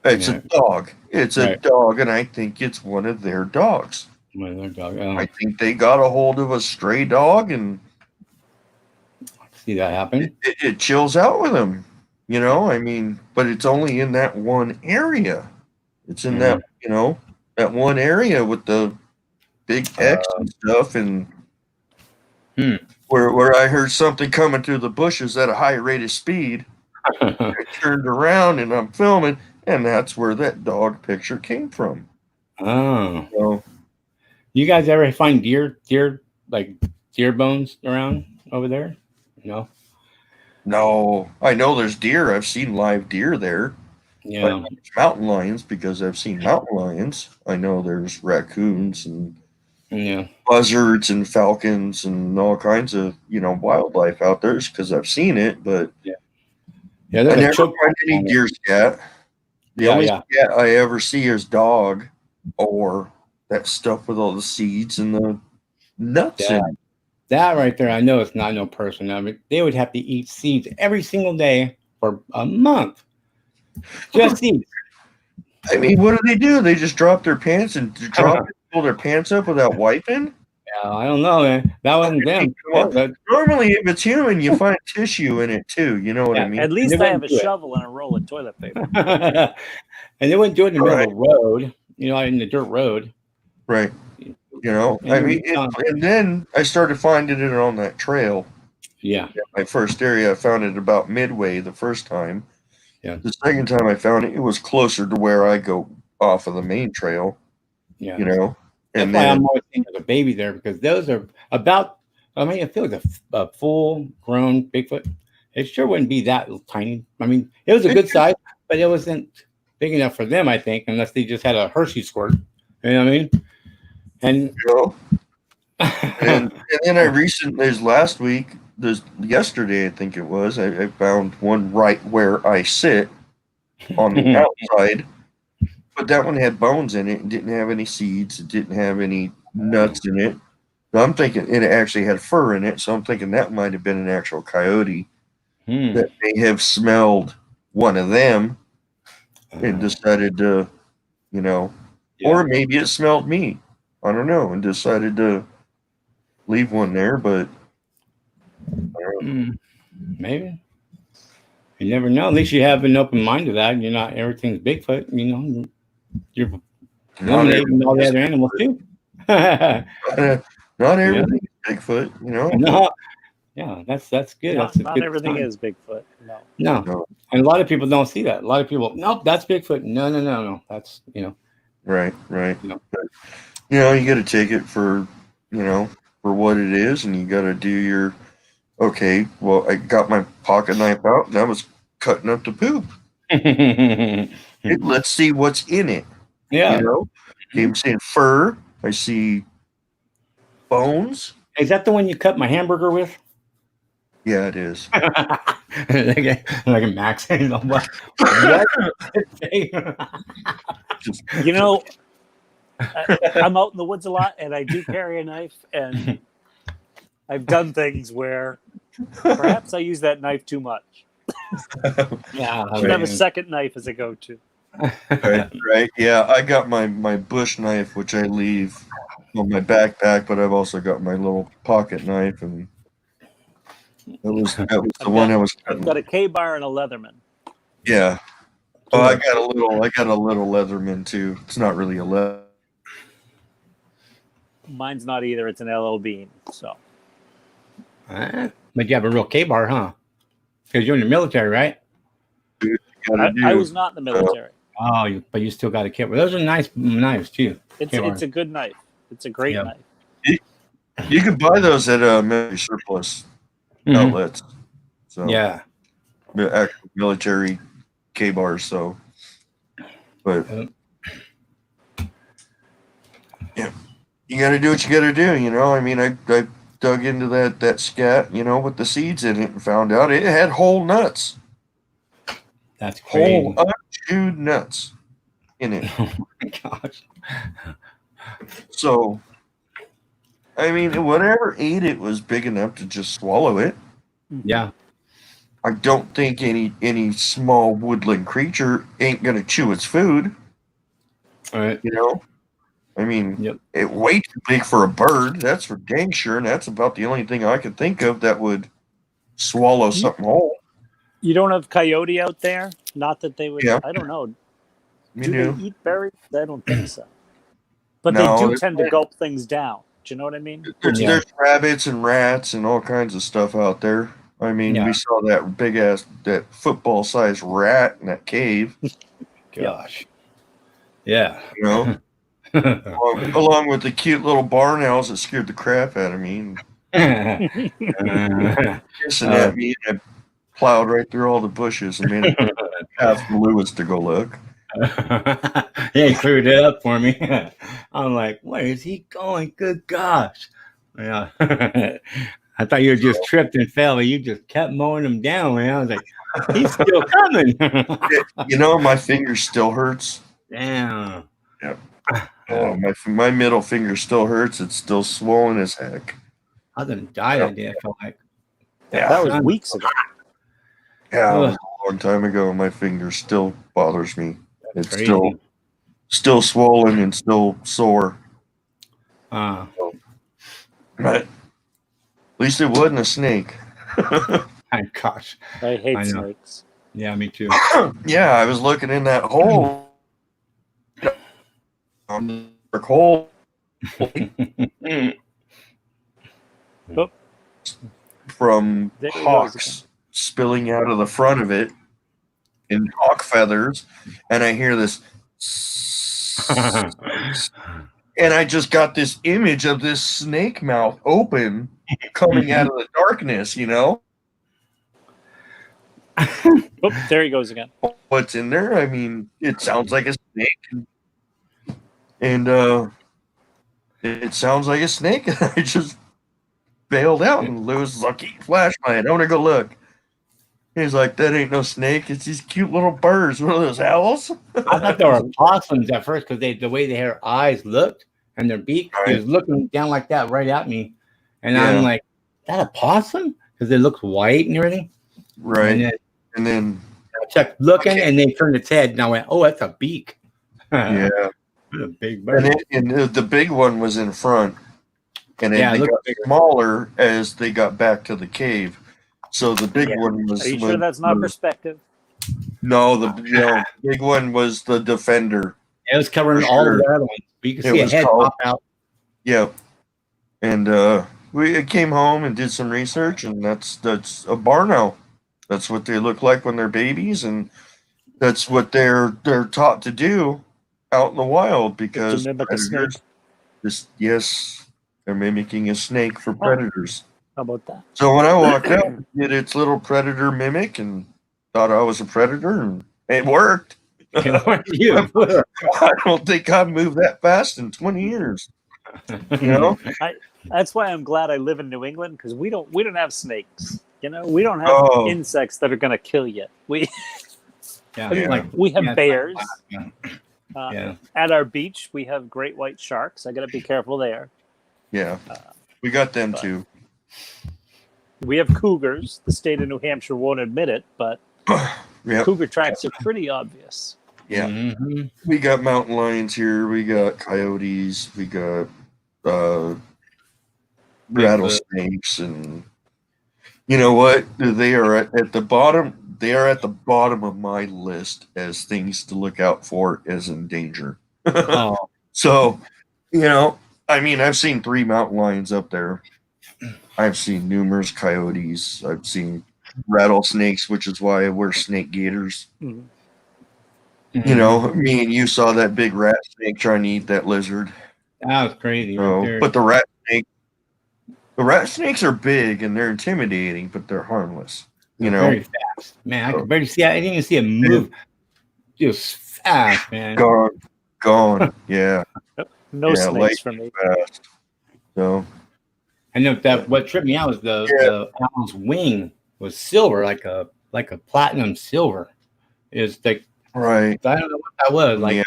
It's a dog. It's a dog, and I think it's one of their dogs. One of their dogs. Oh. I think they got a hold of a stray dog, and see that happen. It chills out with them, I mean, but it's only in that one area. It's in that that one area with the big X and stuff, and where I heard something coming through the bushes at a high rate of speed. I turned around and I'm filming, and that's where that dog picture came from. Oh, so, you guys ever find deer bones around over there? No, I know there's deer. I've seen live deer there. Yeah, mountain lions because I've seen mountain lions. I know there's raccoons and buzzards and falcons and all kinds of wildlife out there because I've seen it, but I never find any deer scat. The only scat I ever see is dog or that stuff with all the seeds and the nuts in it. That right there, I know it's not no person. I mean, they would have to eat seeds every single day for a month. Just seeds. I mean, what do? They just drop their pants and pull their pants up without wiping? Yeah, I don't know, man. That wasn't them. Normally, if it's human, you find tissue in it too. You know what I mean? At least I have a shovel and a roll of toilet paper. And they wouldn't do it in the middle of the road, in the dirt road. Right. I mean, and then I started finding it on that trail. Yeah. My first area, I found it about midway the first time. Yeah. The second time I found it, it was closer to where I go off of the main trail. Yeah. And that's why I'm always thinking of a baby there, because those are about, it feels like a full-grown Bigfoot. It sure wouldn't be that tiny. I mean, it was a good size, but it wasn't big enough for them, I think, unless they just had a Hershey squirt. You know what I mean? And and then last week, yesterday I think it was, I found one right where I sit on the outside, but that one had bones in it and didn't have any seeds. It didn't have any nuts in it. So I'm thinking, and it actually had fur in it, so I'm thinking that might have been an actual coyote that may have smelled one of them and decided to, or maybe it smelled me. I don't know, and decided to leave one there, but maybe. You never know. At least you have an open mind to that. You're not everything's Bigfoot. You're eliminating all the other animals too. Not everything is Bigfoot, No. Yeah, that's good. Not everything is Bigfoot. No. And a lot of people don't see that. A lot of people, nope, that's Bigfoot. No. That's Right. You got to take it for what it is, and you got to do your, okay, well, I got my pocket knife out, and I was cutting up the poop. Let's see what's in it. Yeah. You know, I'm saying fur. I see bones. Is that the one you cut my hamburger with? Yeah, it is. like a Max. What? You know, I'm out in the woods a lot, and I do carry a knife, and I've done things where perhaps I use that knife too much. Yeah, I should have a second knife as a go-to. Right. Yeah, I got my bush knife, which I leave on my backpack, but I've also got my little pocket knife, and that was the one I was I've cutting. got a K-bar and a Leatherman. Yeah. Oh, I got a little Leatherman too. It's not really a leather. Mine's not either. It's an LL Bean. So. But you have a real K-bar, huh? Because you're in the military, right? I was not in the military. But you still got a K-bar. Those are nice knives too. It's a good knife. It's a great knife. You can buy those at military surplus outlets. So yeah, actual military K-bars. So, but yeah, you got to do what you got to do. You know, I mean, I dug into that scat, you know, with the seeds in it, and found out it had whole nuts. That's crazy. Whole unchewed nuts in it. Oh my gosh. So, I mean, whatever ate it was big enough to just swallow it. Yeah. I don't think any small woodland creature ain't gonna chew its food. All right. You know, I mean, it way too big for a bird. That's for dang sure, and that's about the only thing I could think of that would swallow something whole. You don't have coyote out there? Not that they would. Yeah. I don't know. You Do do. they eat berries? I don't think so. But No, they do tend to gulp things down. Do you know what I mean? There's rabbits and rats and all kinds of stuff out there. I mean, we saw that big ass, that football sized rat in that cave. Gosh. Yeah. You know, along with the cute little barn owls that scared the crap out of me. Kissing at me, and I plowed right through all the bushes and made a path for Lewis to go look. He cleared it up for me. I'm like, where is he going? Good gosh. Yeah. I thought you just tripped and fell, but you just kept mowing him down, man. I was like, he's still coming. You know, my finger still hurts. Damn. Yep. Oh, my middle finger still hurts. It's still swollen as heck. I was gonna die that day. I felt like. Yeah, that was weeks ago. Yeah, it was a long time ago. My finger still bothers me. It's crazy. still swollen and still sore. But at least it wasn't a snake. My gosh. I hate snakes. Yeah, me too. Yeah, I was looking in that hole. Hole. From hawks spilling out of the front of it in hawk feathers, and I hear this, and I just got this image of this snake mouth open coming out of the darkness, you know. Oh, there he goes again. What's in there? I mean, it sounds like a snake, and it sounds like a snake. I just bailed out, and Lewis was like, flashlight, I want to go look. He's like, that ain't no snake. It's these cute little birds. What are those, owls? I thought they were possums at first because the way their eyes looked and their beak was looking down like that right at me. And I'm like, is that a possum? Because it looks white and everything. Right. And then I kept looking, and they turned its head, and I went, oh, that's a beak. Yeah. A big bird. And the big one was in front. And then they got smaller as they got back to the cave. So the big one was. Are you sure that's not perspective? No, the big one was the defender. It was covering all the other ones. You can see a head pop out. Yeah. And we came home and did some research, and that's a barn owl. That's what they look like when they're babies, and that's what they're taught to do out in the wild because predators. Yes, they're mimicking a snake for predators. How about that? So when I walked out, did its little predator mimic and thought I was a predator, and It worked. You. I don't think I've moved that fast in 20 years. You know? That's why I'm glad I live in New England, because we don't have snakes. You know, we don't have insects that are going to kill you. We we have bears. At our beach, we have great white sharks. I got to be careful there. Yeah, we got them too. We have cougars. The state of New Hampshire won't admit it, but cougar tracks are pretty obvious. Yeah, we got mountain lions here. We got coyotes. We got rattlesnakes, and you know what? They are at the bottom. They are at the bottom of my list as things to look out for as in danger. So, you know, I mean, I've seen 3 mountain lions up there. I've seen numerous coyotes. I've seen rattlesnakes, which is why I wear snake gaiters. You know, me and you saw that big rat snake trying to eat that lizard. That was crazy. So, but the rat snakes are big and they're intimidating, but they're harmless. You know, very fast, man. I could barely see. I didn't even see a move. Just fast, man. Gone. Yeah. No snakes for me. Fast. So, I know that what tripped me out was the owl's wing was silver, like a platinum silver. It was like right. I don't know what that was. Like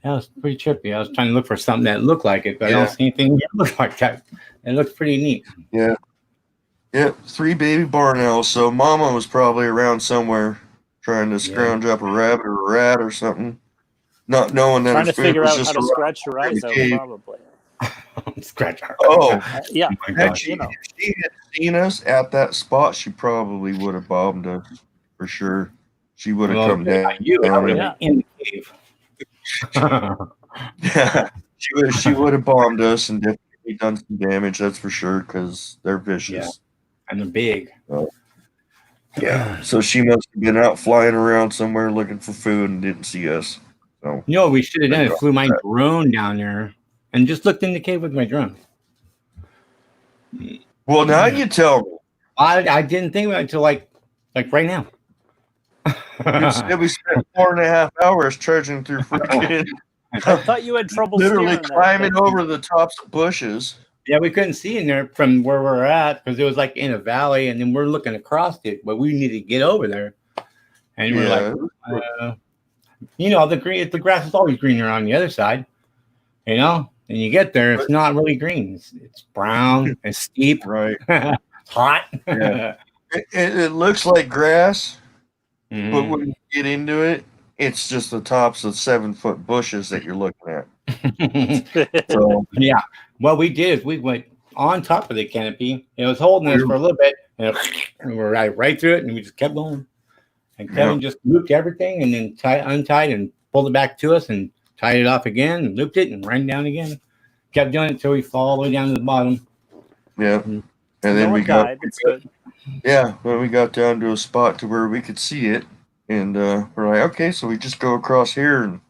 that was pretty trippy. I was trying to look for something that looked like it, but I don't see anything that looked like that. It looked pretty neat. Yeah. Yeah, 3 baby barn owls. So Mama was probably around somewhere trying to scrounge up a rabbit or a rat or something, not knowing that trying to figure out just how to scratch your eyes out, probably. Scratch our yeah. Oh if she had seen us at that spot, she probably would have bombed us for sure. She would have come down. In the cave. Yeah, she would have bombed us and definitely done some damage. That's for sure because they're vicious and they're big. Yeah, so she must have been out flying around somewhere looking for food and didn't see us. So you know what we should have done? I flew my drone down there and just looked in the cave with my drone. Well, now you tell me. I didn't think about it until like right now. We spent 4.5 hours charging through freaking. I thought you had trouble literally climbing over the tops of bushes. Yeah, we couldn't see in there from where we're at because it was like in a valley, and then we're looking across it, but we needed to get over there. And we're like, you know, the grass is always greener on the other side, you know. And you get there, it's not really green. It's brown and steep, right? Hot. Yeah. It looks like grass, but when you get into it, it's just the tops of 7-foot bushes that you're looking at. So yeah, what we did is we went on top of the canopy. It was holding us for a little bit, and we're right through it, and we just kept going. And Kevin just looped everything, and then untied and pulled it back to us, and tied it off again, and looped it, and ran down again. Kept doing it until we fall all the way down to the bottom. Yeah, and then we got when we got down to a spot to where we could see it, and we're like, okay, so we just go across here, and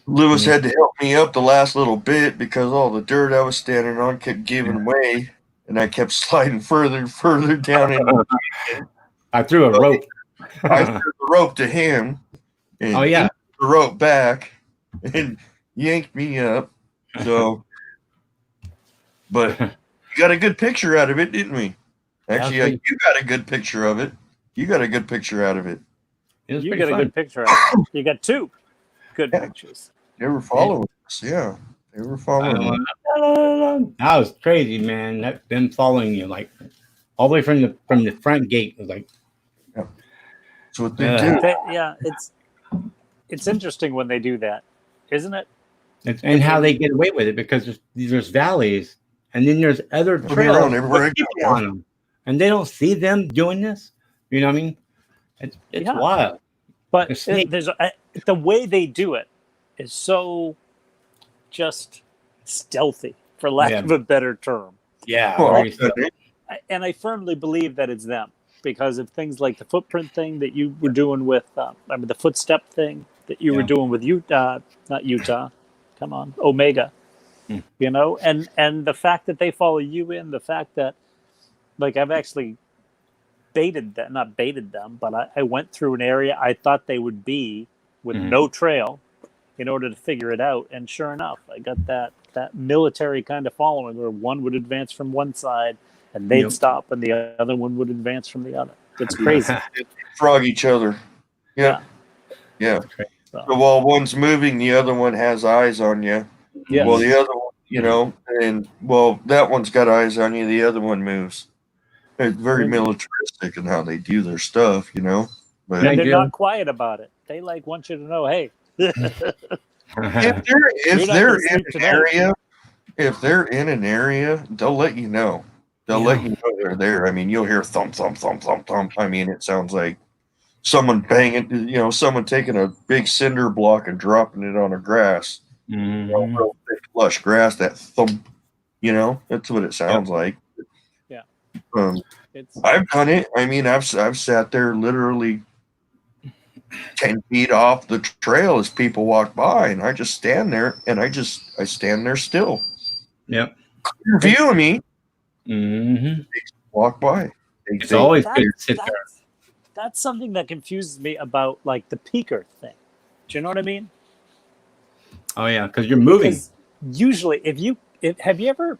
Lewis had to help me up the last little bit because all the dirt I was standing on kept giving way, and I kept sliding further and further down. I threw a rope. I threw the rope to him, and the rope back, and yanked me up. So, but we got a good picture out of it, didn't we? Actually, you got a good picture of it. You got a good picture out of it. You got a good picture out of it. You got 2 good pictures. They were following us. Yeah, they were following us. That was crazy, man. Them following you like all the way from the front gate. It was like, that's what they do. It's interesting when they do that, isn't it? And how they get away with it because there's valleys and then there's other trails everywhere on them, and they don't see them doing this. You know what I mean? It's wild. But the way they do it is so just stealthy, for lack of a better term. Yeah. And I firmly believe that it's them because of things like the footprint thing that you were doing with, the footstep thing that you were doing with Omega, you know, and the fact that they follow you in, the fact that, like, I've actually baited them, not baited them, but I went through an area I thought they would be with no trail in order to figure it out. And sure enough, I got that military kind of following where one would advance from one side and they'd stop and the other one would advance from the other. It's crazy. They frog each other. Yeah. So while one's moving, the other one has eyes on you. Yes. Well, the other one, you know, and that one's got eyes on you. The other one moves. It's very militaristic in how they do their stuff, you know. But and they're not quiet about it. They want you to know, hey. if they're in an area, they'll let you know. They'll let you know they're there. I mean, you'll hear thump, thump, thump, thump, thump. I mean, it sounds like someone banging, you know, someone taking a big cinder block and dropping it on a grass. You know, real thick, lush grass, that thump, you know, that's what it sounds like. Yeah. I've done it. I mean, I've sat there literally 10 feet off the trail as people walk by, and I just stand there, and I stand there still. Yep. Clear view of me. Mm-hmm. They walk by. It's always good to sit there. That's something that confuses me about like the peaker thing. Do you know what I mean? Oh yeah, because you're moving. Because usually, have you ever?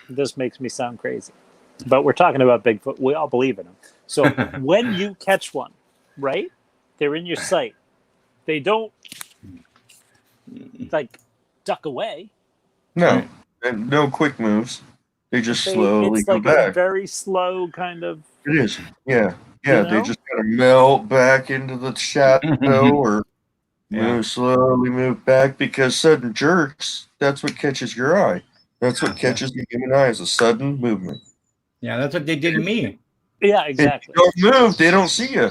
This makes me sound crazy, but we're talking about Bigfoot. We all believe in them. So when you catch one, right? They're in your sight. They don't like duck away. No, and no quick moves. They just slowly go back. A very slow kind of. It is, yeah. They just kind of melt back into the shadow or slowly move back, because sudden jerks, that's what catches your eye. That's what catches the human eye, is a sudden movement. Yeah, that's what they did to me. Yeah, exactly. If you don't move, they don't see you.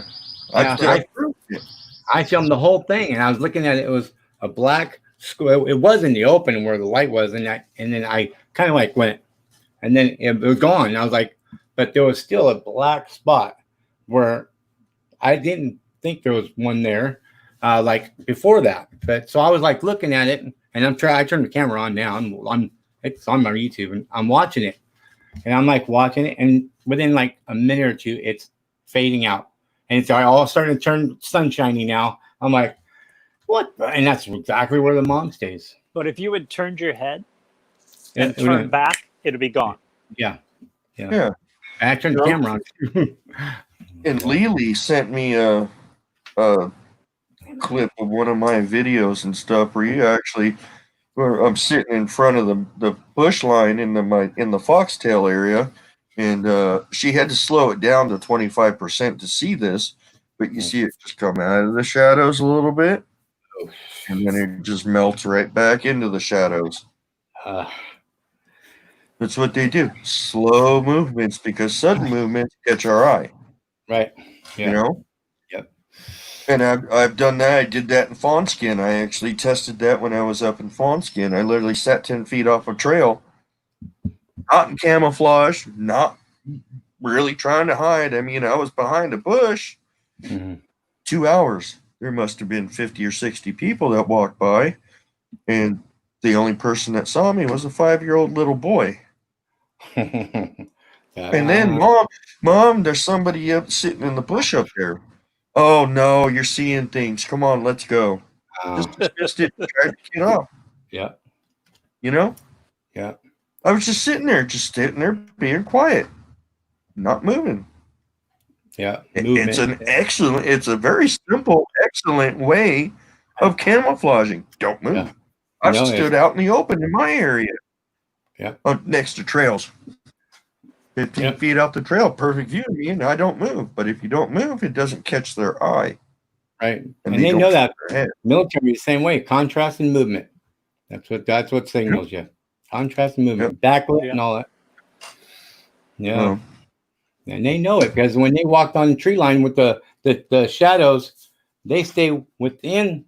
I filmed the whole thing, and I was looking at it. It was a black square. It was in the open where the light was, and then I kind of like went, and then it was gone. And I was like, but there was still a black spot where I didn't think there was one there, like before that. But so I was like looking at it, and I turned the camera on now. It's on my YouTube, and I'm watching it, and I'm like watching it, and within like a minute or two, it's fading out. And it's all starting to turn sunshiny now. I'm like, what? And that's exactly where the mom stays. But if you had turned your head and turned back, it'd be gone. Yeah. I turned the camera on. And Lily sent me a clip of one of my videos and stuff where I'm sitting in front of the bush line in the foxtail area. And she had to slow it down to 25% to see this, but you see it just come out of the shadows a little bit, and then it just melts right back into the shadows. That's what they do. Slow movements, because sudden movements catch our eye. Right. Yeah. You know? Yep. And I've done that. I did that in Fawnskin. I actually tested that when I was up in Fawnskin. I literally sat 10 feet off a trail. Not in camouflage, not really trying to hide. I mean, I was behind a bush. 2 hours. There must have been 50 or 60 people that walked by, and the only person that saw me was a 5-year-old little boy. And then, mom, there's somebody up sitting in the bush up there. Oh no, you're seeing things. Come on, let's go. Just dismissed it, tried to get off. Yeah. You know? Yeah. I was just sitting there being quiet, not moving. Yeah. It's a very simple, excellent way of camouflaging. Don't move. Yeah. I've stood out in the open in my area. Yeah. Next to trails. 15 feet off the trail, perfect view of me, and I don't move. But if you don't move, it doesn't catch their eye. Right. And they know that. Military the same way. Contrast and movement. That's what signals you. Contrast and movement, backlit and all that. Yeah. And they know it, because when they walked on the tree line with the shadows, they stay within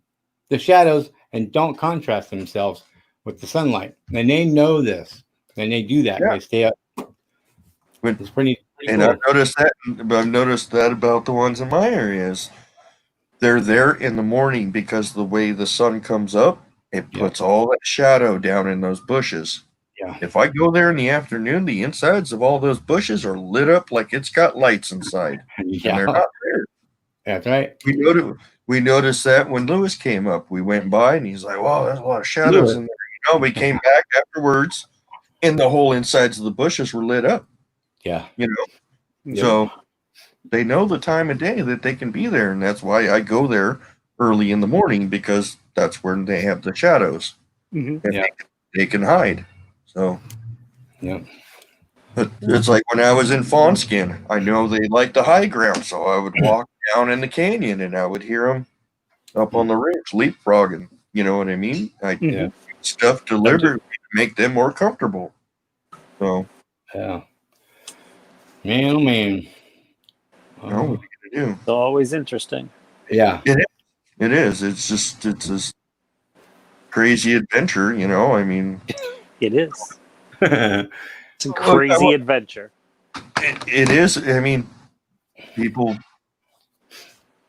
the shadows and don't contrast themselves with the sunlight. And they know this, and they do that. They stay up. It's pretty and cool. I've noticed that about the ones in my areas. They're there in the morning, because the way the sun comes up, it puts all that shadow down in those bushes. Yeah. If I go there in the afternoon, the insides of all those bushes are lit up like it's got lights inside, and Yeah. they're not there. That's right. We noticed that when Lewis came up. We went by, and he's like, "Wow, there's a lot of shadows in there." We came back afterwards, and the whole insides of the bushes were lit up. Yeah. Yeah. So they know the time of day that they can be there, and that's why I go there early in the morning, because that's when they have the shadows, Mhm. and Yeah. they can hide. So Yeah. it's like when I was in Fawnskin, I know they like the high ground, so I would walk down in the canyon, and I would hear them up on the ridge leapfrogging. You know what I mean? I Mhm. stuff deliberately to make them more comfortable. So, Yeah. Man, oh man. what are you gonna do? It's always interesting. Yeah. It is. It's this crazy adventure. I mean, It is. Yeah. It's a crazy adventure. it is. I mean, people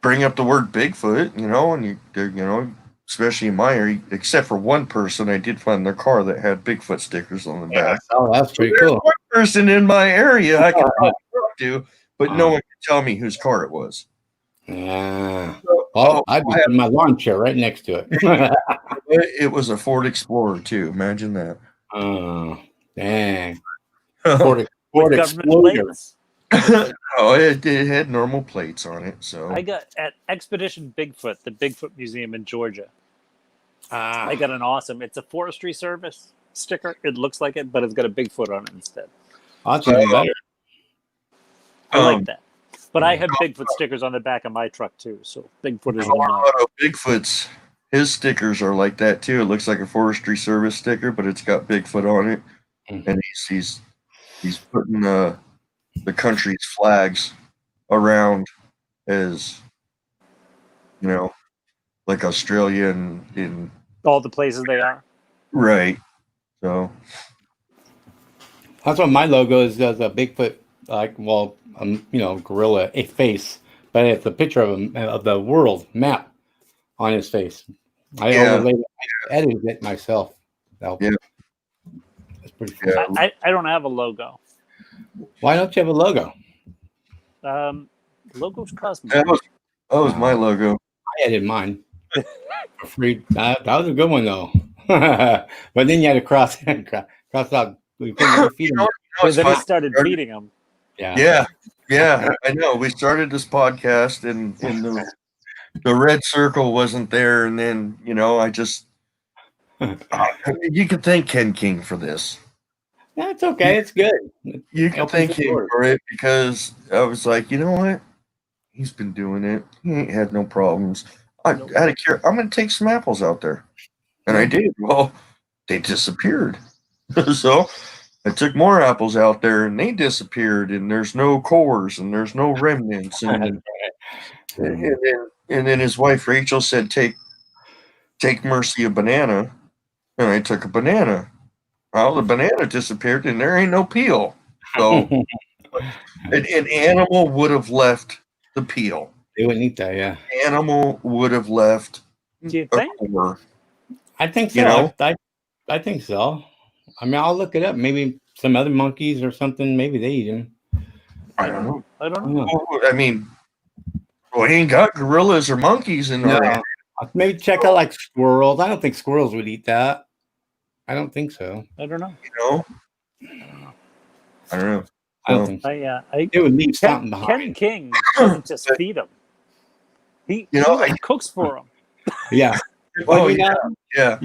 bring up the word Bigfoot, and especially in my area, except for one person, I did find their car that had Bigfoot stickers on the back. Oh, that's pretty There's cool. one person in my area I can probably talk to, but no one can tell me whose car it was. Yeah. So, Oh, I'd be putting my lawn chair right next to it. it was a Ford Explorer too. Imagine that. Oh, dang. With Ford government Exploder. plates. Oh, it had normal plates on it. So I got at Expedition Bigfoot, the Bigfoot Museum in Georgia. Ah, I got an awesome. It's a Forestry Service sticker. It looks like it, but it's got a Bigfoot on it instead. that's even better. I like that. But I yeah. have Bigfoot stickers on the back of my truck too. So Bigfoot is in mine. Colorado Bigfoot's, his stickers are like that too. It looks like a Forestry Service sticker, but it's got Bigfoot on it, and he's putting the country's flags around, as like Australia and All the places they are. right. So That's what my logo is. Does a Bigfoot, gorilla, a face, but it's a picture of the world map on his face. I overlaid it. I edited it myself. So, Yeah. That's pretty cool. Yeah. I don't have a logo. Why don't you have a logo? Logos cost me. that was my logo. I edited mine for free. That was a good one though. But then you had to cross out. We couldn't feed him. It's Then he fun. started feeding them. Yeah. Yeah, I know. We started this podcast, and the red circle wasn't there, and then I just you could thank Ken King for this. That's okay. It's good. You can thank him for it, because I was like, you know what? He's been doing it. He ain't had no problems. Out of care, I'm going to take some apples out there. And I did. Well, they disappeared. So I took more apples out there, and they disappeared, and there's no cores, and there's no remnants. And then his wife, Rachel, said, take Mercy a banana. And I took a banana. Well, the banana disappeared, and there ain't no peel. So an animal would have left the peel. They wouldn't eat that, yeah. Animal would have left Do you a think? core. I think so. I think so. I mean, I'll look it up. Maybe some other monkeys or something. Maybe they eat them. I don't know. I don't know. I mean, we ain't got gorillas or monkeys in our area. Maybe check out like squirrels. I don't think squirrels would eat that. I don't think so. I don't know. I don't know. I don't think so. They would leave something behind. Ken King doesn't just feed them. He cooks for them. Yeah. Oh, yeah.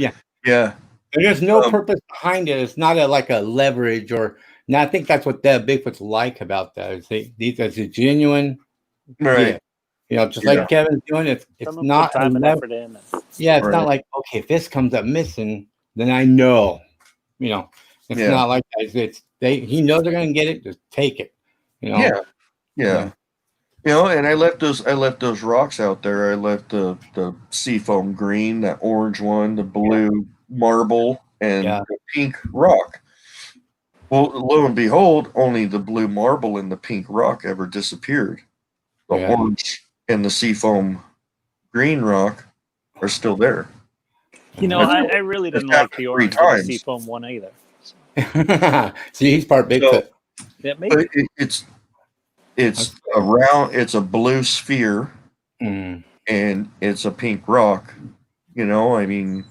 And there's no purpose behind it. It's not like a leverage or. Now I think that's what the Bigfoot's like about that. Is it's a genuine, right? Just like Kevin's doing. It's not time and effort in. Yeah, it's not like, okay, if this comes up missing, then I know. It's not like that. He knows they're gonna get it. Just take it. Yeah. And I left those rocks out there. I left the seafoam green, that orange one, the blue marble, and the pink rock. Well, lo and behold, only the blue marble and the pink rock ever disappeared. The orange and the seafoam green rock are still there. I really didn't like the orange or the seafoam one either. See, he's part Bigfoot. Yeah, maybe. It's a round. It's a blue sphere, Mm. and it's a pink rock. You know, I mean,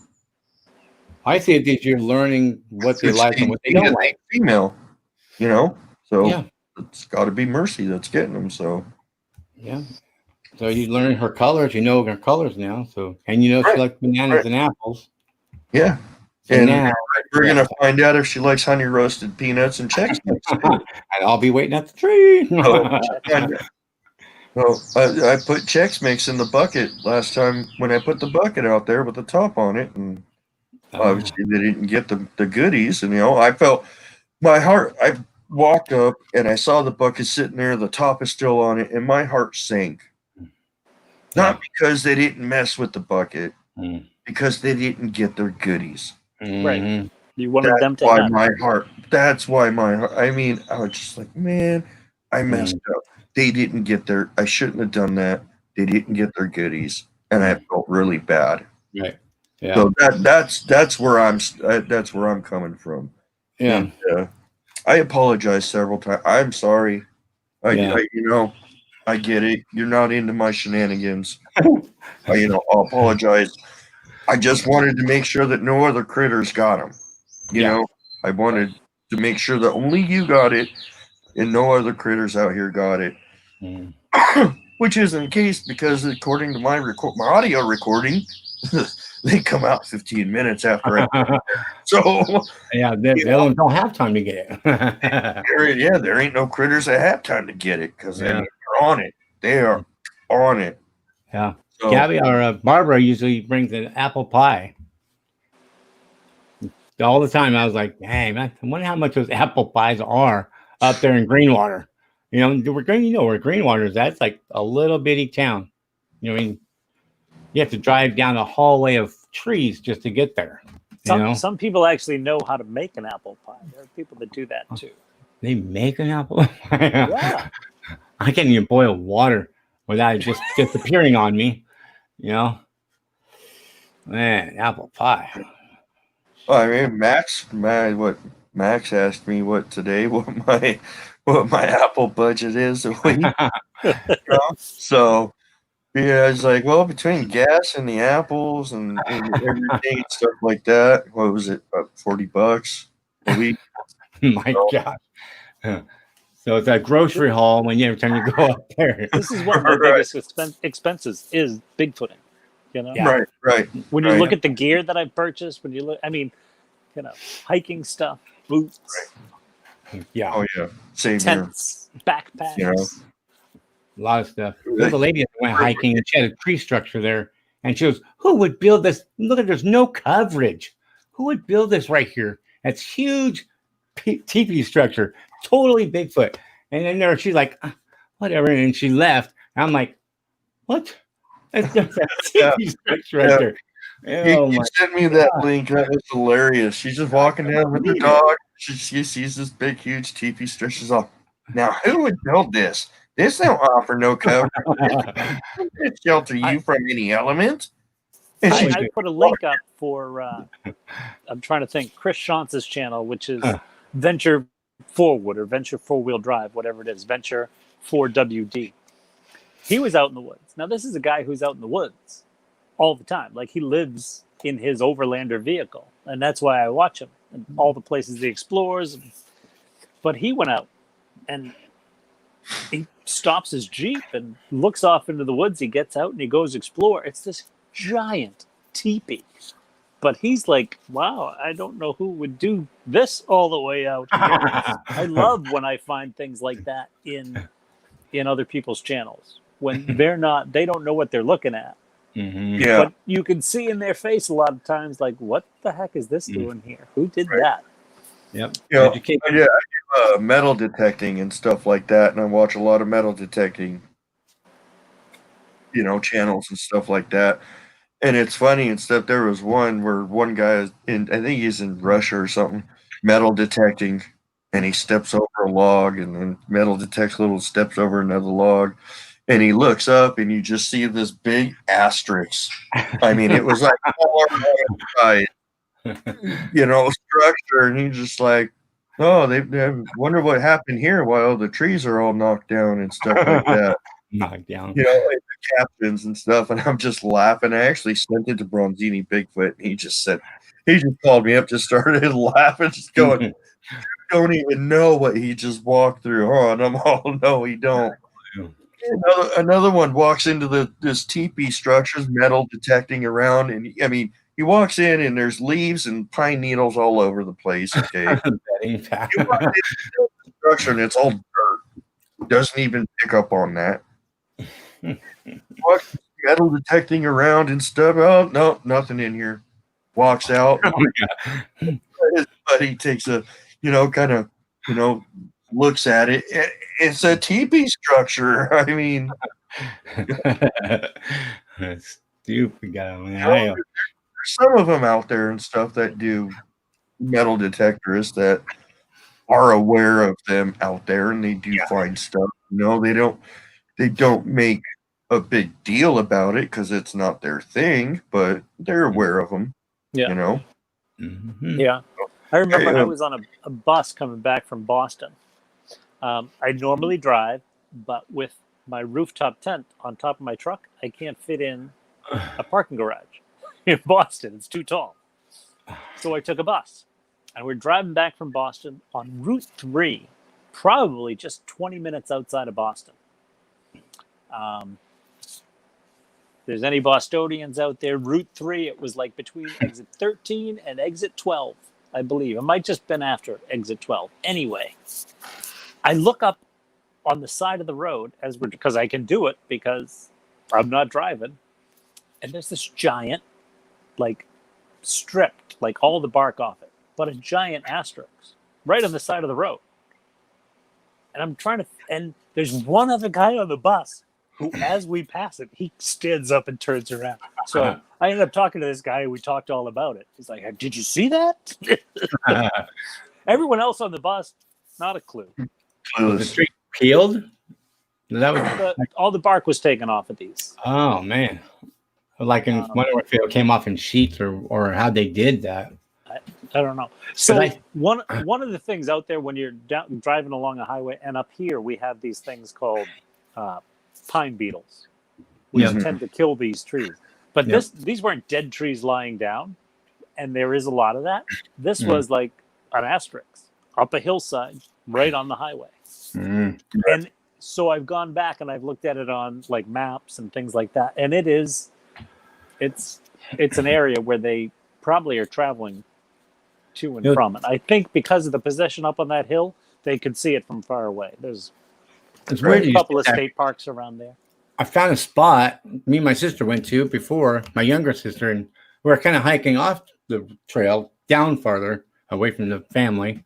I see it that you're learning what they like and what they don't like. Female, you know, so Yeah. it's got to be Mercy that's getting them. So Yeah. So you learn her colors. You know her colors now. So and you know she likes bananas and apples. yeah, So and now we're gonna find out if she likes honey roasted peanuts and Chex Mix. and I'll be waiting at the tree. Well, I put Chex Mix in the bucket last time when I put the bucket out there with the top on it, and obviously they didn't get the goodies. And I felt my heart. I walked up and I saw the bucket sitting there. The top is still on it, and my heart sank. Not because they didn't mess with the bucket, because they didn't get their goodies. Right. You wanted them to have my heart. That's why my heart. I mean, I was just like, man, I messed up. They didn't get their. I shouldn't have done that. They didn't get their goodies, and I felt really bad. Right. Yeah. So that's where I'm coming from. Yeah. And, I apologize several times. I'm sorry. I get it. You're not into my shenanigans. I'll apologize. I just wanted to make sure that no other critters got them. You know, I wanted to make sure that only you got it and no other critters out here got it. Which isn't the case because according to my audio recording, they come out 15 minutes after I so yeah, they don't have time to get it. there ain't no critters that have time to get it because they're on it. They are on it. Yeah. So, Gabby or Barbara usually brings an apple pie. All the time. I was like, hey, man, I wonder how much those apple pies are up there in Greenwater. Where Greenwater is. That's like a little bitty town. You have to drive down a hallway of trees just to get there. Some people actually know how to make an apple pie. There are people that do that too. They make an apple pie? Yeah. I can't even boil water without it just disappearing on me. Man, apple pie. I mean, Max asked me what my Apple budget is a week. So yeah, it's like, well, between gas and the apples and everything and stuff like that, what was it, about $40 a week? My God. So it's a grocery haul every time you go up there. This is one of the biggest expenses is Bigfooting. Yeah. Right. When you look at the gear that I've purchased, hiking stuff, boots. Right. Yeah. Oh yeah. Same tents, backpacks. A lot of stuff. There's a lady that went hiking and she had a tree structure there, and she goes, "Who would build this? Look, there's no coverage. Who would build this right here? That's huge teepee structure, totally Bigfoot." And then she's like, "Whatever," and she left. And I'm like, "What? That's just a teepee structure right there." You sent me that link. That was hilarious. She's just walking down with the dog. She sees this big, huge teepee structure. She's all, "Now, who would build this? This don't offer no cover. It shelter you from any element." I put a link up for, I'm trying to think, Chris Shantz's channel, which is Venture Forward or Venture 4-Wheel Drive, whatever it is, Venture 4WD. He was out in the woods. Now, this is a guy who's out in the woods all the time. Like, he lives in his Overlander vehicle, and that's why I watch him and all the places he explores. But he went out, and he stops his Jeep and looks off into the woods. He gets out and he goes explore. It's this giant teepee. But he's like, wow, I don't know who would do this all the way out. I love when I find things like that in other people's channels when they don't know what they're looking at. Mm-hmm. Yeah. But you can see in their face a lot of times, like, what the heck is this doing here? Who did that? Yep. I do metal detecting and stuff like that, and I watch a lot of metal detecting, channels and stuff like that. And it's funny and stuff. There was one where one guy I think he's in Russia or something, metal detecting, and he steps over a log, and then metal detects steps over another log, and he looks up, and you just see this big asterisk. I mean, it was like far outside structure, and he's just like, oh, they wonder what happened here while the trees are all knocked down and stuff like that. Knocked down. Like the captions and stuff, and I'm just laughing. I actually sent it to Bronzini Bigfoot, and he just called me up, just started laughing, just going, don't even know what he just walked through, huh? And I'm all, no, he don't. Another one walks into this teepee structures, metal detecting around, and he walks in and there's leaves and pine needles all over the place. Okay, you walk into the structure and it's all dirt. Doesn't even pick up on that. Walks metal detecting around and stuff. Oh no, nothing in here. Walks out. His buddy takes a, kind of, looks at it. It's a teepee structure. I mean, stupid guy. There's some of them out there and stuff that do metal detectors that are aware of them out there, and they do find stuff. They don't make a big deal about it because it's not their thing, but they're aware of them. Yeah. Yeah. I remember I was on a bus coming back from Boston. I normally drive, but with my rooftop tent on top of my truck, I can't fit in a parking garage in Boston. It's too tall. So I took a bus, and we're driving back from Boston on Route 3, probably just 20 minutes outside of Boston. If there's any Bostonians out there, Route 3, it was like between exit 13 and exit 12, I believe. It might just been after exit 12. Anyway, I look up on the side of the road because I can do it because I'm not driving. And there's this giant, stripped, all the bark off it, but a giant asterisk right on the side of the road. And and there's one other guy on the bus who, as we pass it, he stands up and turns around. So I ended up talking to this guy, and we talked all about it. He's like, did you see that? Everyone else on the bus, not a clue. Was the tree peeled? All the bark was taken off of these. Oh, man. Wonder if it came off in sheets or how they did that. I don't know. So one of the things out there when you're driving along a highway, and up here we have these things called pine beetles, which tend to kill these trees. But these weren't dead trees lying down, and there is a lot of that. This was like an asterisk up a hillside right on the highway. And so I've gone back and I've looked at it on maps and things like that, and it's an area where they probably are traveling to and from it. I think because of the position up on that hill, they could see it from far away. There's a couple of state parks around there. I found a spot me and my sister went to before, my younger sister, and we were kind of hiking off the trail down farther away from the family.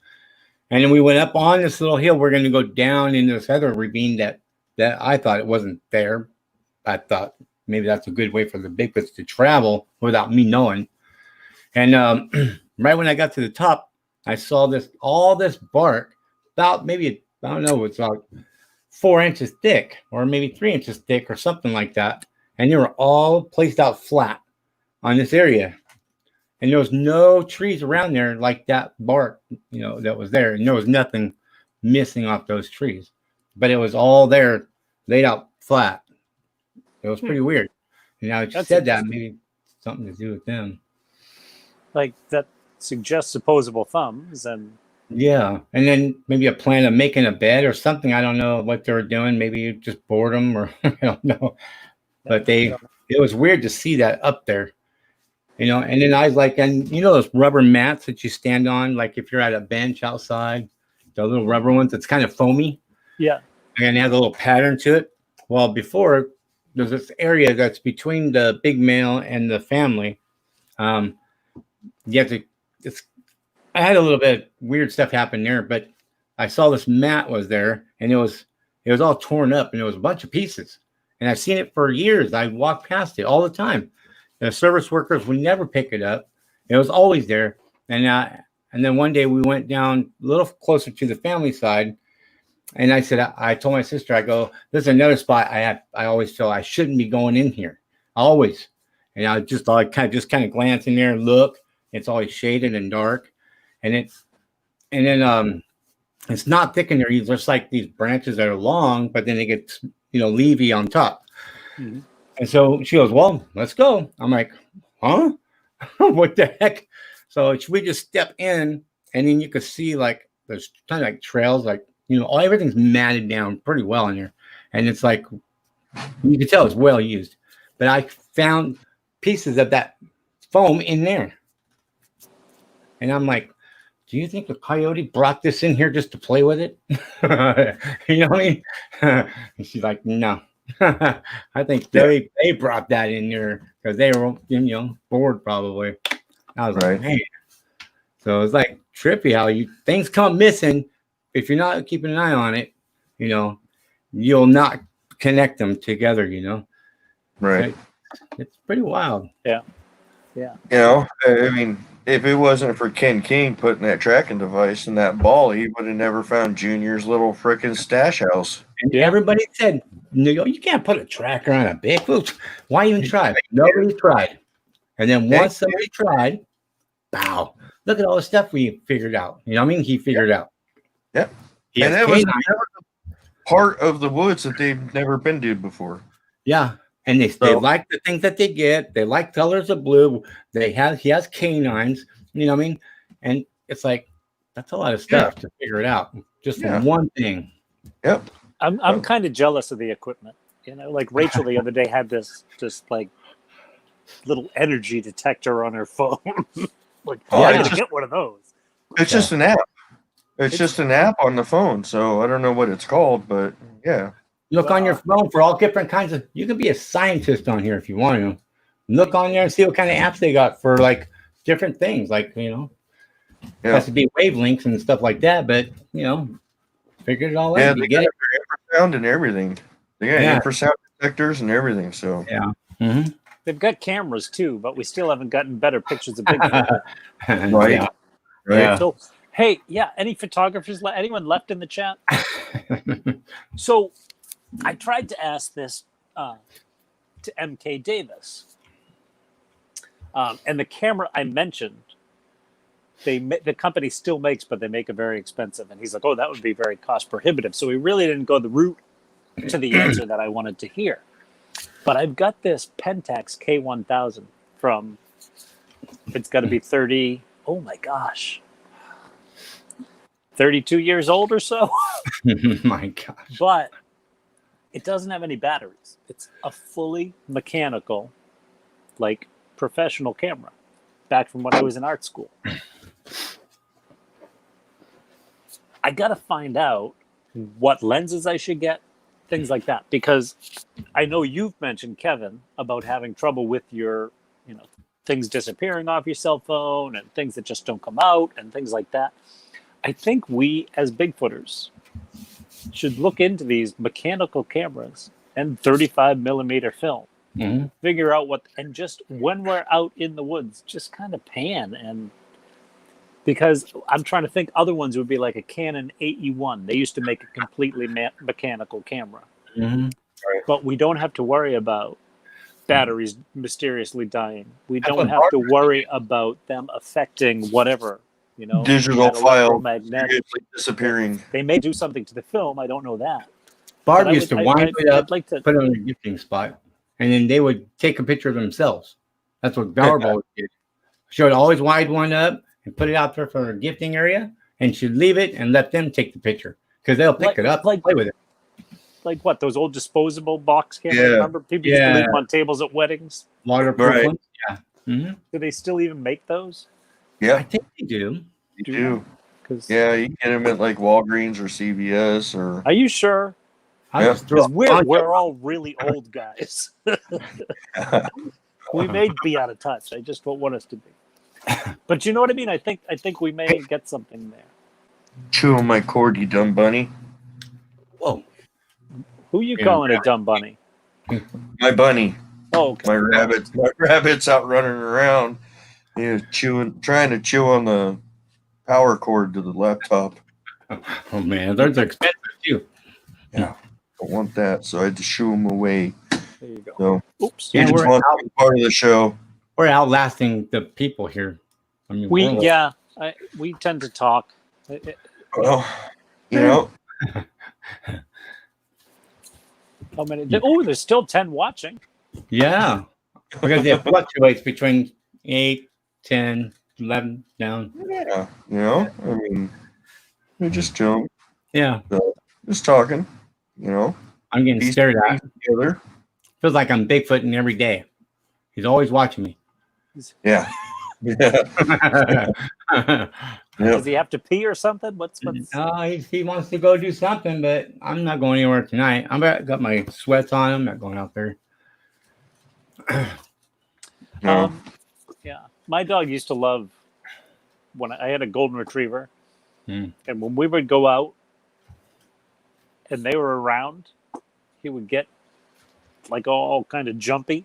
And then we went up on this little hill. We're going to go down into this other ravine that I thought it wasn't there. I thought maybe that's a good way for the Bigfoots to travel without me knowing. And right when I got to the top, I saw all this bark, about maybe, I don't know, it's about 4 inches thick or maybe 3 inches thick or something like that. And they were all placed out flat on this area. And there was no trees around there like that bark, that was there. And there was nothing missing off those trees. But it was all there, laid out flat. It was pretty weird. And now you said that, maybe something to do with them. That suggests opposable thumbs. And yeah. And then maybe a plan of making a bed or something. I don't know what they were doing. Maybe you just bored them or I don't know. But it was weird to see that up there. And then I was like, and those rubber mats that you stand on, like if you're at a bench outside, the little rubber ones, it's kind of foamy. Yeah. And it has a little pattern to it. Well, before, there's this area that's between the big male and the family. I had a little bit of weird stuff happen there, but I saw this mat was there, and it was all torn up, and it was a bunch of pieces. And I've seen it for years. I walk past it all the time. The service workers would never pick it up. It was always there. And then one day we went down a little closer to the family side. And I told my sister, I go, this is another spot I always feel I shouldn't be going in here. Always. And I kind of glance in there and look. It's always shaded and dark, and then it's not thick in there. It's just like these branches that are long, but then it gets leafy on top. Mm-hmm. And so she goes, "Well, let's go." I'm like, "Huh? What the heck?" So we just step in, and then you could see like there's kind of like trails, like everything's matted down pretty well in there, and it's like you can tell it's well used. But I found pieces of that foam in there, and I'm like, "Do you think the coyote brought this in here just to play with it?" You know what I mean? And she's like, "No." I think they brought that in there because they were bored probably. I was like, man. So it's like trippy how things come missing if you're not keeping an eye on it. You'll not connect them together. Right. It's pretty wild. Yeah. I mean, if it wasn't for Ken King putting that tracking device in that ball, he would have never found Junior's little frickin' stash house. And everybody said, "No, you can't put a tracker on a Bigfoot. Why even try?" Nobody tried. And then once somebody tried, wow, look at all the stuff we figured out. You know what I mean? He figured out. Yep. And that was never part of the woods that they've never been to before. Yeah. And they like the things that they get. They like colors of blue. He has canines. You know what I mean? And it's like, that's a lot of stuff to figure it out. Just one thing. Yep. I'm kind of jealous of the equipment. Like Rachel the other day had this just like little energy detector on her phone. Like, I gotta get one of those. It's just an app. It's just an app on the phone. So I don't know what it's called, but yeah. Look on your phone for all different kinds of. You can be a scientist on here if you want to. Look on there and see what kind of apps they got for like different things. Like it has to be wavelengths and stuff like that. But figure it all out. Yeah, they got infrasound and everything. They got infrasound detectors and everything. So Mm-hmm. They've got cameras too, but we still haven't gotten better pictures of Bigfoot. Right. Yeah. So hey, any photographers? Anyone left in the chat? So I tried to ask this to MK Davis, and the camera I mentioned, the company still makes, but they make it very expensive. And he's like, "Oh, that would be very cost prohibitive." So we really didn't go the route to the answer that I wanted to hear. But I've got this Pentax K1000 from. It's got to be 30. Oh my gosh. 32 years old or so. My gosh. But it doesn't have any batteries. It's a fully mechanical, like professional camera back from when I was in art school. I got to find out what lenses I should get, things like that. Because I know you've mentioned, Kevin, about having trouble with your, things disappearing off your cell phone and things that just don't come out and things like that. I think we, as Bigfooters, should look into these mechanical cameras and 35 millimeter film. Mm-hmm. Figure out and just when we're out in the woods, just kind of pan. And because I'm trying to think, other ones would be like a Canon 8E1. They used to make a completely mechanical camera. Mm-hmm. Right. But we don't have to worry about batteries mysteriously dying. We don't have to worry about them affecting whatever. Digital file magnetic disappearing. They may do something to the film. I don't know that. Barb used to wind it up, like to put it on a gifting spot, and then they would take a picture of themselves. That's what Barb always did. She would always wind one up and put it out there for her gifting area, and she'd leave it and let them take the picture because they'll pick it up and play with it. Like what? Those old disposable box cameras? Yeah. Remember people used to leave them on tables at weddings? Waterproof ones? Yeah. Mm-hmm. Do they still even make those? Yeah. I think they do. You do. Yeah, you can get them at like Walgreens or CVS or. Are you sure? Because we're all really old guys. We may be out of touch. I just don't want us to be. But you know what I mean? I think we may get something there. Chew on my cord, you dumb bunny. Whoa. Who you calling a dumb bunny? My bunny. Oh, okay. My rabbit's out running around. He was trying to chew on the power cord to the laptop. Oh man, those are expensive too. Yeah, don't want that, so I had to shoo him away. There you go. So, oops. He just wants to be part of the show. We're outlasting the people here. I mean, we tend to talk. Well, you know, How many? Oh, there's still 10 watching. yeah, because it fluctuates between 8, 10, 11 down. yeah, you know, I mean, we're just chilling, Yeah, just talking, you know. I'm getting Piece stared at. together. Feels like I'm Bigfooting every day. He's always watching me. Yeah. Yeah. Does he have to pee or something? What's He wants to go do something, but I'm not going anywhere tonight. Got my sweats on. I'm not going out there. No. Yeah, my dog used to love when I had a golden retriever, and when we would go out and they were around, he would get like all kind of jumpy,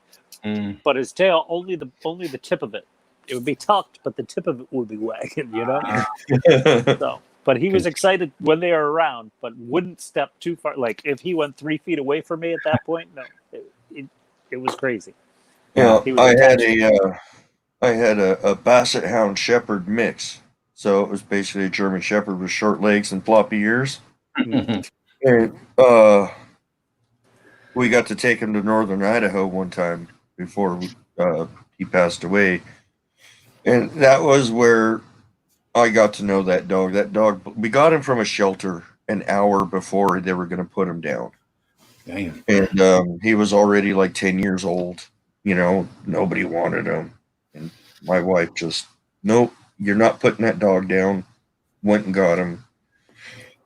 but his tail only the tip of it. It would be tucked, but the tip of it would be wagging, you know. So, but he was excited when they were around, but wouldn't step too far. Like if he went 3 feet away from me at that point, no, it was crazy. Yeah, He was I had a Basset Hound Shepherd mix, so it was basically a German Shepherd with short legs and floppy ears. And we got to take him to northern Idaho one time before he passed away. And that was where I got to know that dog. That dog, we got him from a shelter an hour before they were going to put him down. Damn. And he was already like 10 years old. You know, nobody wanted him. And my wife just, nope, you're not putting that dog down. Went and got him.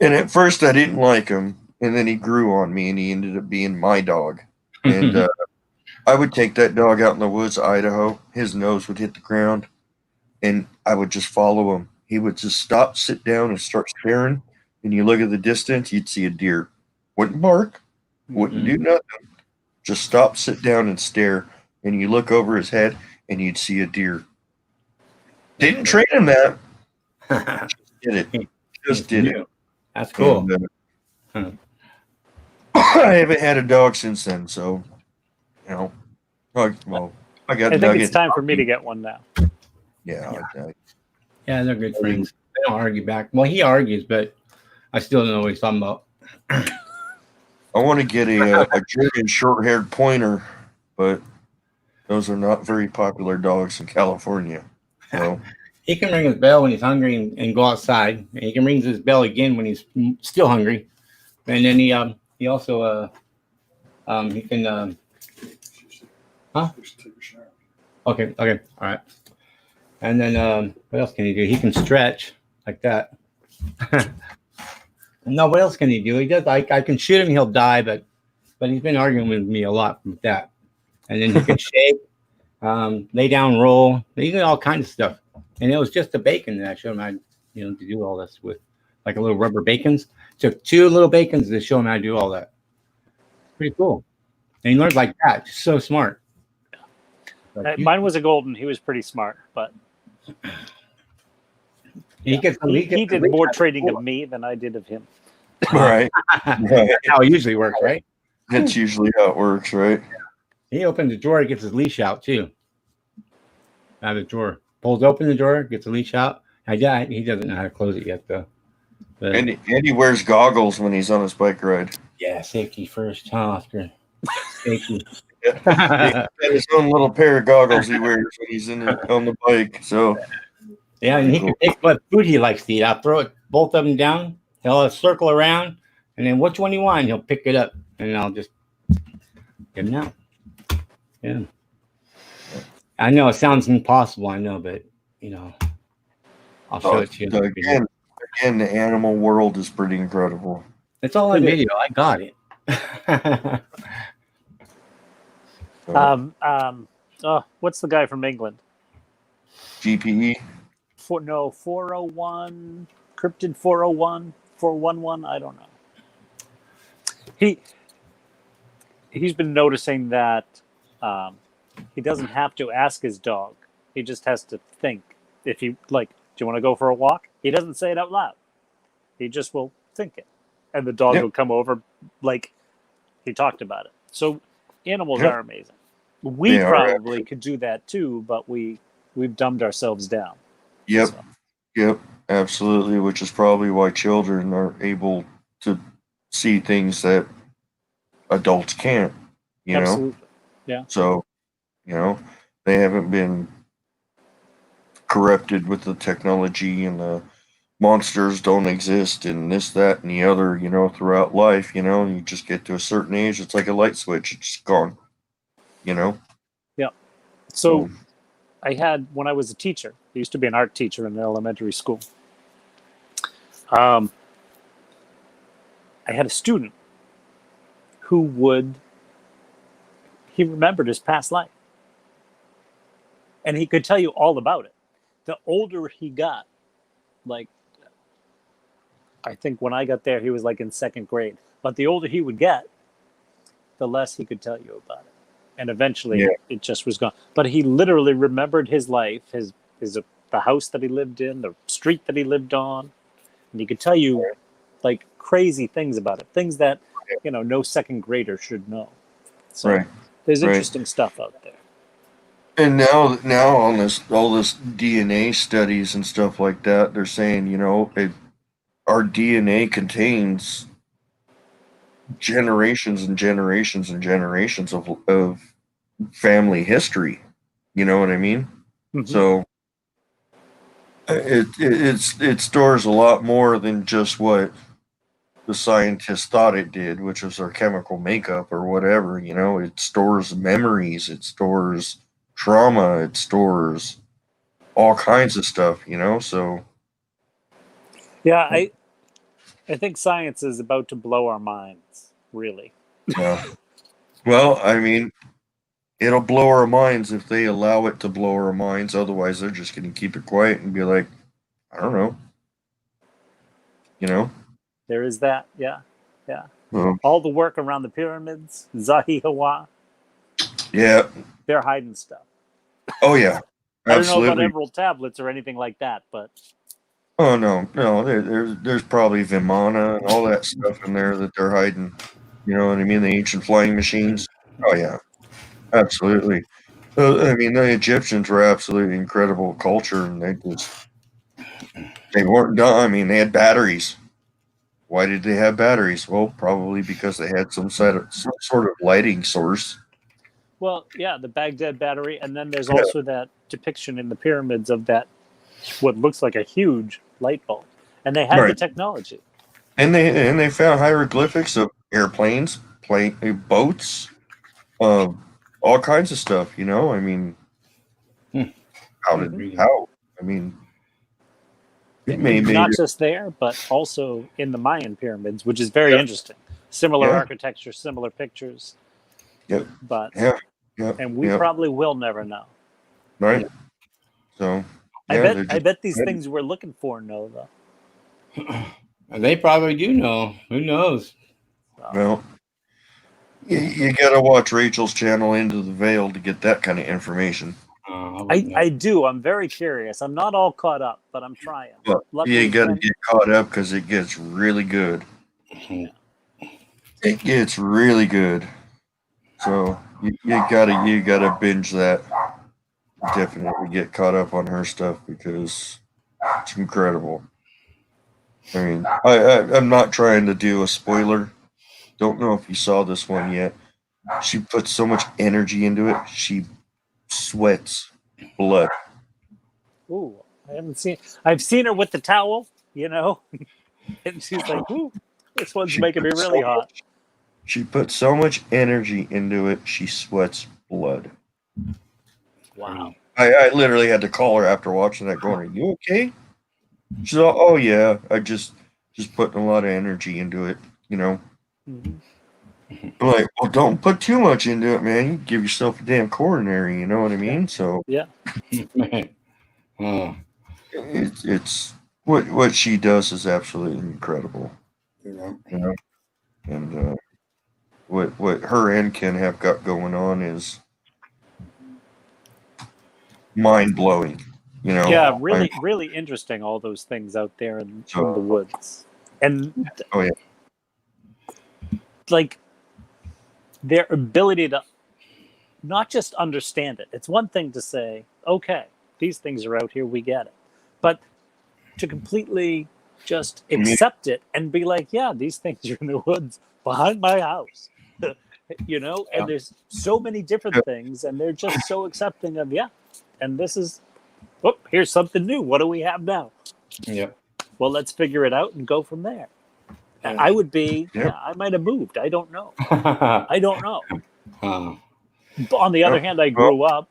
And at first I didn't like him. And then he grew on me and he ended up being my dog. And I would take that dog out in the woods of Idaho. His nose would hit the ground. And I would just follow him. He would just stop, sit down, and start staring. And you look at the distance, you'd see a deer. Wouldn't bark, wouldn't do nothing. Just stop, sit down, and stare. And you look over his head, and you'd see a deer. Didn't train him that. Just did it. Just did it. That's cool. And, I haven't had a dog since then, so, you know. Well, I got I think it's time for me to get one now. Yeah. Yeah, they're good friends. They don't argue back. Well, he argues, but I still don't know what he's talking about. I want to get a German short-haired pointer, but those are not very popular dogs in California. So. He can ring his bell when he's hungry and go outside. And he can ring his bell again when he's still hungry. And then he also he can Okay, all right. And then what else can he do? He can stretch like that. No, what else can he do? He does. I can shoot him, he'll die, but he's been arguing with me a lot with that. And then he can shake, lay down, roll. He did all kinds of stuff. And it was just the bacon that I showed him how to do all this with, like a little rubber bacons. Took 2 little bacons to show him how to do all that. Pretty cool. And he learns like that. Just so smart. Mine was a golden. He was pretty smart, but he did more training of me than I did of him. Right. That's how it usually works, right? That's usually how it works, right? He opens the drawer, gets his leash out too. Out of the drawer. Pulls open the drawer, gets the leash out. He doesn't know how to close it yet, though. But, and he wears goggles when he's on his bike ride. Yeah, safety first, huh, Oscar? Safety. He got his own little pair of goggles he wears when he's on the bike. So yeah, and he can pick what food he likes to eat. I'll throw both of them down. He'll circle around, and then which one you want, he'll pick it up, and I'll just get him out. Yeah, I know it sounds impossible. I know, but I'll show it to you. Again, the animal world is pretty incredible. It's all on video. I got it. What's the guy from England? GPE? 401, Cryptid 401, 411, I don't know. He's been noticing that he doesn't have to ask his dog. He just has to think. If he, do you want to go for a walk? He doesn't say it out loud. He just will think it. And the dog will come over like he talked about it. So animals are amazing. We probably could do that too, but we've dumbed ourselves down. Yep. So, Yep. Absolutely. Which is probably why children are able to see things that adults can't. You know. absolutely. Yeah. So they haven't been corrupted with the technology, and the monsters don't exist, and this, that, and the other, throughout life, and you just get to a certain age, it's like a light switch, it's gone, you know? Yeah. So, So I had, when I was a teacher, I used to be an art teacher in an elementary school. I had a student who he remembered his past life. And he could tell you all about it. The older he got, like, I think when I got there, he was like in second grade. But the older he would get, the less he could tell you about it. And eventually yeah, it just was gone. But he literally remembered his life, the house that he lived in, the street that he lived on. And he could tell you like crazy things about it, things that, no second grader should know. So right, there's right. interesting stuff out there. And now on all this DNA studies and stuff like that, they're saying, our DNA contains generations and generations and generations of family history. You know what I mean? Mm-hmm. So it stores a lot more than just what the scientists thought it did, which was our chemical makeup or whatever. It stores memories, it stores trauma, it stores all kinds of stuff. So Yeah, I think science is about to blow our minds, really. yeah. Well, I mean, it'll blow our minds if they allow it to blow our minds. Otherwise, they're just going to keep it quiet and be like, I don't know. There is that, yeah. Well, All the work around the pyramids, Zahi Hawa, yeah. they're hiding stuff. Oh yeah. I don't know about Absolutely. emerald tablets or anything like that, but Oh no. There's probably Vimana and all that stuff in there that they're hiding. You know what I mean? The ancient flying machines. Oh yeah. Absolutely. I mean, the Egyptians were absolutely incredible culture, and they weren't done. I mean, they had batteries. Why did they have batteries? Well, probably because they had some sort of lighting source. well, yeah, the Baghdad battery, and then there's Yeah. also that depiction in the pyramids of that what looks like a huge light bulb, and they had the Right. technology. And they found hieroglyphics of airplanes, boats, all kinds of stuff. I mean, how? I mean, it may Not just there, but also in the Mayan pyramids, which is very interesting. Similar architecture, similar pictures. Yep. But Yeah. and we probably will never know. Right. So I bet these things we're looking for know though. They probably do know. Who knows? Well, you got to watch Rachel's channel Into the Veil to get that kind of information. I do. I'm very curious. I'm not all caught up, but I'm trying. But you got to get caught up because it gets really good. It gets really good. So you gotta binge that. Definitely get caught up on her stuff because it's incredible. I mean, I'm not trying to do a spoiler. Don't know if you saw this one yet. She puts so much energy into it. She sweats blood. Ooh, I haven't seen. I've seen her with the towel, and she's like, "Ooh, this one's making me really hot." She puts so much energy into it. She sweats blood. Wow. I literally had to call her after watching that, going, "Are you okay?" She's like, "Oh yeah, I just putting a lot of energy into it, Mm-hmm. I'm like, well, don't put too much into it, man. You give yourself a damn coronary, you know what I mean? Yeah. So yeah, it's what she does is absolutely incredible. And what her and Ken have got going on is mind blowing. Yeah, really interesting. All those things out there in the woods, and oh yeah, like their ability to not just understand it. It's one thing to say, "Okay, these things are out here, we get it," but to completely just accept it and be like, yeah, these things are in the woods behind my house, and there's so many different things, and they're just so accepting of, and this is, here's something new. What do we have now? Yeah. Well, let's figure it out and go from there. I would be, I might have moved. I don't know. I don't know. But on the other hand, I grew up,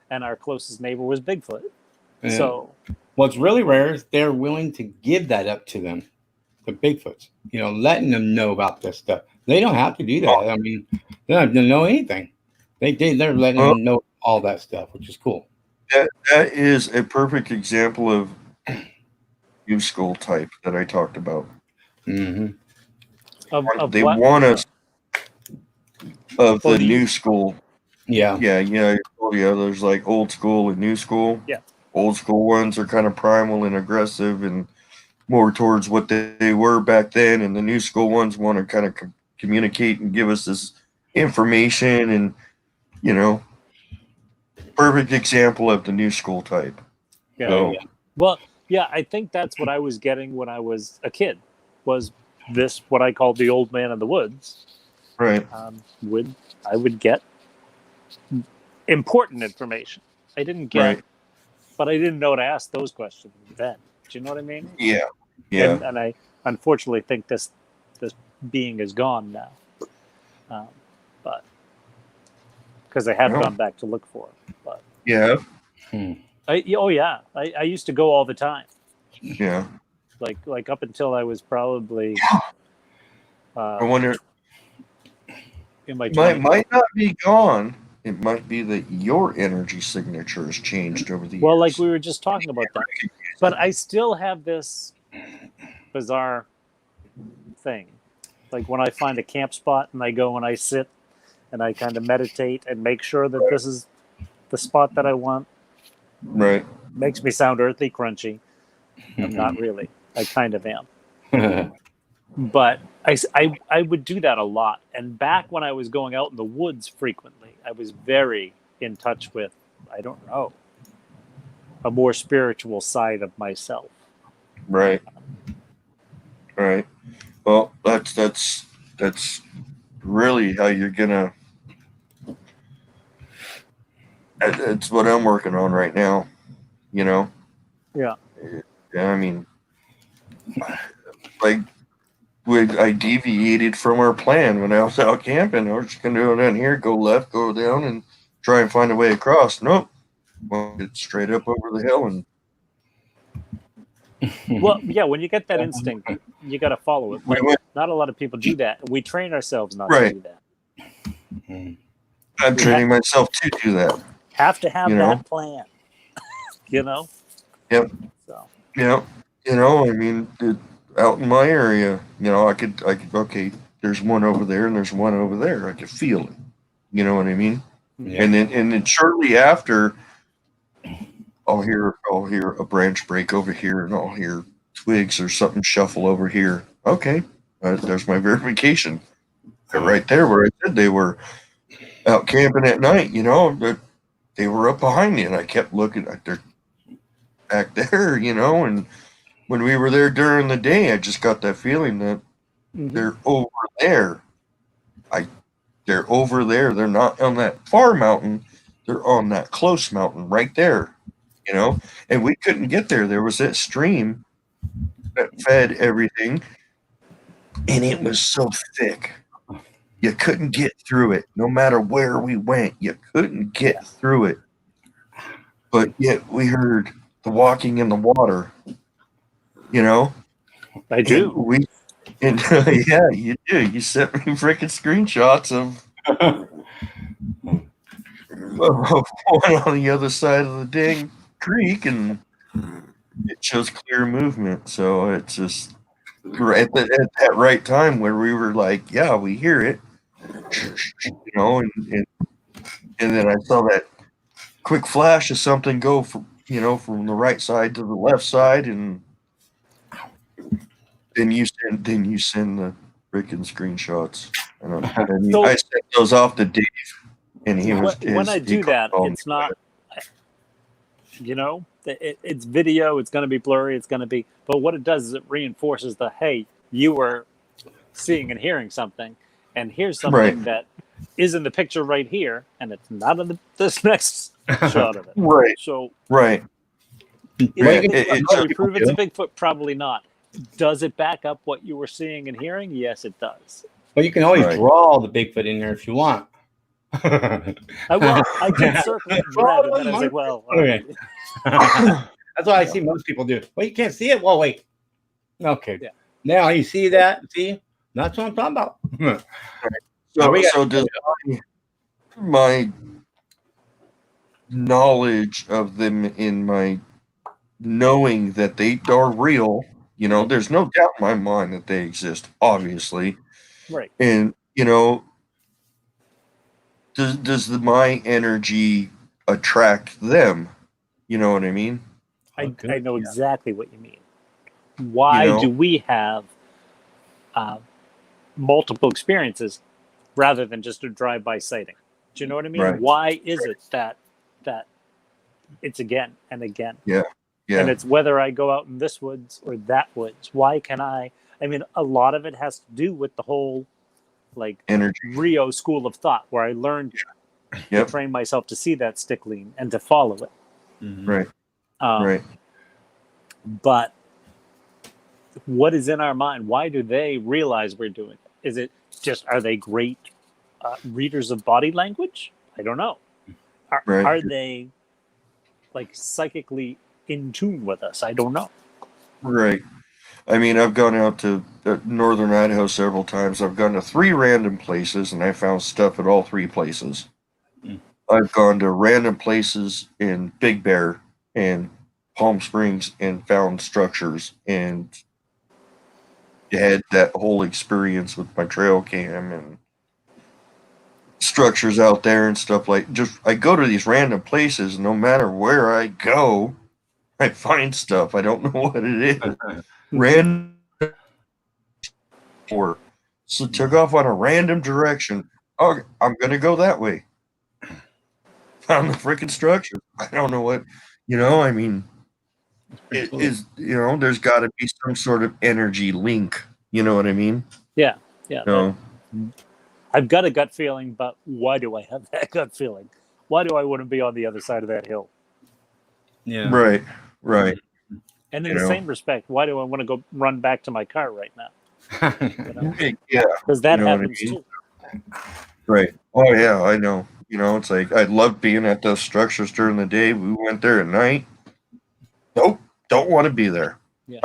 and our closest neighbor was Bigfoot. Yeah. So what's really rare is they're willing to give that up to them, the Bigfoots, letting them know about this stuff. They don't have to do that. I mean, they don't have to know anything. They're letting them know all that stuff, which is cool. That is a perfect example of new school type that I talked about. Mm-hmm. They want us of the new school. Yeah. There's like old school and new school. Yeah. Old school ones are kind of primal and aggressive and more towards what they were back then, and the new school ones want to kind of communicate and give us this information, and perfect example of the new school type. Yeah. So, Well, yeah, I think that's what I was getting when I was a kid, was this, what I called the old man in the woods. right. I would get important information. I didn't get, Right. but I didn't know to ask those questions then. Do you know what I mean? Yeah. Yeah. And I unfortunately think this being is gone now. But because I have gone back to look for it. But Yeah. I used to go all the time. Yeah. Like up until I was probably I wonder. in my 20s. Might not be gone. It might be that your energy signature has changed over the years. Well, like we were just talking about that. But I still have this bizarre thing. Like when I find a camp spot and I go and I sit and I kind of meditate and make sure that this is the spot that I want. Right. Makes me sound earthy, crunchy. I'm not really. I kind of am. But I would do that a lot. And back when I was going out in the woods frequently, I was very in touch with, I don't know, a more spiritual side of myself. Right. Right. Well, that's really how you're gonna. It's what I'm working on right now. Yeah. Yeah. I mean, like, I deviated from our plan when I was out camping. I was just gonna go down here, go left, go down, and try and find a way across. Nope. Well, get straight up over the hill and. Well, yeah, when you get that instinct, you got to follow it. Like, not a lot of people do that. We train ourselves not to do that. I'm training myself to do that. Have to have that plan. Yep. So. Yep. I mean, out in my area, I could, okay, there's one over there and there's one over there. I could feel it. You know what I mean? Yeah. And then shortly after, I'll hear a branch break over here, and I'll hear twigs or something shuffle over here. Okay, there's my verification. They're right there where I said they were out camping at night. They were up behind me, and I kept looking at their back there. And when we were there during the day, I just got that feeling that they're over there. They're over there. They're not on that far mountain. They're on that close mountain right there. And we couldn't get there. There was that stream that fed everything, and it was so thick. You couldn't get through it. No matter where we went, you couldn't get through it. But yet we heard the walking in the water, I do. Yeah, you do. You sent me freaking screenshots of one on the other side of the dang creek, and it shows clear movement. So it's just right at that right time where we were like, yeah, we hear it, and then I saw that quick flash of something go from the right side to the left side, and then you send the freaking screenshots, and I sent those off to Dave, and he was when I do that, it's not, It's video. It's going to be blurry. It's going to be. But what it does is it reinforces the hey, you were seeing and hearing something, and here's something that is in the picture right here, and it's not in this next shot of it. Right. So right. Can you prove it's a Bigfoot? Probably not. Does it back up what you were seeing and hearing? Yes, it does. Well, you can always draw the Bigfoot in there if you want. I did circle it in red, and then I was like, well, okay. That's what I see most people do. Well, you can't see it. Well, wait. Okay. Yeah. Now you see that? See? That's what I'm talking about. So does my knowledge of them in my knowing that they are real, there's no doubt in my mind that they exist, obviously. Right. And, does my energy attract them? You know what I mean? I know exactly what you mean. Why do we have multiple experiences rather than just a drive-by sighting? Do you know what I mean? Right. Why is it that it's again and again? Yeah. And it's whether I go out in this woods or that woods. Why can I mean, a lot of it has to do with the whole energy Rio school of thought, where I learned to train myself to see that stick lean and to follow it. Mm-hmm. Right. But what is in our mind? Why do they realize we're doing it? Is it just, are they great readers of body language? I don't know. Are they psychically in tune with us? I don't know. Right. I mean, I've gone out to northern Idaho several times. I've gone to 3 random places, and I found stuff at all 3 places. I've gone to random places in Big Bear and Palm Springs and found structures, and had that whole experience with my trail cam and structures out there and stuff I go to these random places, no matter where I go, I find stuff. I don't know what it is. Random. So took off on a random direction. Oh, I'm going to go that way. Found the freaking structure. I don't know what, I mean, it is, there's got to be some sort of energy link. You know what I mean? Yeah. I've got a gut feeling, but why do I have that gut feeling? Why do I want to be on the other side of that hill? Yeah. Right. And in the same respect, why do I want to go run back to my car right now? Yeah. Because that happens too. Right. Oh, yeah, I know. It's I love being at those structures during the day. We went there at night. Nope. Don't want to be there. Yeah.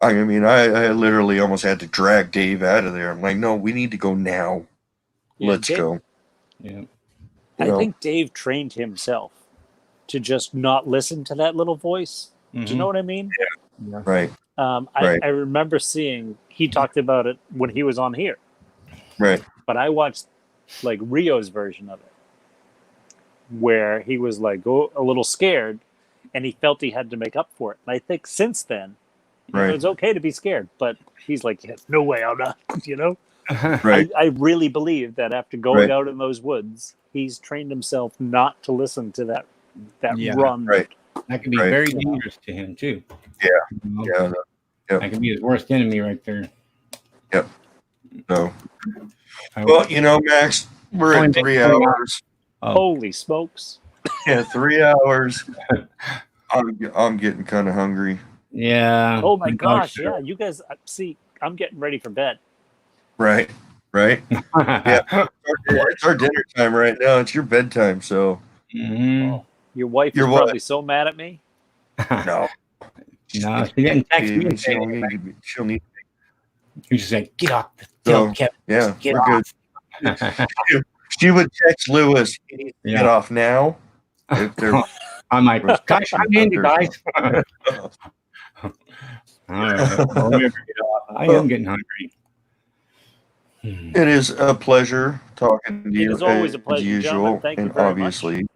I literally almost had to drag Dave out of there. I'm like, no, we need to go now. Yeah, Let's go. Yeah. I think Dave trained himself to just not listen to that little voice. Mm-hmm. Do you know what I mean? Yeah. Right. I remember he talked about it when he was on here. Right. But I watched Rio's version of it, where he was a little scared, and he felt he had to make up for it. And I think since then, it's okay to be scared, but he's yes, no way, I'm not. Right. I really believe that after going out in those woods, he's trained himself not to listen to that run. Right. That can be very dangerous to him too. Yeah. That can be his worst enemy right there. Yep. So, well, Max, we're at 3 hours. Holy smokes! Yeah, 3 hours. I'm getting kind of hungry. Yeah. Oh my gosh! Yeah, you guys. See, I'm getting ready for bed. Right. Yeah. It's our dinner time right now. It's your bedtime, so. Mm-hmm. Oh, your wife is probably so mad at me. No. She didn't text me. She'll need. You just say, "Get off the hill, Kevin." Yeah, we're good. She would text Lewis, "He needs to get off now." I'm like, "Gosh, I'm in, you guys." All right, I'll never get off. I am getting hungry. It is a pleasure talking to you. It is always a pleasure, as usual, Thank you and very obviously, much.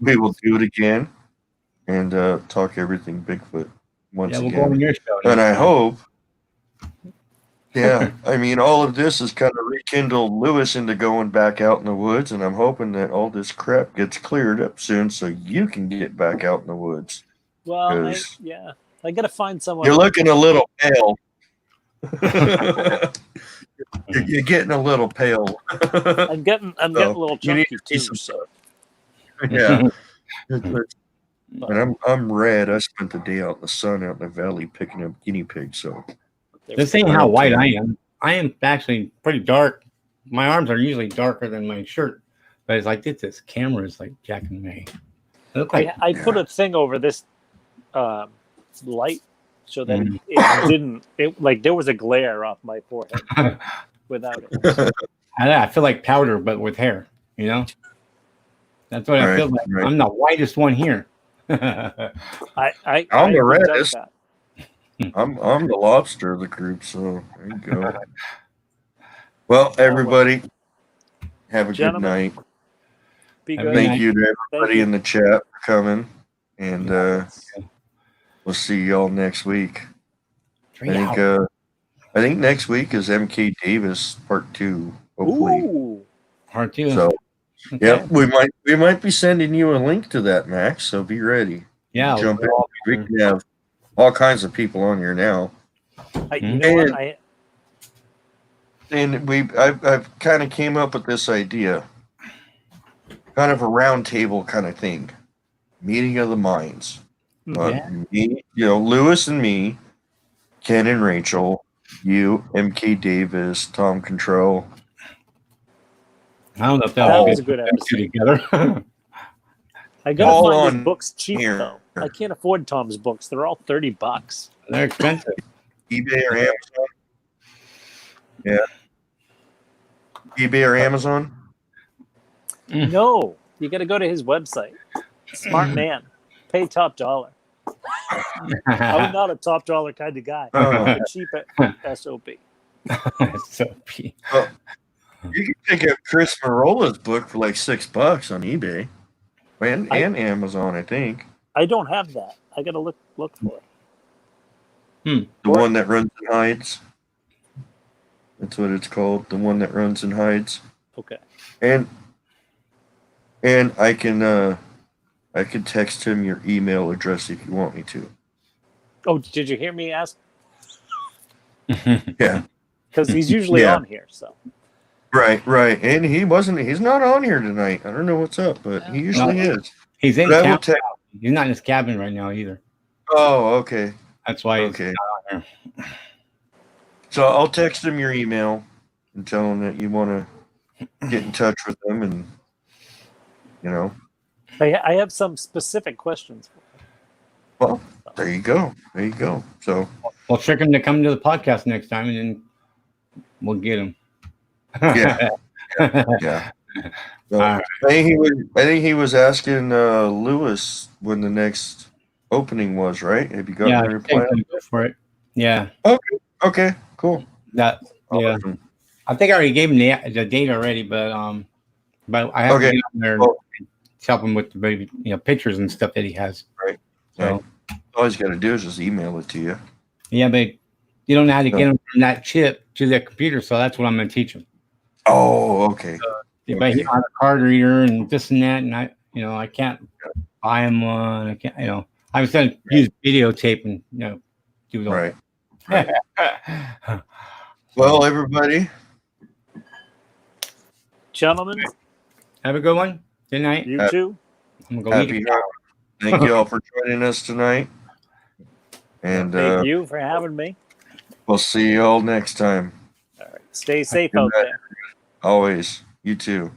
We will do it again and talk everything Bigfoot once again. Go on your show and I hope Yeah, I mean, all of this has kind of rekindled Lewis into going back out in the woods, and I'm hoping that all this crap gets cleared up soon so you can get back out in the woods. Well, I 'Cause got to find someone. you're looking a little pale. You're getting a little pale. I'm getting a little you need chunky to see too. some So Yeah. And I'm red. I spent the day out in the sun out in the valley picking up guinea pigs. So This ain't how white I am. I am actually pretty dark. My arms are usually darker than my shirt, but it's like this camera is like jacking me. I look like I put a thing over this light so that it didn't. It like there was a glare off my forehead without it. I feel like powder, but with hair. You know, that's what I feel like. Right. I'm the whitest one here. I'm the reddest. That. I'm the lobster of the group. So there you go. Well, everybody, have a Gentlemen, good night. Be good. Thank you to everybody in the chat for coming, and we'll see y'all next week. I think next week is MK Davis Part 2. Hopefully, Part 2. So, yeah, we might be sending you a link to that, Max. So be ready. Yeah, jump in. We can have all kinds of people on here now. I've kind of came up with this idea, kind of a round table kind of thing, meeting of the minds. Me, Lewis and me, Ken and Rachel, you, MK Davis, Tom Control. I don't know if that was a good episode together. I gotta find his books cheap though. I can't afford Tom's books. They're all $30. They're expensive. eBay or Amazon? Yeah. eBay or Amazon? No, you got to go to his website. Smart man, pay top dollar. I'm not a top dollar kind of guy. I'm a cheap at SOP. SOP. Well, you can pick up Chris Marola's book for like $6 on eBay and Amazon, I think. I don't have that. I got to look for it. The one that runs and hides. That's what it's called. The one that runs and hides. Okay. And I can text him your email address if you want me to. Oh, did you hear me ask? Yeah. Because he's usually on here, so. Right. And he's not on here tonight. I don't know what's up, but he usually is. He's in cabin. He's not in his cabin right now either. Oh, okay. That's why he's not on here. So I'll text him your email and tell him that you want to get in touch with him, and I have some specific questions for him. Well, there you go. So we'll trick him to come to the podcast next time, and then we'll get him. Yeah. So, right. I think he was asking Lewis when the next opening was, right? Have you got a reply for it? Yeah. Okay. Cool. I think I already gave him the date already, but I have to get on there and help him with the baby, pictures and stuff that he has. Right. So all he's got to do is just email it to you. Yeah, but you don't know how to get him from that chip to the computer, so that's what I'm going to teach him. Oh, okay. But he has a card reader and this and that, and I can't buy him one. I can't, I was going to use videotape and do it all. Right. Well, everybody, gentlemen, have a good one. Good night. You too. I'm gonna go eat. Thank you all for joining us tonight. And thank you for having me. We'll see you all next time. All right. Stay safe out there. Always. You too.